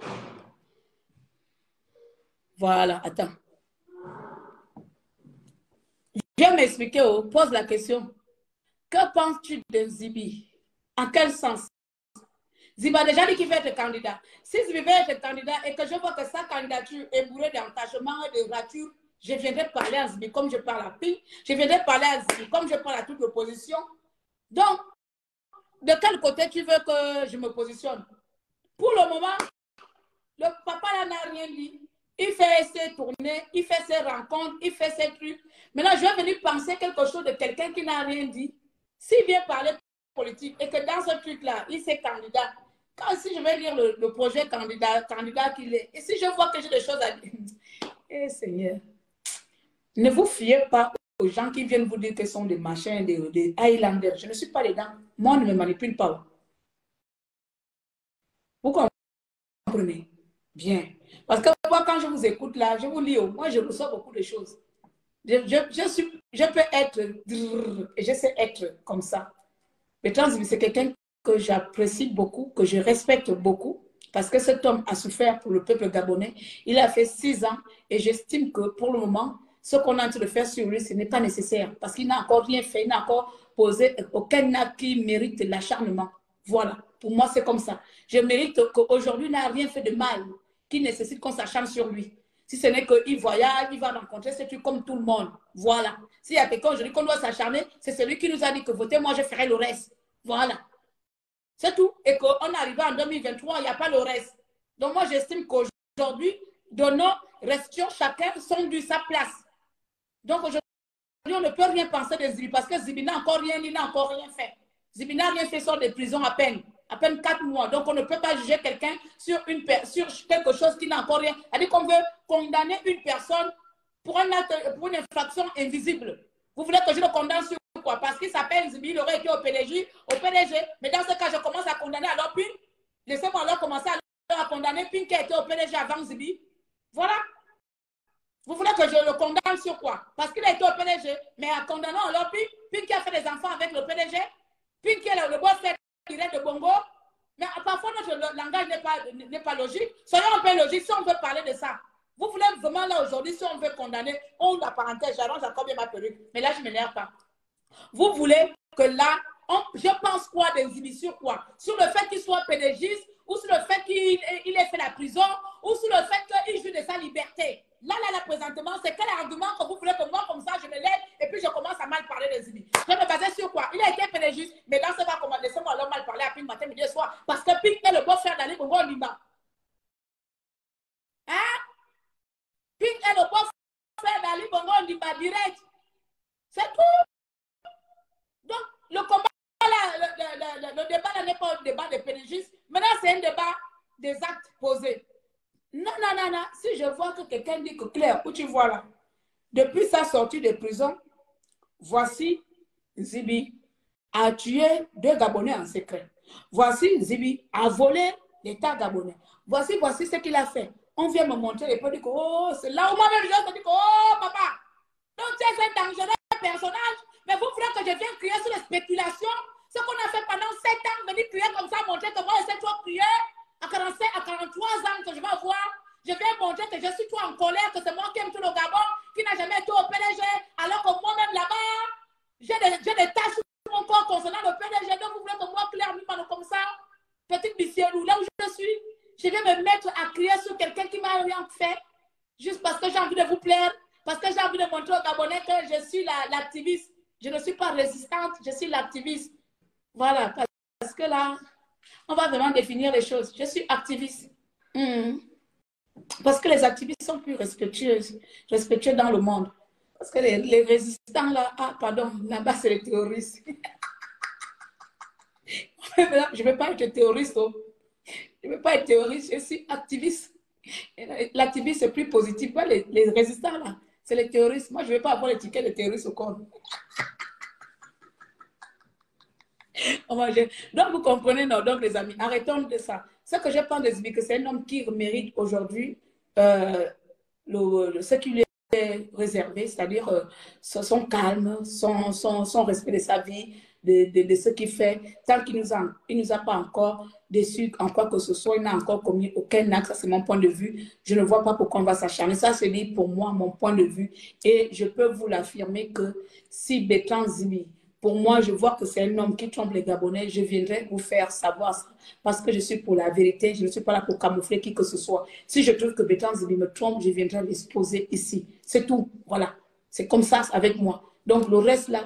Voilà, attends. Je vais m'expliquer, pose la question. Que penses-tu de Nzibi? En quel sens? Nzibi a déjà dit qu'il veut être candidat. Si Nzibi veut être candidat et que je vois que sa candidature est bourrée d'entachement et de rature, je viendrai parler à Nzibi comme je parle à Ping. Je viendrai parler à Nzibi comme je parle à toute l'opposition. Donc, de quel côté tu veux que je me positionne? Pour le moment, le papa là n'a rien dit. Il fait ses tournées, il fait ses rencontres, il fait ses trucs. Maintenant, je vais venir penser quelque chose de quelqu'un qui n'a rien dit. S'il vient parler politique et que dans ce truc-là, il s'est candidat, quand si je vais lire le projet candidat qu'il est, et si je vois que j'ai des choses à dire, eh Seigneur, ne vous fiez pas aux gens qui viennent vous dire que ce sont des machins, des Highlanders. Je ne suis pas dedans. Moi, on ne me manipule pas. Vous comprenez? Bien. Parce que moi, quand je vous écoute là, je vous lis, moi, je reçois beaucoup de choses. Je peux être, et je sais être comme ça. Mais Transbi, c'est quelqu'un que j'apprécie beaucoup, que je respecte beaucoup, parce que cet homme a souffert pour le peuple gabonais. Il a fait 6 ans et j'estime que pour le moment, ce qu'on est en train de faire sur lui, ce n'est pas nécessaire parce qu'il n'a encore rien fait, il n'a encore posé aucun acte qui mérite l'acharnement. Voilà, pour moi, c'est comme ça. Je mérite qu'aujourd'hui, il n'a rien fait de mal qui nécessite qu'on s'acharne sur lui. Si ce n'est qu'il voyage, il va rencontrer ce truc comme tout le monde. Voilà. S'il y a quelqu'un aujourd'hui qu'on doit s'acharner, c'est celui qui nous a dit que votez, moi je ferai le reste. Voilà. C'est tout. Et qu'on arrive en 2023, il n'y a pas le reste. Donc moi, j'estime qu'aujourd'hui, donnons, restions chacun son dû sa place. Donc aujourd'hui, on ne peut rien penser de Zibi parce que Zibi n'a encore rien, il n'a encore rien fait. Zibi n'a rien fait, sort de prison à peine 4 mois. Donc on ne peut pas juger quelqu'un sur quelque chose qui n'a encore rien. C'est-à-dire qu'on veut condamner une personne pour une infraction invisible. Vous voulez que je le condamne sur quoi? Parce qu'il s'appelle Zibi, il aurait été au PDG. Mais dans ce cas, je commence à condamner alors Pink. Laissez-moi alors commencer à condamner Pink qui a été au PDG avant Zibi. Voilà. Vous voulez que je le condamne sur quoi? Parce qu'il a été au PDG. Mais en condamnant alors Pink qui a fait des enfants avec le PDG, Pink qui est le boss-frère de Bongo. Mais parfois, notre langage n'est pas logique. Soyons un peu logiques si on veut parler de ça. Vous voulez vraiment là aujourd'hui, si on veut condamner, on la parenthèse, j'arrange encore bien ma perruque. Mais là, je ne m'énerve pas. Vous voulez que là, je pense quoi des sur quoi? Sur le fait qu'il soit pédagogiste, ou sur le fait qu'il ait fait la prison, ou sur le fait qu'il joue de sa liberté. Là, présentement, c'est quel argument que vous voulez que moi, comme ça, je me lève et puis je commence à mal parler des Zibi? Je me basais sur quoi? Il a été pédagogiste, mais là, c'est pas comment laissez-moi alors mal parler à Pink matin, midi et soir, parce que Pink est le beau-frère d'Ali Bongo Ondimba. Hein? Pink est le beau-frère d'Ali Bongo Ondimba direct. C'est tout. Donc, le combat, le débat là n'est pas un débat de pédagogistes. Maintenant, c'est un débat des actes posés. Non. Si je vois que quelqu'un dit que Claire, où tu vois là, depuis sa sortie de prison, voici Zibi a tué 2 Gabonais en secret. Voici Zibi a volé l'État gabonais. Voici ce qu'il a fait. On vient me montrer et puis dire que oh, c'est là où moi-même je dis que oh papa, donc tu es un dangereux personnage, mais vous voulez que je vienne crier sur les spéculations, ce qu'on a fait pendant 7 ans, venir crier comme ça, montrer que moi je sais trop crier. À 45, à 43 ans que je vais avoir, je vais montrer que je suis trop en colère, que c'est moi qui aime tout le Gabon, qui n'a jamais été au PDG, alors que moi-même là-bas, j'ai des taches sur mon corps concernant le PDG. Donc vous voulez que moi, Claire, comme ça, petite bissielou, là où je suis, je vais me mettre à crier sur quelqu'un qui m'a rien fait, juste parce que j'ai envie de vous plaire, parce que j'ai envie de montrer aux Gabonais que je suis l'activiste. Je ne suis pas résistante, je suis l'activiste. Voilà, parce que là, on va vraiment définir les choses. Je suis activiste. Parce que les activistes sont plus respectueux dans le monde. Parce que les résistants là, là-bas c'est les terroristes. Je ne veux pas être terroriste. Oh. Je ne veux pas être terroriste, je suis activiste. L'activiste c'est plus positif. Les résistants là, c'est les terroristes. Moi je ne veux pas avoir l'étiquette de terroriste au corps. Donc, vous comprenez, non? Donc, les amis, arrêtons de ça. Ce que je pense de Zibi, que c'est un homme qui mérite aujourd'hui ce qui lui est réservé, c'est-à-dire son calme, son respect de sa vie, de ce qu'il fait. Tant qu'il nous a pas encore déçus en quoi que ce soit, il n'a encore commis aucun acte, ça c'est mon point de vue. Je ne vois pas pourquoi on va s'acharner. Ça, c'est dit pour moi, mon point de vue. Et je peux vous l'affirmer que si Bertrand Zibi, pour moi, je vois que c'est un homme qui trompe les Gabonais. Je viendrai vous faire savoir ça. Parce que je suis pour la vérité. Je ne suis pas là pour camoufler qui que ce soit. Si je trouve que Bertrand Zibi me trompe, je viendrai l'exposer ici. C'est tout. Voilà. C'est comme ça avec moi. Donc, le reste là,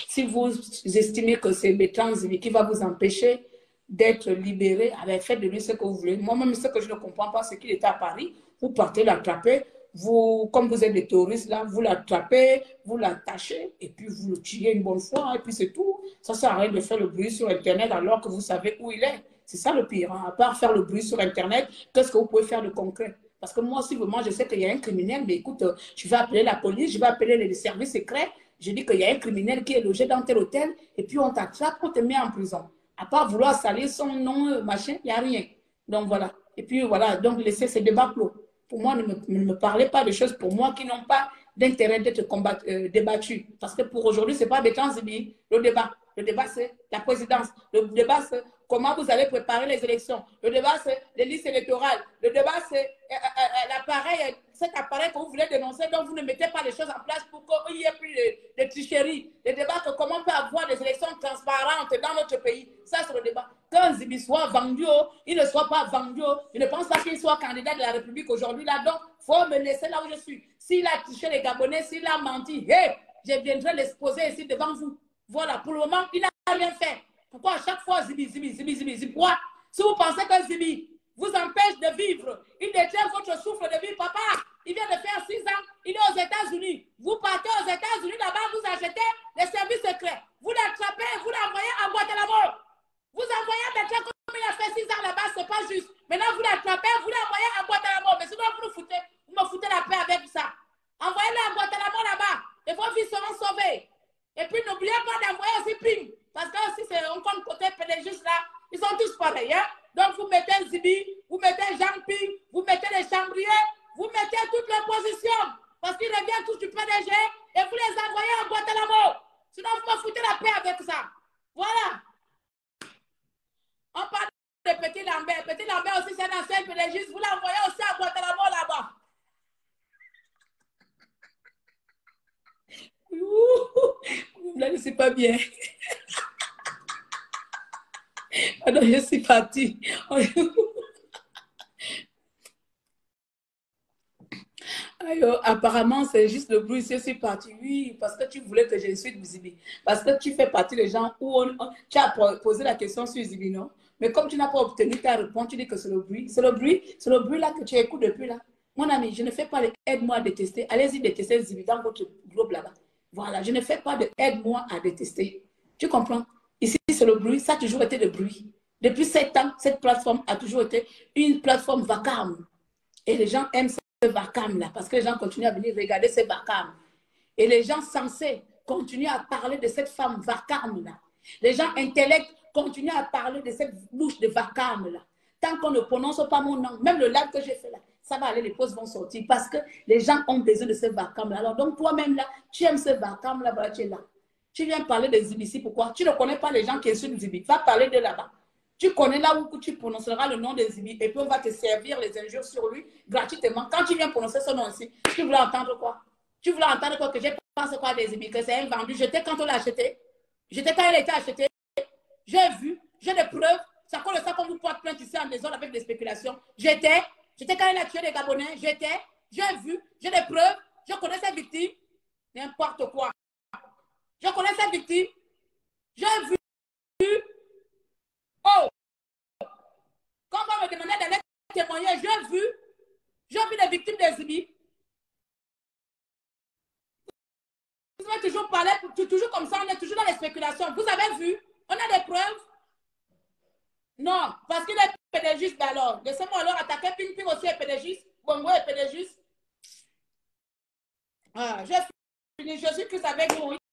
si vous estimez que c'est Bertrand Zibi qui va vous empêcher d'être libéré, faites de lui ce que vous voulez. Moi-même, ce que je ne comprends pas, c'est qu'il était à Paris. Vous partez l'attraper. Vous, comme vous êtes des terroristes là, vous l'attrapez, vous l'attachez et puis vous le tuez une bonne fois et puis c'est tout. Ça sert à rien de faire le bruit sur Internet alors que vous savez où il est. C'est ça le pire. Hein. À part faire le bruit sur Internet, qu'est-ce que vous pouvez faire de concret? Parce que moi aussi, vraiment, je sais qu'il y a un criminel, mais écoute, je vais appeler la police, je vais appeler les services secrets. Je dis qu'il y a un criminel qui est logé dans tel hôtel et puis on t'attrape, on te met en prison. À part vouloir salir son nom, machin, il n'y a rien. Donc voilà. Et puis voilà, donc laissez ces débats clos. Pour moi, ne me parlez pas de choses pour moi qui n'ont pas d'intérêt d'être débattues. Parce que pour aujourd'hui, ce n'est pas Bertrand Zibi, le débat. Le débat, c'est la présidence. Le débat, c'est comment vous allez préparer les élections. Le débat, c'est les listes électorales. Le débat, c'est l'appareil, cet appareil que vous voulez dénoncer, donc vous ne mettez pas les choses en place pour qu'il n'y ait plus de tricherie. Le débat, c'est comment on peut avoir des élections transparentes dans notre pays. Ça, c'est le débat. Qu'un Zibi soit vendu, il ne soit pas vendu. Je ne pense pas qu'il soit candidat de la République aujourd'hui. Là, donc, il faut me laisser là où je suis. S'il a triché les Gabonais, s'il a menti, hey, je viendrai l'exposer ici devant vous. Voilà, pour le moment, il n'a rien fait. Pourquoi à chaque fois, Zibi, pourquoi? Si vous pensez que Zibi vous empêche de vivre, il détient votre souffle de vie, papa, il vient de faire 6 ans, il est aux États-Unis. Vous partez aux États-Unis, là-bas, vous achetez les services secrets. Vous l'attrapez, vous l'envoyez à Guatemala. Vous envoyez maintenant, comme il a fait 6 ans là-bas, c'est pas juste. Maintenant, vous l'attrapez, vous l'envoyez à Guatemala. Mais sinon, vous me foutez la paix avec ça. Envoyez-le à Guatemala là-bas, et vos vies seront sauvées. Et puis, n'oubliez pas d'envoyer aussi Ping. Parce que si c'est un compte côté PDG là, ils sont tous pareils. Hein? Donc, vous mettez Zibi, vous mettez Jean Ping, vous mettez les chambriers, vous mettez toutes les positions. Parce qu'ils reviennent tous du PDG et vous les envoyez à Guatemala. Sinon, vous me foutez la paix avec ça. Voilà. On parle de Petit Lambert. Petit Lambert aussi, c'est un ancien PDG. Vous l'envoyez aussi à Guatemala là-bas. Là, je ne suis pas bien. Alors, je suis partie. Alors, apparemment, c'est juste le bruit. Je suis partie. Oui, parce que tu voulais que je suis Zibi. Parce que tu fais partie des gens où tu as posé la question sur Zibi, non? Mais comme tu n'as pas obtenu ta réponse, tu dis que c'est le bruit. C'est le bruit là que tu écoutes depuis là. Mon ami, je ne fais pas de aide-moi à détester. Allez-y détester Zibi dans votre groupe là-bas. Voilà, je ne fais pas de aide-moi à détester. Tu comprends? Ici, c'est le bruit. Ça a toujours été le bruit. Depuis 7 ans, cette plateforme a toujours été une plateforme vacarme. Et les gens aiment ce vacarme-là parce que les gens continuent à venir regarder ces vacarmes. Et les gens censés continuent à parler de cette femme vacarme-là. Les gens intellects continuent à parler de cette bouche de vacarme-là. Tant qu'on ne prononce pas mon nom, même le live que j'ai fait là, ça va aller, les posts vont sortir parce que les gens ont besoin de ce vacarme-là. Alors, donc, toi-même, là, tu aimes ce vacarme-là, voilà, tu es là. Tu viens parler de Zibi ici, pourquoi? Tu ne connais pas les gens qui insultent Zibi. Va parler de là-bas. Tu connais là où tu prononceras le nom de Zibi et puis on va te servir les injures sur lui gratuitement. Quand tu viens prononcer son nom ici, tu voulais entendre quoi? Tu voulais entendre quoi? Que j'ai pensé quoi des Zibi? Que c'est un vendu. J'étais quand on l'a acheté. J'étais quand il était acheté. J'ai vu, j'ai des preuves. C'est à cause de ça qu'on vous porte plainte ici en maison avec des spéculations. J'étais quand il a tué les Gabonais. J'ai vu, j'ai des preuves. Je connais ces victimes. N'importe quoi. Je connais ces victimes. J'ai vu. Oh! Quand on me demandait d'aller témoigner, j'ai vu des victimes des Zibi. Vous avez toujours parlé, toujours comme ça, on est toujours dans les spéculations. Vous avez vu? On a des preuves? Non, parce qu'il est pédagiste alors. Laissez-moi alors attaquer Ping Ping aussi est pédagiste. Bongo est pédagiste. Ah, j'ai fini, je suis plus avec vous.